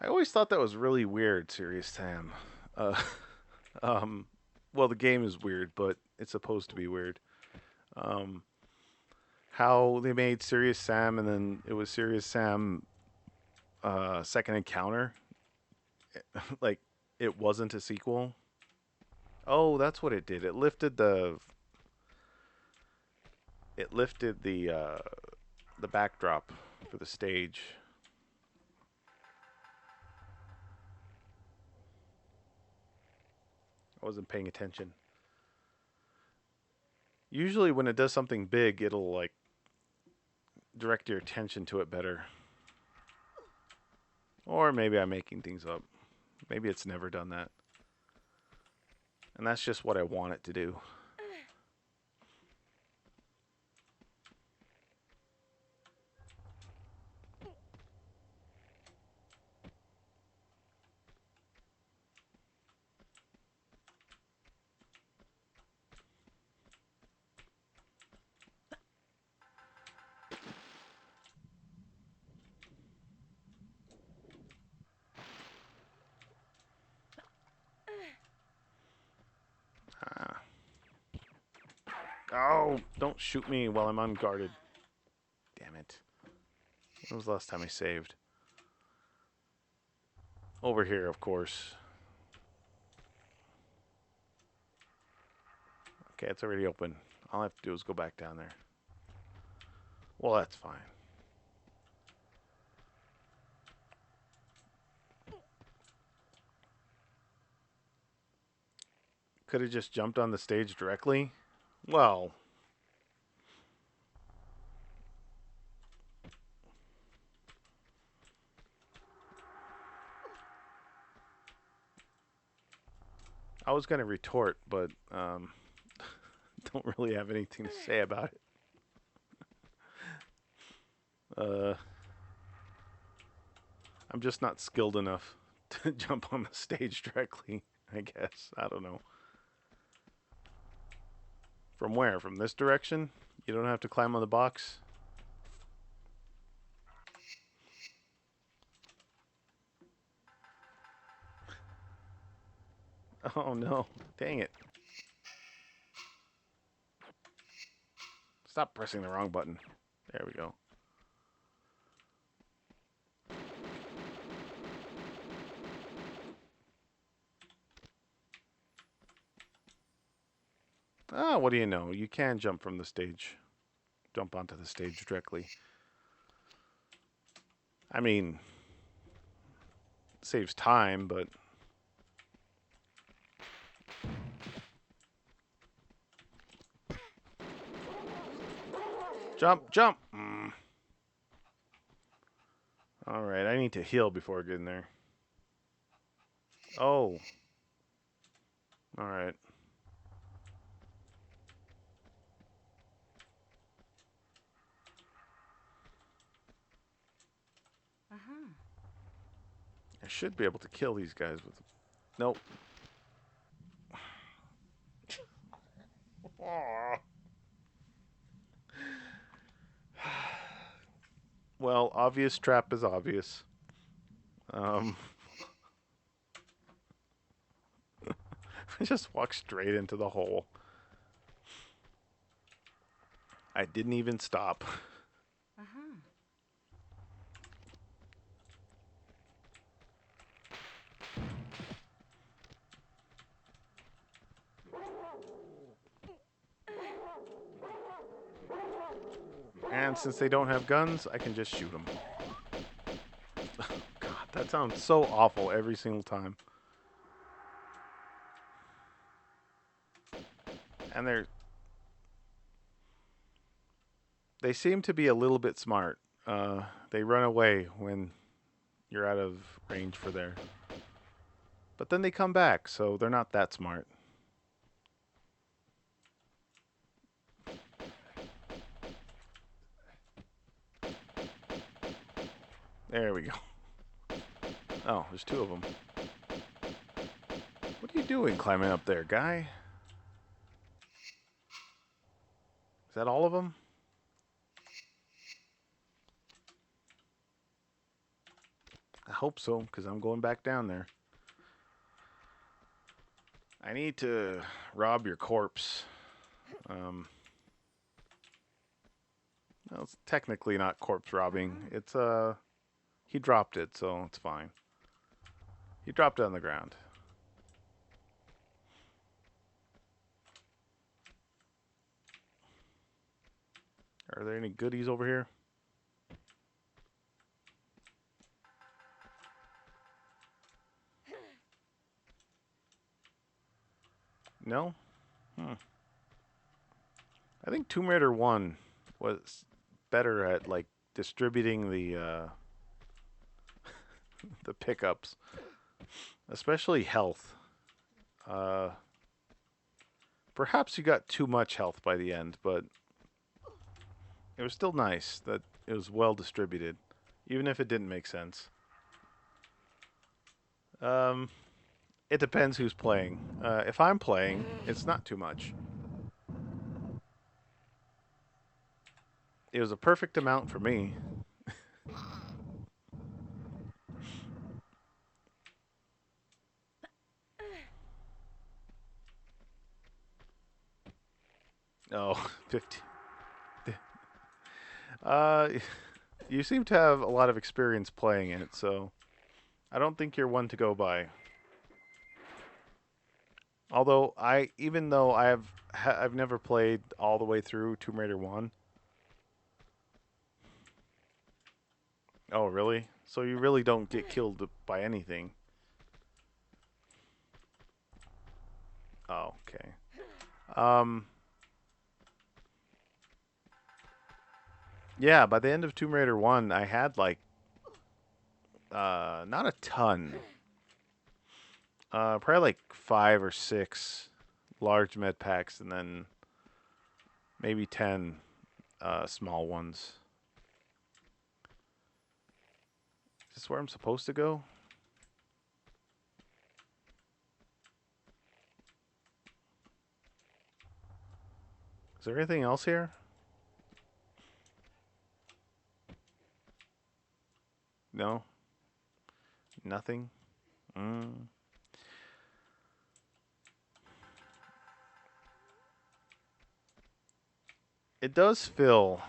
I always thought that was really weird, Serious Sam. Uh, um, well, the game is weird, but it's supposed to be weird. Um, how they made Serious Sam and then it was Serious Sam Second Encounter. Like, it wasn't a sequel. Oh, that's what it did. It lifted the backdrop for the stage. I wasn't paying attention. Usually when it does something big, it'll like direct your attention to it better. Or maybe I'm making things up. Maybe it's never done that. And that's just what I want it to do. Ah. Oh, don't shoot me while I'm unguarded. Damn it. When was the last time I saved? Over here, of course. Okay, it's already open. All I have to do is go back down there. Well, that's fine. Could have just jumped on the stage directly. Well, I was going to retort, but don't really have anything to say about it. I'm just not skilled enough to jump on the stage directly, I guess. I don't know. From where? From this direction? You don't have to climb on the box? Oh no. Dang it. Stop pressing the wrong button. There we go. Ah, what do you know? You can jump from the stage. Jump onto the stage directly. I mean, saves time, but Jump, jump! Alright, I need to heal before getting there. Oh. Alright. I should be able to kill these guys with... Nope. Well, obvious trap is obvious. I just walked straight into the hole. I didn't even stop. And since they don't have guns, I can just shoot them. God, that sounds so awful every single time. And they seem to be a little bit smart. They run away when you're out of range for there. But then they come back, so they're not that smart. There we go. Oh, there's two of them. What are you doing climbing up there, guy? Is that all of them? I hope so, because I'm going back down there. I need to rob your corpse. Well, it's technically not corpse robbing. It's, he dropped it, so it's fine. He dropped it on the ground. Are there any goodies over here? No? I think Tomb Raider 1 was better at, like, distributing the the pickups. Especially health. Perhaps you got too much health by the end, but it was still nice that it was well distributed, even if it didn't make sense. It depends who's playing. If I'm playing, it's not too much. It was a perfect amount for me. Oh, 50. You seem to have a lot of experience playing it, so I don't think you're one to go by. Although even though I've never played all the way through Tomb Raider 1. Oh, really? So you really don't get killed by anything. Oh, okay. Yeah, by the end of Tomb Raider 1, I had like not a ton. Probably like 5 or 6 large med packs and then maybe 10 small ones. Is this where I'm supposed to go? Is there anything else here? No? Nothing? It does feel...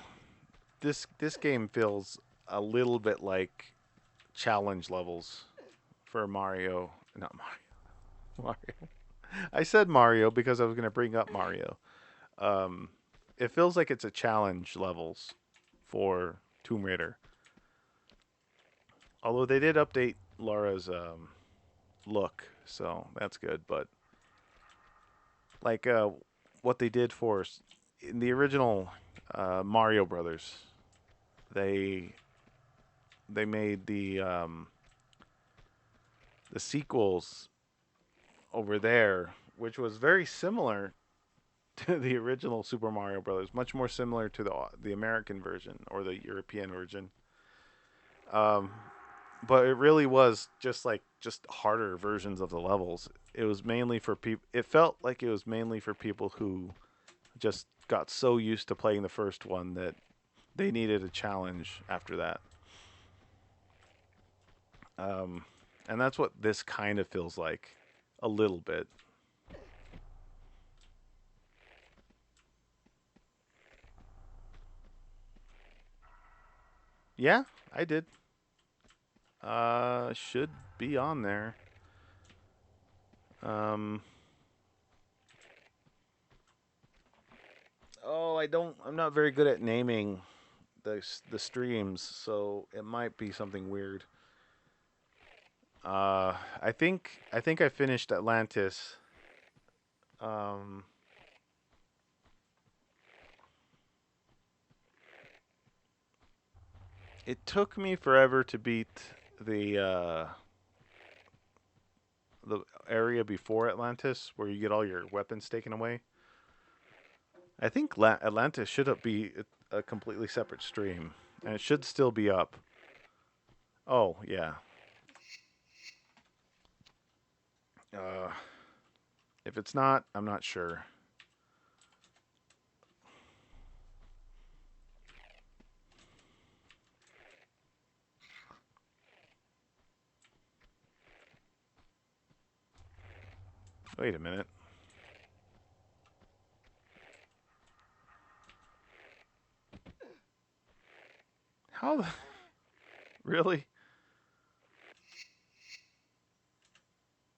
This game feels a little bit like challenge levels for Mario. Not Mario. Mario. I said Mario because I was going to bring up Mario. It feels like it's a challenge levels for Tomb Raider. Although they did update Laura's look, so that's good. But like what they did for in the original Mario Brothers. They they made the sequels over there, which was very similar to the original Super Mario Brothers, much more similar to the American version or the European version. Um, but it really was just harder versions of the levels. It was mainly for people. It felt like it was mainly for people who just got so used to playing the first one that they needed a challenge after that. Um, and that's what this kind of feels like, a little bit. Yeah, I did. Should be on there. Um, oh, I don't. I'm not very good at naming the streams, so it might be something weird. I think I finished Atlantis. Um, it took me forever to beat the area before Atlantis, where you get all your weapons taken away. I think Atlantis should be a completely separate stream, and it should still be up. Oh yeah. Uh, if it's not, I'm not sure. Wait a minute. How the really?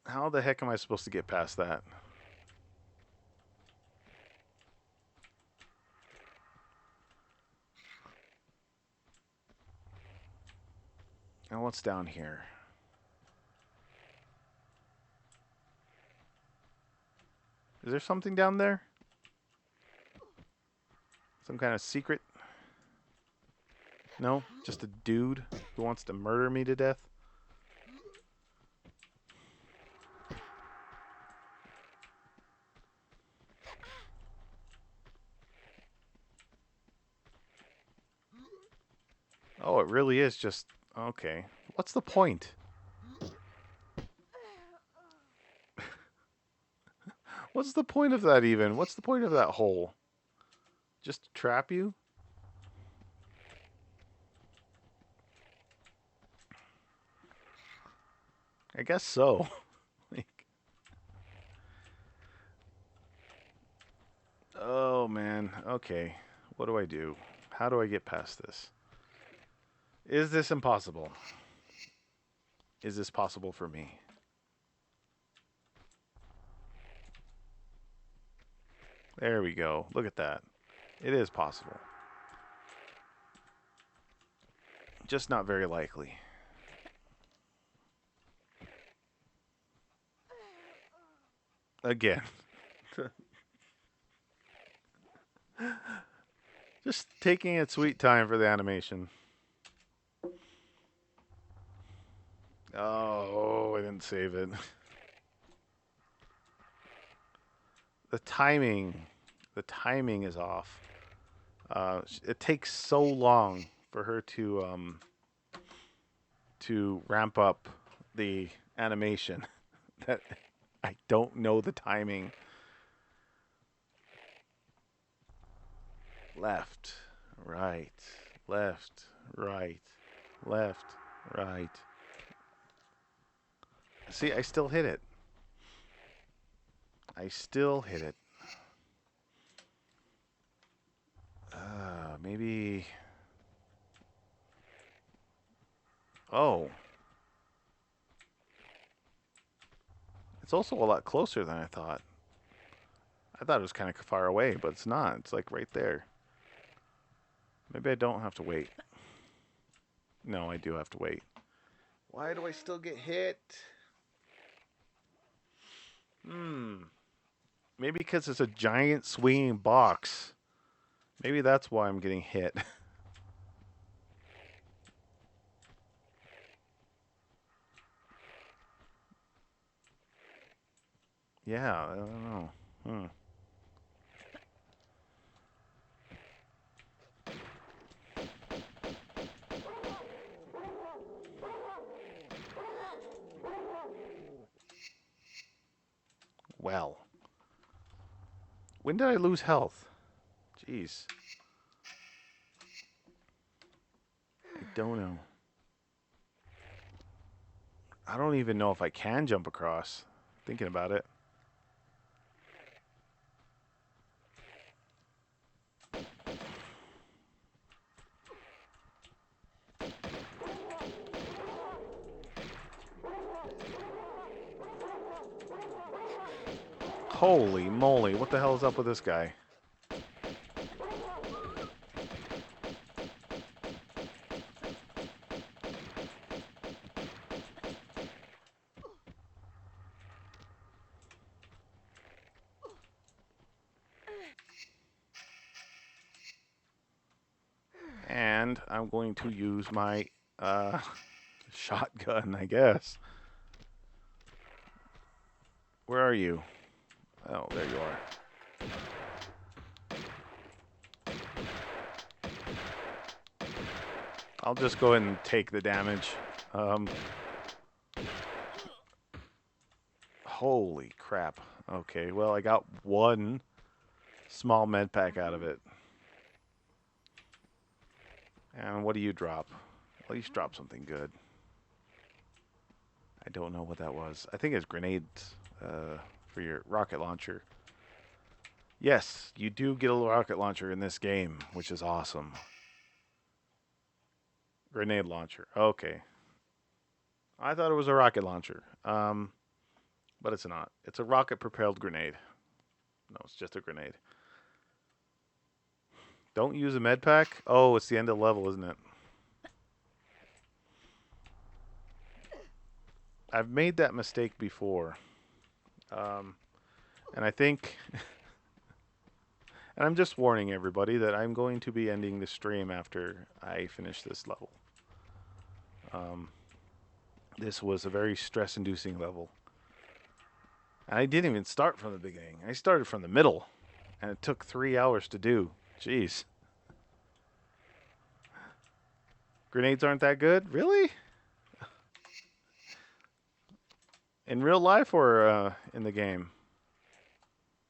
How the heck am I supposed to get past that? And what's down here? Is there something down there? Some kind of secret? No, just a dude who wants to murder me to death. Oh, it really is just okay. What's the point? What's the point of that even? What's the point of that hole? Just to trap you? I guess so. Like, oh man. Okay. What do I do? How do I get past this? Is this impossible? Is this possible for me? There we go. Look at that. It is possible. Just not very likely. Again. Just taking its sweet time for the animation. Oh, I didn't save it. The timing. The timing is off. It takes so long for her to ramp up the animation that I don't know the timing. Left, right, left, right, left, right. See, I still hit it. I still hit it. Maybe. Oh, it's also a lot closer than I thought. I thought it was kind of far away, but it's not. It's like right there. Maybe I don't have to wait. No, I do have to wait. Why do I still get hit? Hmm. Maybe because it's a giant swinging box. Maybe that's why I'm getting hit. Yeah, I don't know. Hmm. Well, when did I lose health? Jeez. I don't know. I don't even know if I can jump across. Thinking about it. Holy moly, what the hell is up with this guy? And I'm going to use my shotgun, I guess. Where are you? Oh, there you are. I'll just go ahead and take the damage. Holy crap. Okay, well, I got one small med pack out of it. And what do you drop? At least drop something good. I don't know what that was. I think it's grenades for your rocket launcher. Yes, you do get a rocket launcher in this game, which is awesome. Grenade launcher. Okay. I thought it was a rocket launcher. But it's not. It's a rocket-propelled grenade. No, it's just a grenade. Don't use a med pack? Oh, it's the end of the level, isn't it? I've made that mistake before. And I think... and I'm just warning everybody that I'm going to be ending the stream after I finish this level. This was a very stress-inducing level. And I didn't even start from the beginning. I started from the middle. And it took 3 hours to do. Jeez. Grenades aren't that good? Really? In real life or in the game?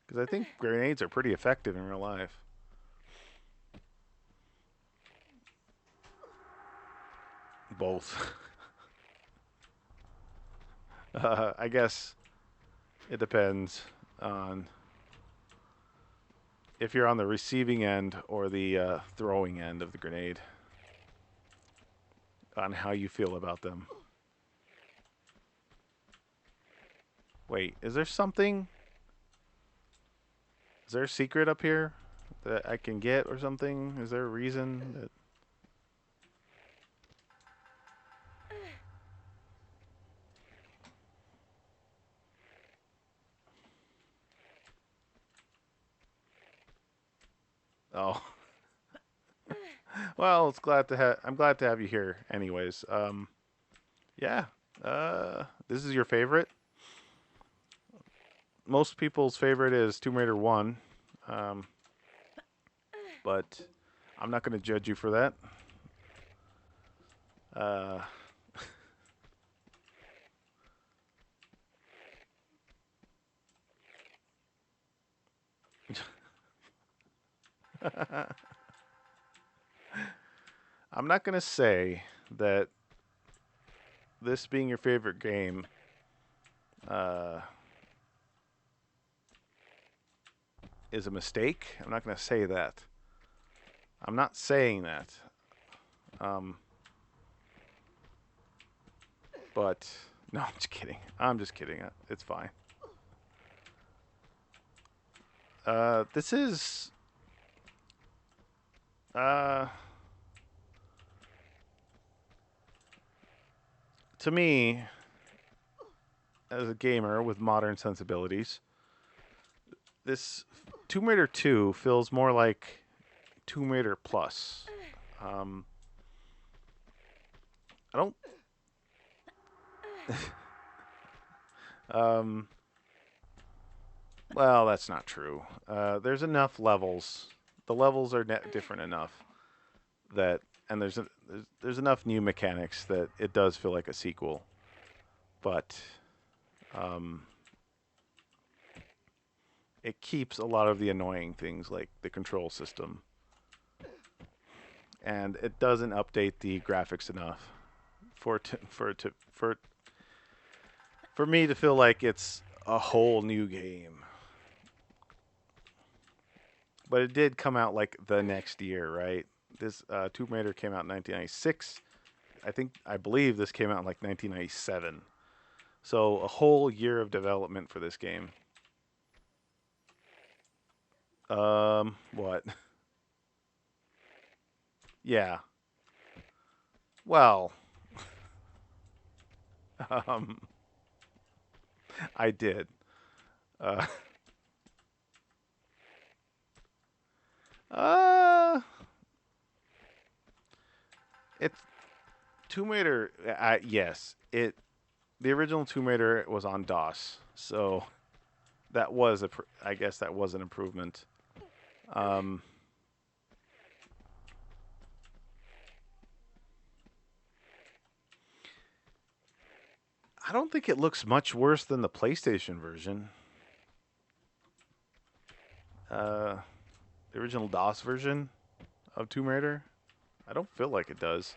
Because I think grenades are pretty effective in real life. Both. I guess it depends on if you're on the receiving end or the throwing end of the grenade. On how you feel about them. Wait, is there something? Is there a secret up here that I can get or something? Is there a reason that... Oh. Well, it's glad to have. I'm glad to have you here. Anyways, yeah. This is your favorite. Most people's favorite is Tomb Raider 1, but I'm not going to judge you for that. I'm not going to say that this being your favorite game is a mistake. I'm not going to say that. I'm not saying that. But, no, I'm just kidding. I'm just kidding. It's fine. This is... to me, as a gamer with modern sensibilities, this Tomb Raider 2 feels more like Tomb Raider Plus. Um, I don't. um, well, that's not true. There's enough levels. The levels are different enough that, and there's enough new mechanics that it does feel like a sequel. But um, it keeps a lot of the annoying things like the control system, and it doesn't update the graphics enough for me to feel like it's a whole new game. But it did come out like the next year, right? This Tomb Raider came out in 1996. I believe this came out in like 1997. So a whole year of development for this game. What? Yeah. Well, um, I did. Uh, uh, it's Tomb Raider. Yes, it. The original Tomb Raider was on DOS, so that was I guess that was an improvement. Um, I don't think it looks much worse than the PlayStation version. Uh, the original DOS version of Tomb Raider. I don't feel like it does.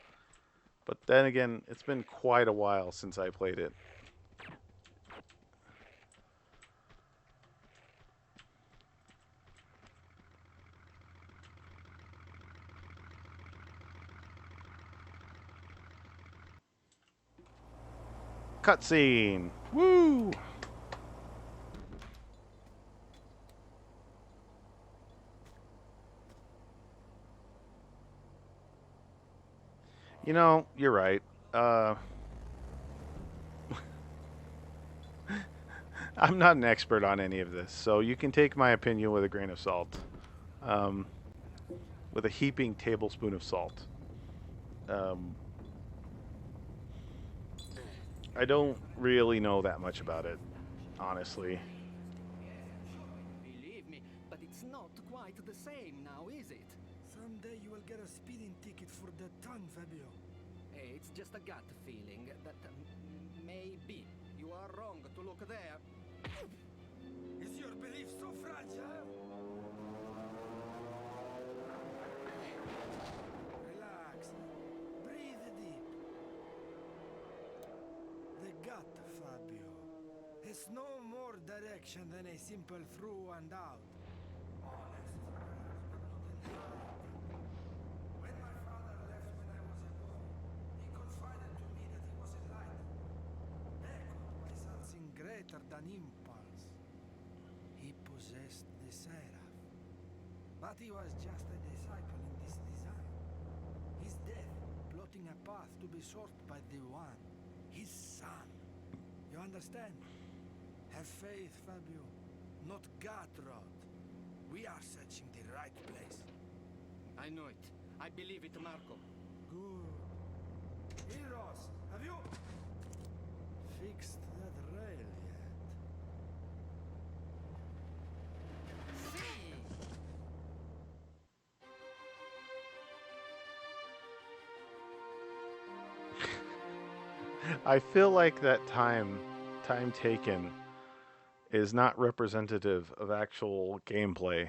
But then again, it's been quite a while since I played it. Cutscene! Woo! You know, you're right. I'm not an expert on any of this, so you can take my opinion with a grain of salt. Um, with a heaping tablespoon of salt. Um, I don't really know that much about it, honestly. Believe me, but it's not quite the same now, is it? Someday you will get a speeding ticket for that tongue, Fabio. Hey, it's just a gut feeling that maybe you are wrong to look there. Is your belief so fragile? Relax. Breathe deep. The gut, Fabio, has no more direction than a simple through and out. Honest, but not entirely. When my father left when I was a boy, he confided to me that he was enlightened, echoed by something greater than impulse. He possessed the seraph, but he was just a disciple in this design. His death, plotting a path to be sought by the One, his son. You understand? Have faith, Fabio, not God rot. We are searching the right place. I know it. I believe it, Marco. Good. Heroes, have you fixed that rail yet? See? I feel like that time taken, is not representative of actual gameplay.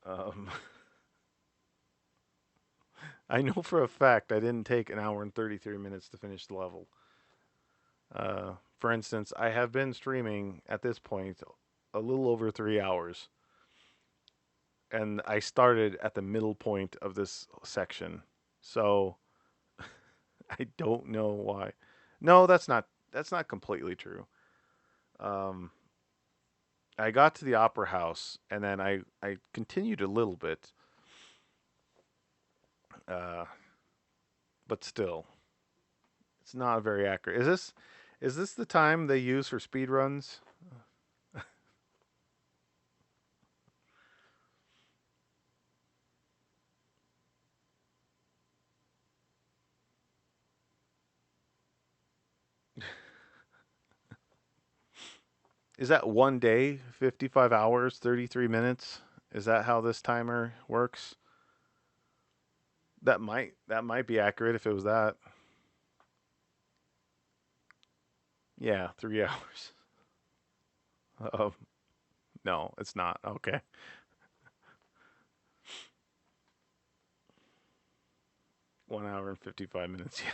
Um, I know for a fact I didn't take an hour and 33 minutes to finish the level. For instance, I have been streaming at this point a little over 3 hours, and I started at the middle point of this section. So I don't know why. No, that's not completely true. Um, I got to the opera house, and then I continued a little bit, uh, but still, it's not very accurate. Is this the time they use for speed runs? Is that one day, 55 hours, 33 minutes? Is that how this timer works? That might be accurate if it was that. Yeah, 3 hours. Oh, no, it's not. Okay. 1 hour and 55 minutes. Yeah.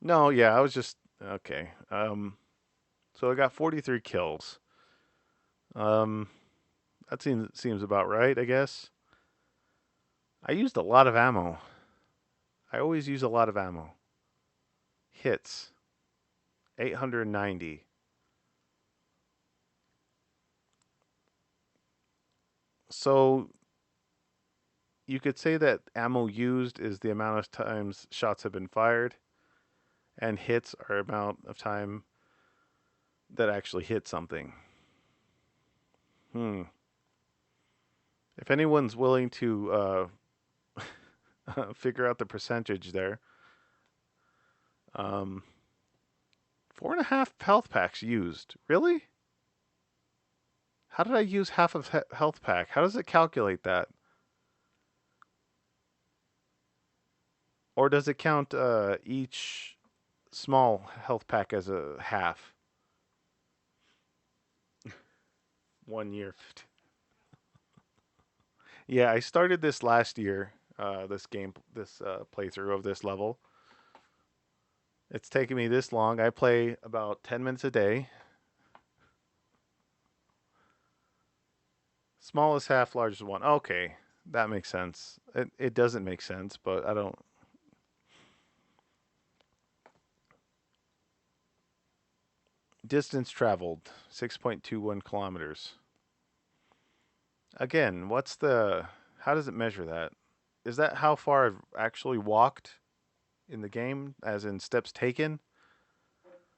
No, yeah, I was just okay. So I got 43 kills. Um that seems about right, I guess. I used a lot of ammo. I always use a lot of ammo. Hits 890. So you could say that ammo used is the amount of times shots have been fired, and hits are amount of time that actually hit something. Hmm. If anyone's willing to figure out the percentage there, um, 4.5 health packs used. Really? How did I use half of health pack? How does it calculate that? Or does it count each small health pack as a half? 1 year. Yeah, I started this last year. This playthrough of this level. It's taken me this long. I play about 10 minutes a day. Smallest half, largest one. Okay, that makes sense. It doesn't make sense, but I don't. Distance traveled 6.21 kilometers. Again, what's the. How does it measure that? Is that how far I've actually walked in the game, as in steps taken?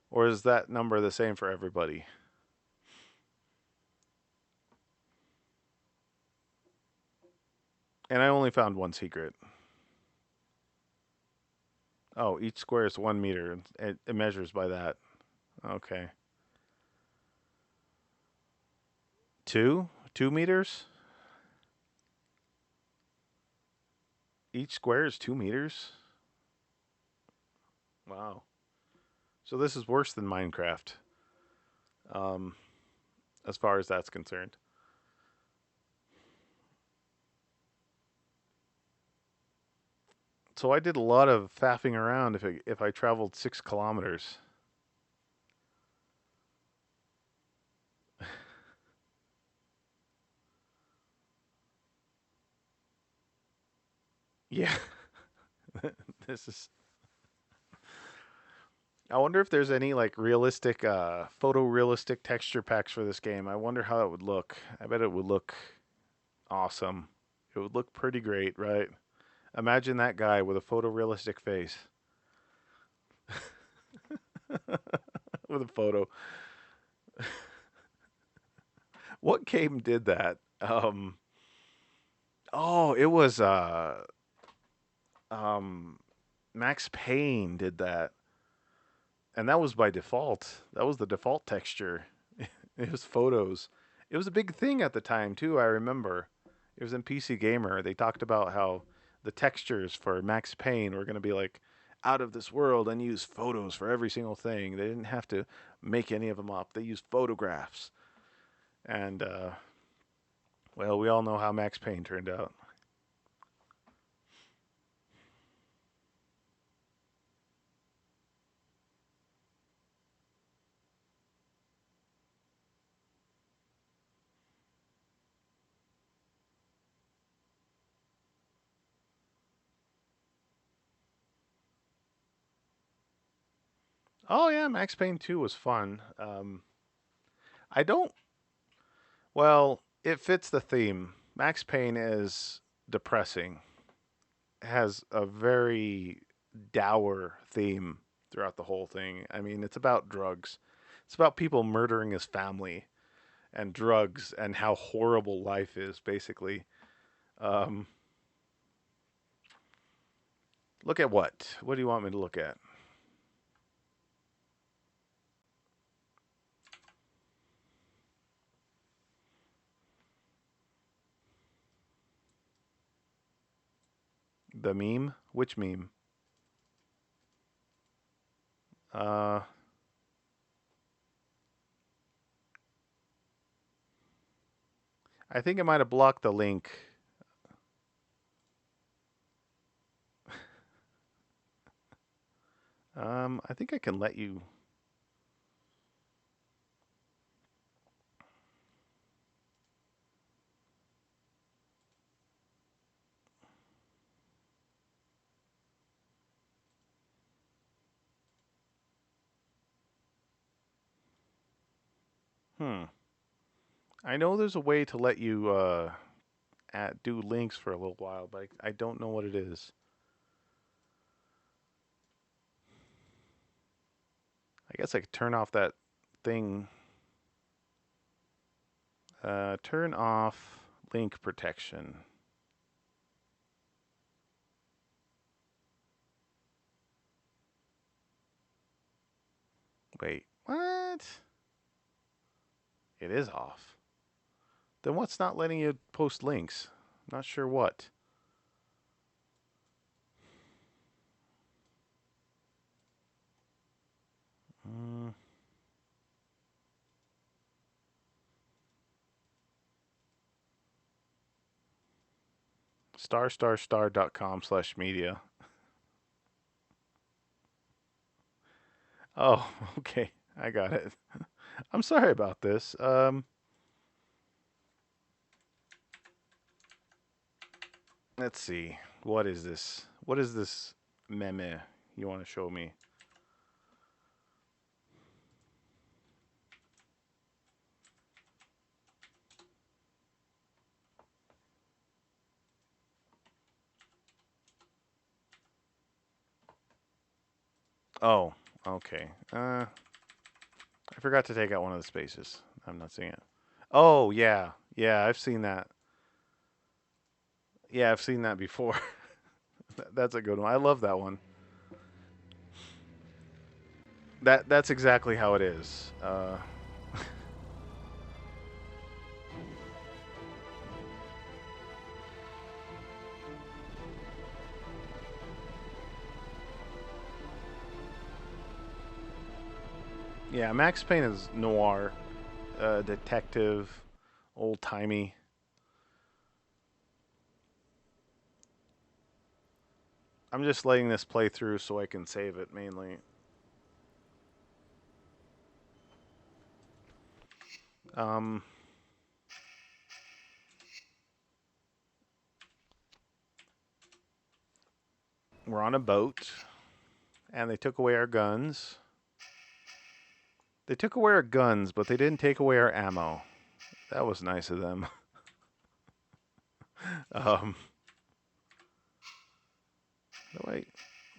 Or is that number the same for everybody? And I only found one secret. Oh, each square is 1 meter. It measures by that. Okay. 2? 2 meters? Each square is 2 meters? Wow. So this is worse than Minecraft, um, as far as that's concerned. So I did a lot of faffing around if I traveled 6 kilometers. Yeah, this is. I wonder if there's any like realistic, photorealistic texture packs for this game. I wonder how it would look. I bet it would look awesome. It would look pretty great, right? Imagine that guy with a photorealistic face. With a photo. What game did that? Oh, it was um Max Payne did that. And that was by default. That was the default texture. It was photos. It was a big thing at the time too, I remember. It was in PC Gamer. They talked about how the textures for Max Payne were going to be like out of this world and use photos for every single thing. They didn't have to make any of them up. They used photographs. And well, we all know how Max Payne turned out. Oh yeah, Max Payne 2 was fun. I don't. Well, it fits the theme. Max Payne is depressing. Has a very dour theme throughout the whole thing. I mean, it's about drugs. It's about people murdering his family and drugs and how horrible life is, basically. Um, Look at what? What do you want me to look at? The meme? Which meme? Uh, I think I might have blocked the link. I think I can let you. Hmm. I know there's a way to let you do links for a little while, but I don't know what it is. I guess I could turn off that thing. Turn off link protection. Wait, what? It is off. Then what's not letting you post links? Not sure what. Mm. Star.com/media. Oh, okay. I got it. I'm sorry about this. Let's see. What is this? What is this meme you want to show me? Oh, okay. I forgot to take out one of the spaces. I'm not seeing it. Oh, yeah. Yeah, I've seen that. Yeah, I've seen that before. That's a good one. I love that one. That's exactly how it is. Yeah, Max Payne is noir, detective, old timey. I'm just letting this play through so I can save it mainly. Um, we're on a boat, and they took away our guns. They took away our guns, but they didn't take away our ammo. That was nice of them. um, wait,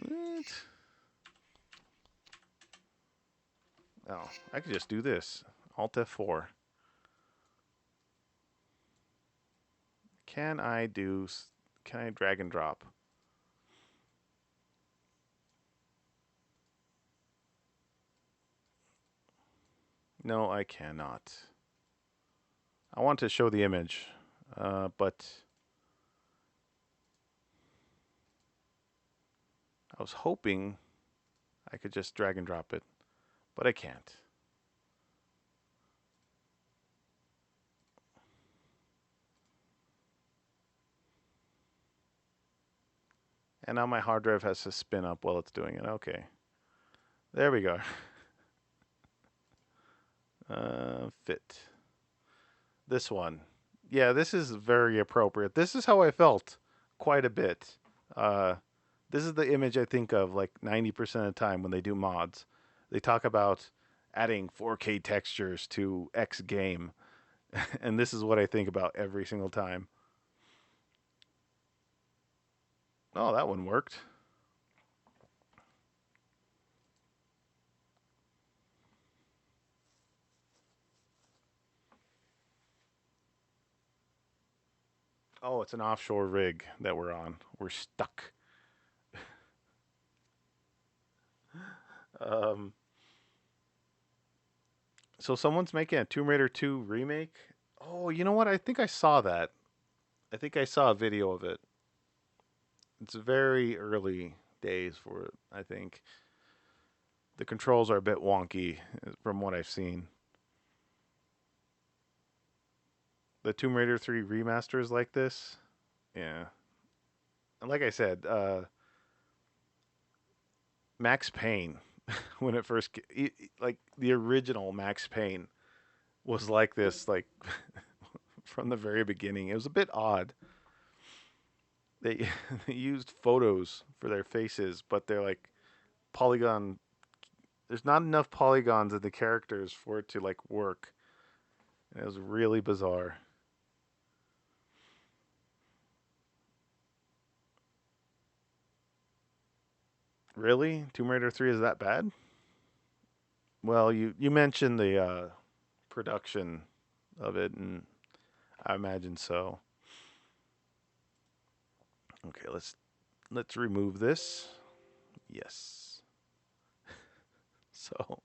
what? Oh, I could just do this. Alt F4. Can I do? Can I drag and drop? No, I cannot. I want to show the image, but I was hoping I could just drag and drop it, but I can't. And now my hard drive has to spin up while it's doing it. Okay. There we go. Fit. This one. Yeah, this is very appropriate. This is how I felt quite a bit. Uh, this is the image I think of like 90% of the time when they do mods. They talk about adding 4K textures to X game. And this is what I think about every single time. Oh, that one worked. Oh, it's an offshore rig that we're on. We're stuck. Um, so someone's making a Tomb Raider 2 remake. Oh, you know what? I think I saw that. I think I saw a video of it. It's very early days for it, I think. The controls are a bit wonky from what I've seen. The Tomb Raider 3 remasters like this. Yeah. And like I said, Max Payne, when it first, like the original Max Payne was like this, like from the very beginning. It was a bit odd. They, they used photos for their faces, but they're like polygon. There's not enough polygons in the characters for it to like work. And it was really bizarre. Really, Tomb Raider 3 is that bad? Well, you mentioned the production of it, and I imagine so. Okay, let's remove this. Yes. So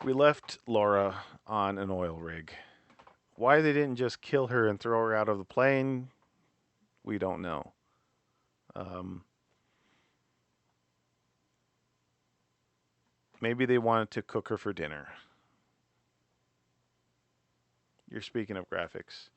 we left Laura on an oil rig. Why they didn't just kill her and throw her out of the plane, we don't know. Um, Maybe they wanted to cook her for dinner. You're speaking of graphics.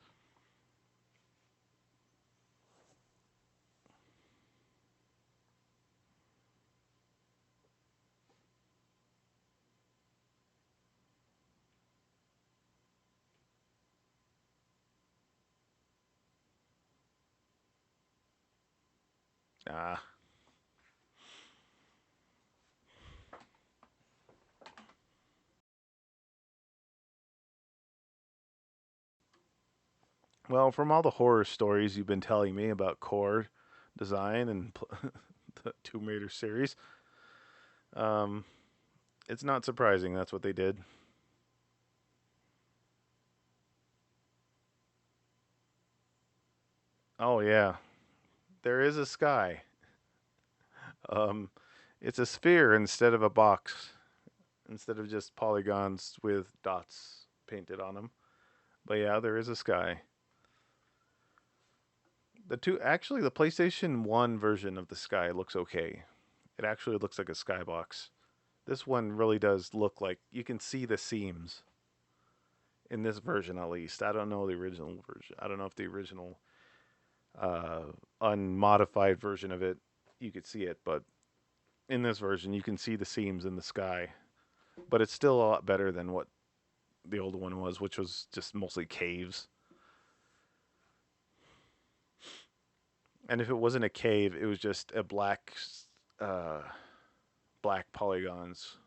Ah, well, from all the horror stories you've been telling me about core design and the Tomb Raider series, um, it's not surprising that's what they did. Oh yeah, there is a sky. Um, it's a sphere instead of a box, instead of just polygons with dots painted on them. But yeah, there is a sky. The PlayStation 1 version of the sky looks okay. It actually looks like a skybox. This one really does look like you can see the seams in this version at least. I don't know the original version. I don't know if the original uh, unmodified version of it you could see it, but in this version you can see the seams in the sky. But it's still a lot better than what the old one was, which was just mostly caves. And if it wasn't a cave, it was just a uh, black polygons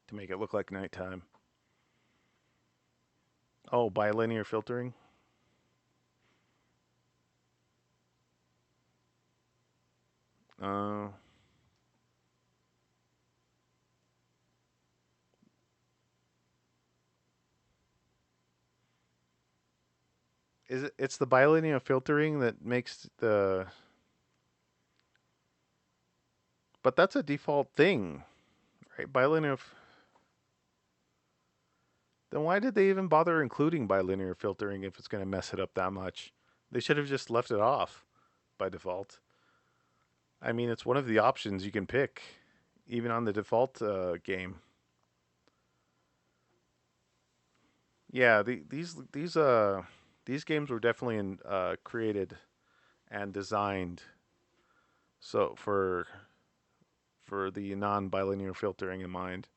to make it look like nighttime. Oh, bilinear filtering. Uh, is it? It's the bilinear filtering that makes the. But that's a default thing, right? Bilinear. Then why did they even bother including bilinear filtering if it's going to mess it up that much? They should have just left it off by default. I mean, it's one of the options you can pick, even on the default game. Yeah, these games were definitely created and designed so for the non-bilinear filtering in mind.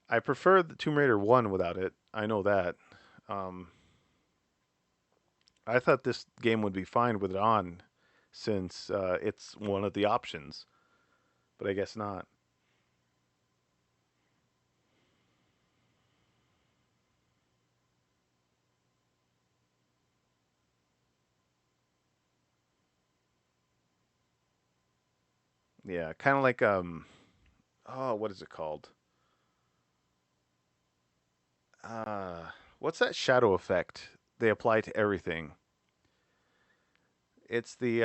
I prefer the Tomb Raider 1 without it. I know that. Um, I thought this game would be fine with it on since it's one of the options, but I guess not. Yeah, kind of like oh, what is it called? What's that shadow effect they apply to everything? It's the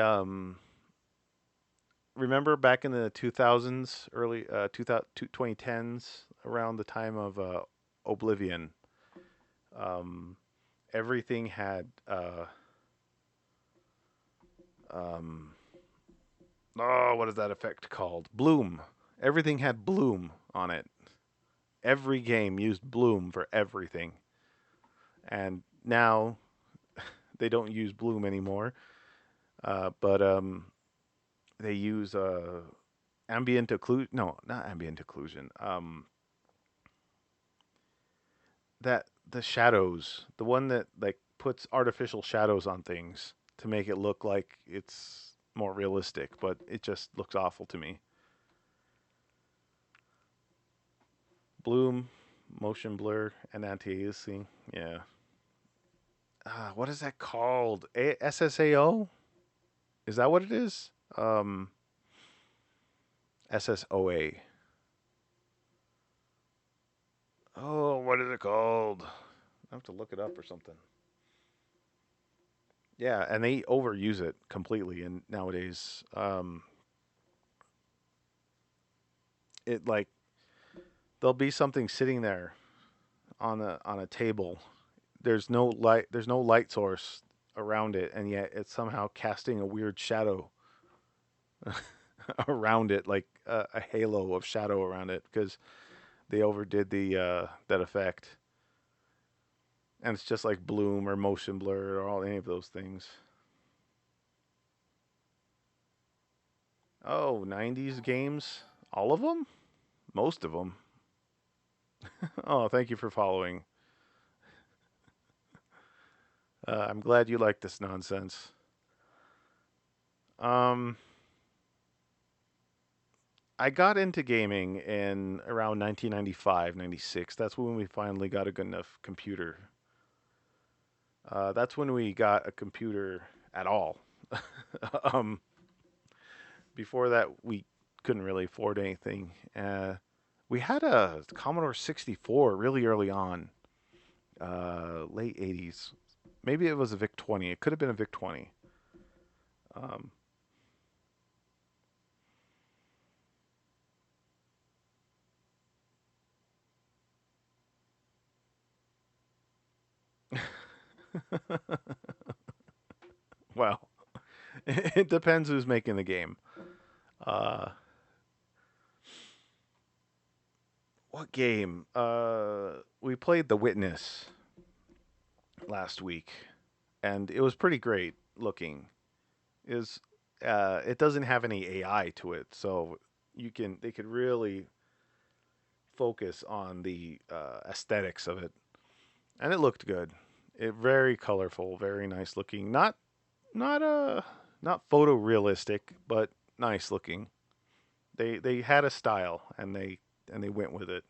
remember back in the 2000s, early 2010s, around the time of Oblivion, um, everything had um, oh, what is that effect called? Bloom. Everything had bloom on it. Every game used bloom for everything, and now they don't use bloom anymore. But they use ambient occlusion. No, not ambient occlusion. That the shadows, the one that like puts artificial shadows on things to make it look like it's more realistic, but it just looks awful to me. Bloom, motion blur, and anti-aliasing. Yeah. What is that called? SSAO? Is that what it is? SSOA. Oh, what is it called? I have to look it up or something. Yeah, and they overuse it completely. And nowadays, it like there'll be something sitting there on a table. There's no light source around it, and yet it's somehow casting a weird shadow around it, like a halo of shadow around it, because they overdid the that effect. And it's just like bloom or motion blur or all any of those things. Oh, 90s games, all of them, most of them. Oh, thank you for following. I'm glad you like this nonsense. Um, I got into gaming in around 1995, 96. That's when we finally got a good enough computer. That's when we got a computer at all. um, Before that, we couldn't really afford anything. We had a Commodore 64 really early on, late 80s. Maybe it was a VIC 20. It could have been a VIC 20. Um, well, it depends who's making the game. Uh, what game? We played The Witness last week, and it was pretty great looking. Is It doesn't have any AI to it, so they could really focus on the aesthetics of it, and it looked good. It very colorful, very nice looking. Not not photorealistic, but nice looking. They had a style, and they went with it.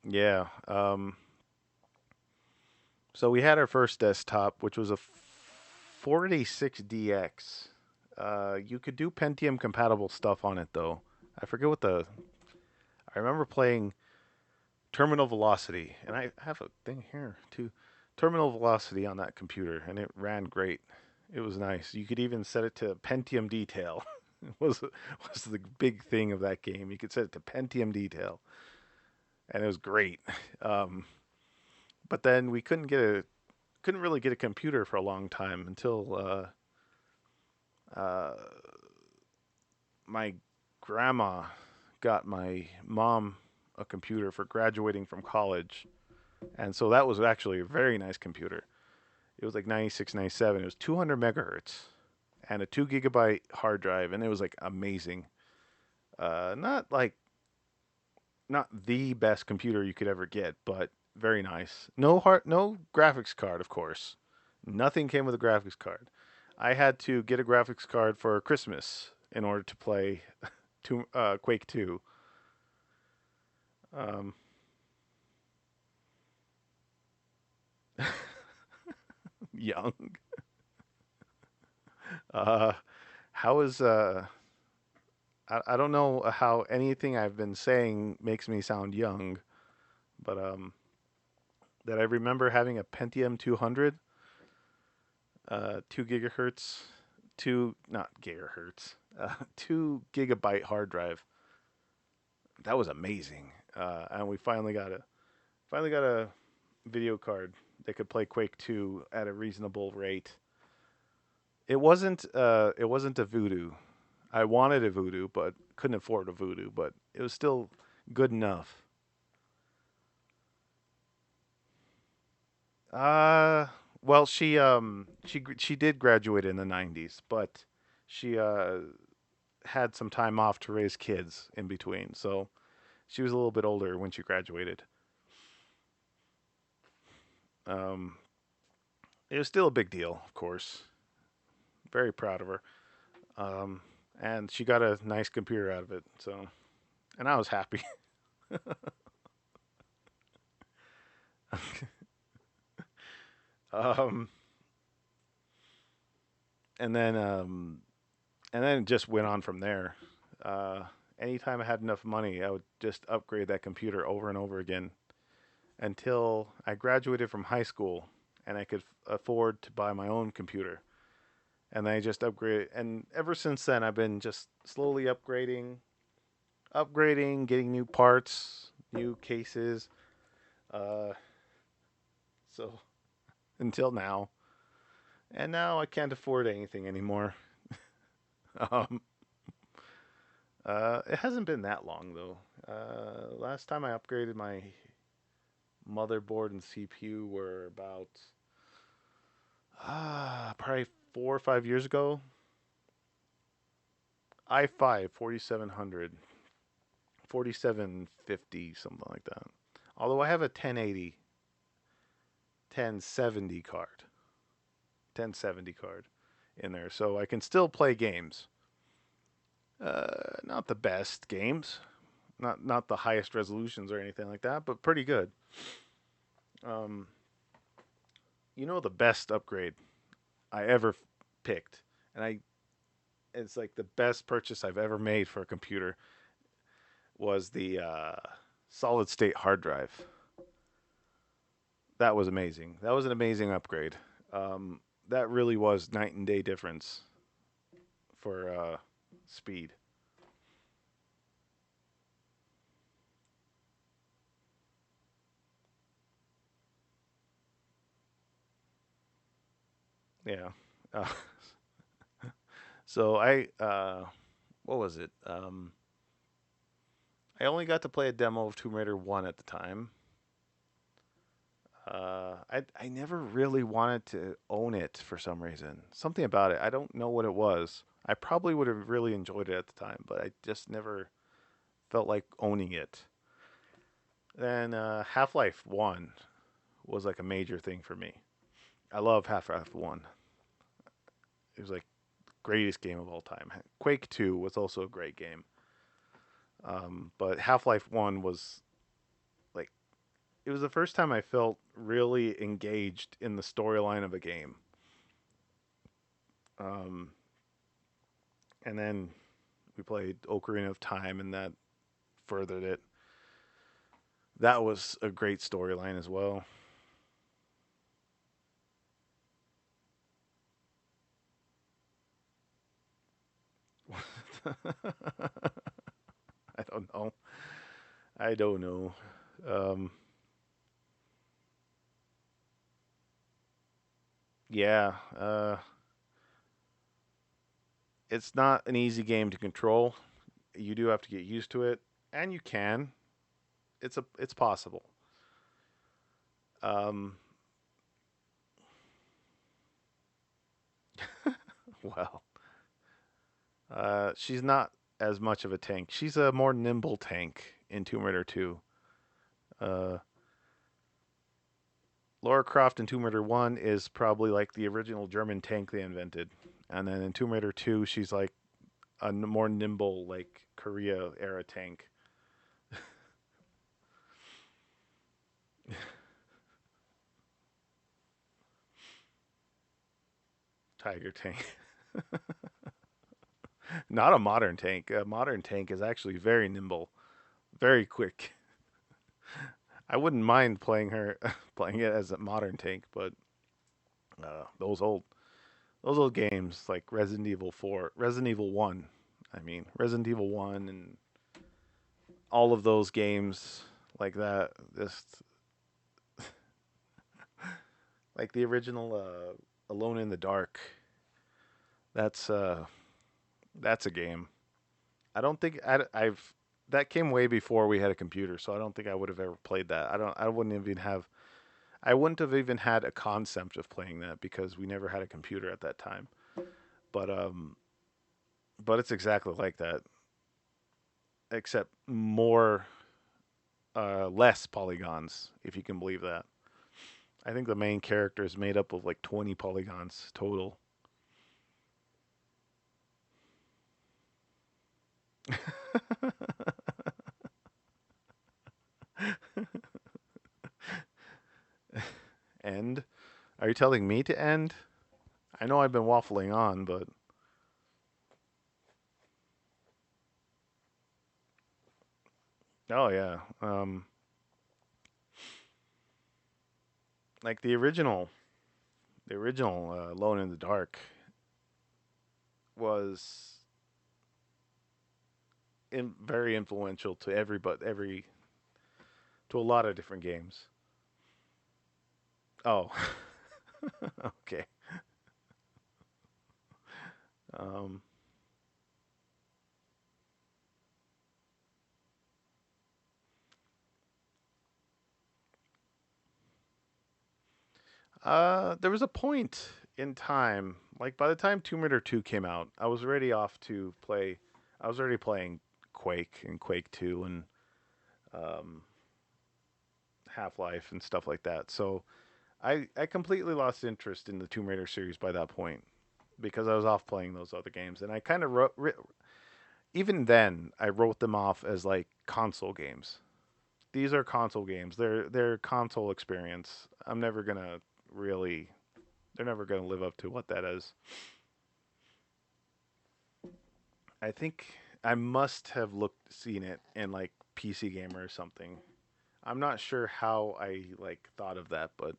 Yeah. So we had our first desktop, which was a 46DX. You could do Pentium compatible stuff on it though. I forget what the. I remember playing Terminal Velocity, and I have a thing here too. Terminal Velocity on that computer, and it ran great. It was nice. You could even set it to Pentium detail. Was the big thing of that game. You could set it to Pentium detail, and it was great. Um, but then we couldn't really get a computer for a long time until uh, my grandma got my mom a computer for graduating from college. And so that was actually a very nice computer. It was like 96, 97. It was 200 megahertz and a 2 gigabyte hard drive. And it was like amazing. Not like, not the best computer you could ever get, but very nice. No graphics card, of course. Nothing came with a graphics card. I had to get a graphics card for Christmas in order to play Quake 2. Um, Young. Uh, how is I don't know how anything I've been saying makes me sound young, but that I remember having a Pentium 200, 2 gigahertz, two not gigahertz, 2 gigabyte hard drive. That was amazing, and we finally got a video card that could play Quake 2 at a reasonable rate. It wasn't a Voodoo. I wanted a Voodoo, but couldn't afford a Voodoo. But it was still good enough. Uh well, she did graduate in the '90s, but she had some time off to raise kids in between, so she was a little bit older when she graduated. Um, it was still a big deal, of course. Very proud of her. Um, and she got a nice computer out of it, so and I was happy. um, and then it just went on from there. Uh, Anytime I had enough money, I would just upgrade that computer over and over again until I graduated from high school and I could afford to buy my own computer. And I just upgraded, and ever since then, I've been just slowly getting new parts, new cases. Uh, so until now, and now I can't afford anything anymore. Um, it hasn't been that long though. Last time I upgraded my motherboard and CPU were about probably 4 or 5 years ago. i5 4700, 4750, something like that. Although I have a 1080, 1070 card, 1070 card in there, so I can still play games. Not the best games, not the highest resolutions or anything like that, but pretty good. Um, the best upgrade I ever picked, and I it's like the best purchase I've ever made for a computer was the solid state hard drive. That was amazing. That was an amazing upgrade. That really was night and day difference for speed. Yeah. Uh, so what was it? I only got to play a demo of Tomb Raider 1 at the time. I never really wanted to own it for some reason. Something about it. I don't know what it was. I probably would have really enjoyed it at the time, but I just never felt like owning it. Then Half Life 1 was like a major thing for me. I love Half Life 1. It was like greatest game of all time. Quake 2 was also a great game. But Half Life 1 was like, it was the first time I felt really engaged in the storyline of a game. Um, and then we played Ocarina of Time, and that furthered it. That was a great storyline as well. I don't know. I don't know. Um, yeah, it's not an easy game to control. You do have to get used to it, and you can. It's possible. Um, well, she's not as much of a tank. She's a more nimble tank in Tomb Raider 2. Uh, Laura Croft in Tomb Raider 1 is probably like the original German tank they invented. And then in Tomb Raider 2, she's like a more nimble, like Korea era tank. Tiger tank. Not a modern tank. A modern tank is actually very nimble, very quick. I wouldn't mind playing her, playing it as a modern tank, but those old games like Resident Evil 4, Resident Evil 1. I mean, Resident Evil 1 and all of those games like that. Just like the original Alone in the Dark. That's uh, that's a game. I don't think I've that came way before we had a computer, so I don't think I would have ever played that. I wouldn't even have I wouldn't have even had a concept of playing that because we never had a computer at that time. But but it's exactly like that, except more less polygons, if you can believe that. I think the main character is made up of like 20 polygons total. End? Are you telling me to end? I know I've been waffling on, but oh yeah, like the original Alone in the Dark was very influential to every to a lot of different games. Oh, okay. Um, there was a point in time, like by the time Tomb Raider 2 came out, I was already off to play. I was already playing Quake and Quake 2 and um, Half Life and stuff like that. So I completely lost interest in the Tomb Raider series by that point because I was off playing those other games, and I kind of even then I wrote them off as like console games. These are console games. They're console experience. I'm never gonna really. They're never gonna live up to what that is. I think I must have seen it in like PC Gamer or something. I'm not sure how I like thought of that, but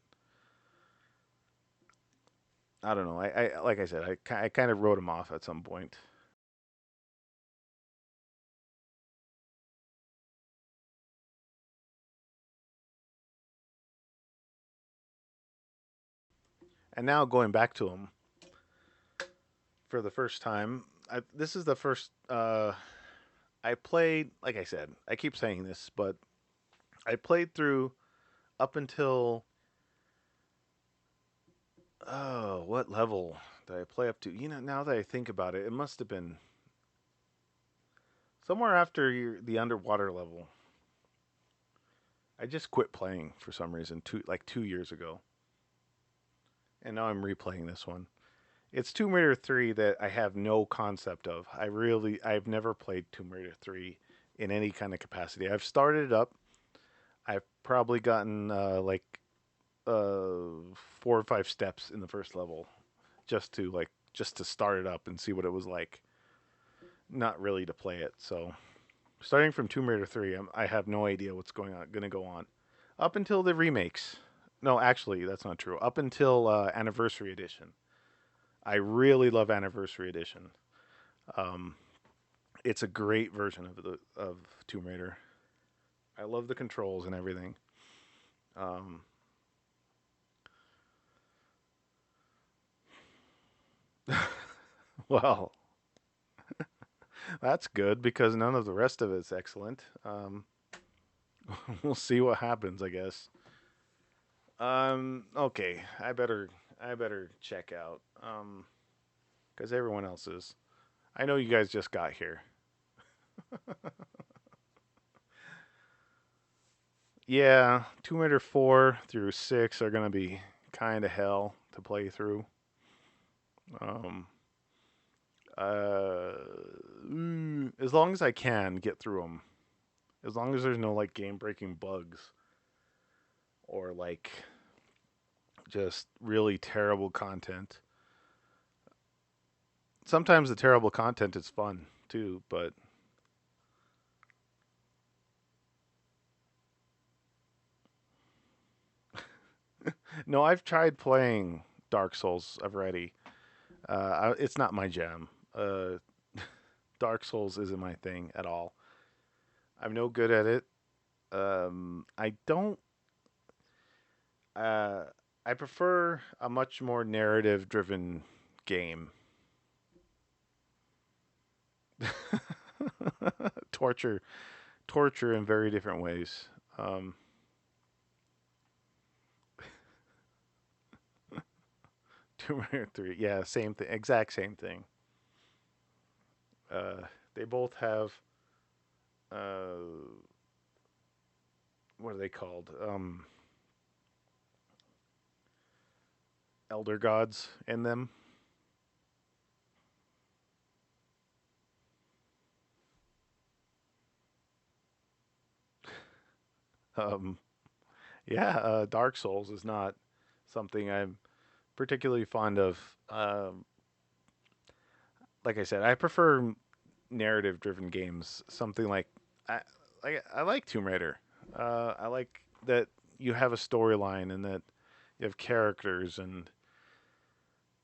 I don't know. I like I said, I kind of wrote them off at some point. And now going back to them for the first time, this is the first I played. Like I said, I keep saying this, but I played through up until oh, what level did I play up to? You know, now that I think about it, it must have been somewhere after the underwater level. I just quit playing for some reason, 2 years ago, and now I'm replaying this one. It's Tomb Raider 3 that I have no concept of. I've never played Tomb Raider 3 in any kind of capacity. I've started it up. I've probably gotten four or five steps in the first level just to start it up and see what it was like. Not really to play it. So starting from Tomb Raider 3, I have no idea what's going to go on up until the remakes. No, actually, that's not true. Up until Anniversary Edition, I really love Anniversary Edition. Um, it's a great version of Tomb Raider. I love the controls and everything. Um, well, that's good because none of the rest of it's excellent. We'll see what happens, I guess. Okay, I better check out. Because everyone else is. I know you guys just got here. Yeah, Tomb Raider 4 through 6 are gonna be kind of hell to play through. Um, uh, as long as I can get through them, as long as there's no like game breaking bugs or like just really terrible content, sometimes the terrible content is fun too, but no, I've tried playing Dark Souls already. It's not my jam. Dark Souls isn't my thing at all. I'm no good at it. I don't. Uh, I prefer a much more narrative-driven game. torture, torture in very different ways. Um, Tomb Raider 3, yeah, same thing, exact same thing. They both have uh, what are they called? Elder gods in them. Um, yeah, Dark Souls is not something I'm particularly fond of. Like I said, I prefer narrative-driven games. Something I I like Tomb Raider. I like that you have a storyline and that you have characters and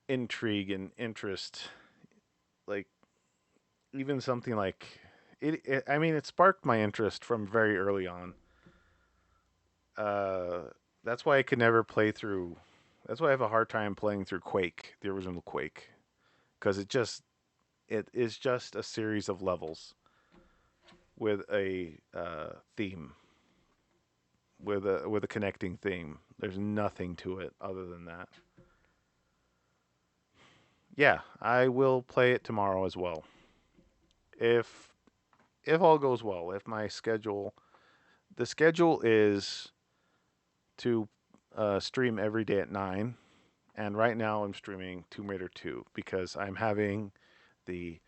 intrigue and interest. Like even something like I mean, it sparked my interest from very early on. Uh, that's why I could never play through. That's why I have a hard time playing through Quake, the original Quake, because it is just a series of levels with a theme, with a connecting theme. There's nothing to it other than that. Yeah, I will play it tomorrow as well. If if all goes well, if my schedule, the schedule is to stream every day at 9, and right now I'm streaming Tomb Raider 2 because I'm having the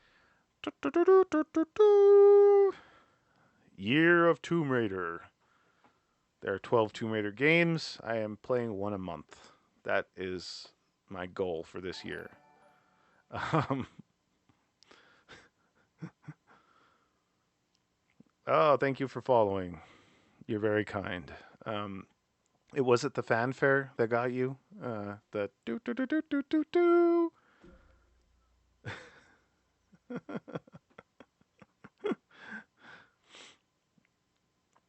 year of Tomb Raider. There are 12 Tomb Raider games. I am playing one a month. That is my goal for this year. Um, oh, thank you for following. You're very kind. Um, it was it the fanfare that got you? The do do do do do do do.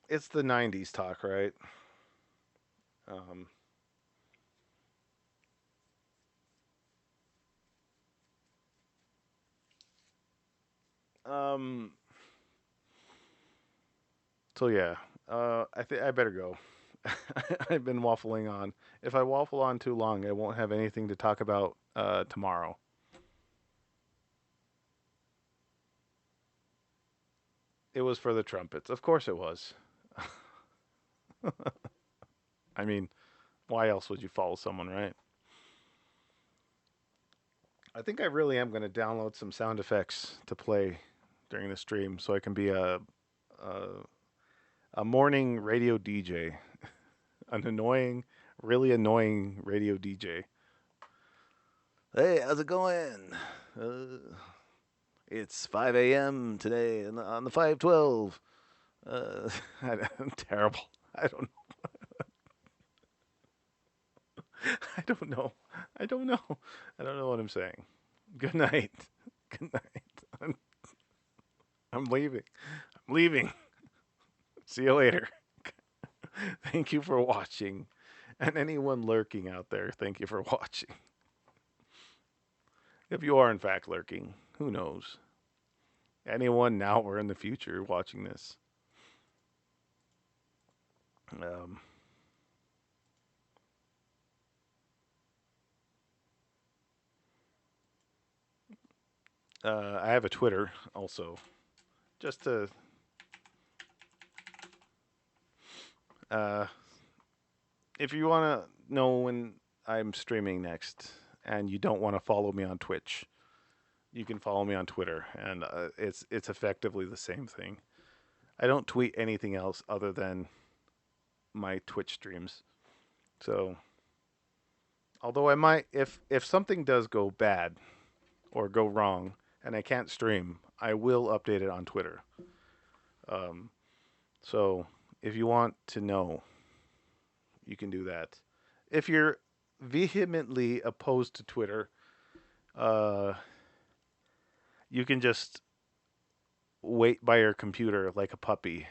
It's the '90s talk, right? Um, um. So yeah, I think I better go. I've been waffling on. If I waffle on too long, I won't have anything to talk about tomorrow. It was for the trumpets. Of course it was. I mean, why else would you follow someone, right? I think I really am going to download some sound effects to play during the stream so I can be a, a morning radio DJ, an annoying, really annoying radio DJ. Hey, how's it going? It's 5 a.m. today on the 512. I'm terrible. I don't. I don't know. I don't know. I don't know what I'm saying. Good night. Good night. I'm, I'm leaving. I'm leaving. See you later. Thank you for watching. And anyone lurking out there, thank you for watching. If you are in fact lurking, who knows? Anyone now or in the future watching this. Um, I have a Twitter also, just to uh, if you want to know when I'm streaming next and you don't want to follow me on Twitch, you can follow me on Twitter, and it's effectively the same thing. I don't tweet anything else other than my Twitch streams. So, although I might, if something does go bad or go wrong and I can't stream, I will update it on Twitter. Um, so if you want to know, you can do that. If you're vehemently opposed to Twitter, uh, you can just wait by your computer like a puppy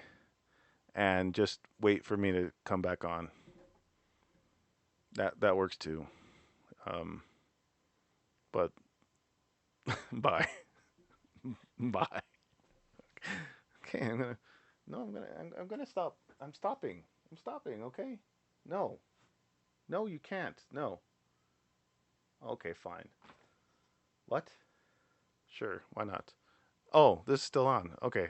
and just wait for me to come back on. That works too. Um, but bye, bye. Okay, I'm gonna. No, I'm gonna. I'm gonna stop. I'm stopping. I'm stopping. Okay. No. No, you can't. No. Okay, fine. What? Sure. Why not? Oh, this is still on. Okay.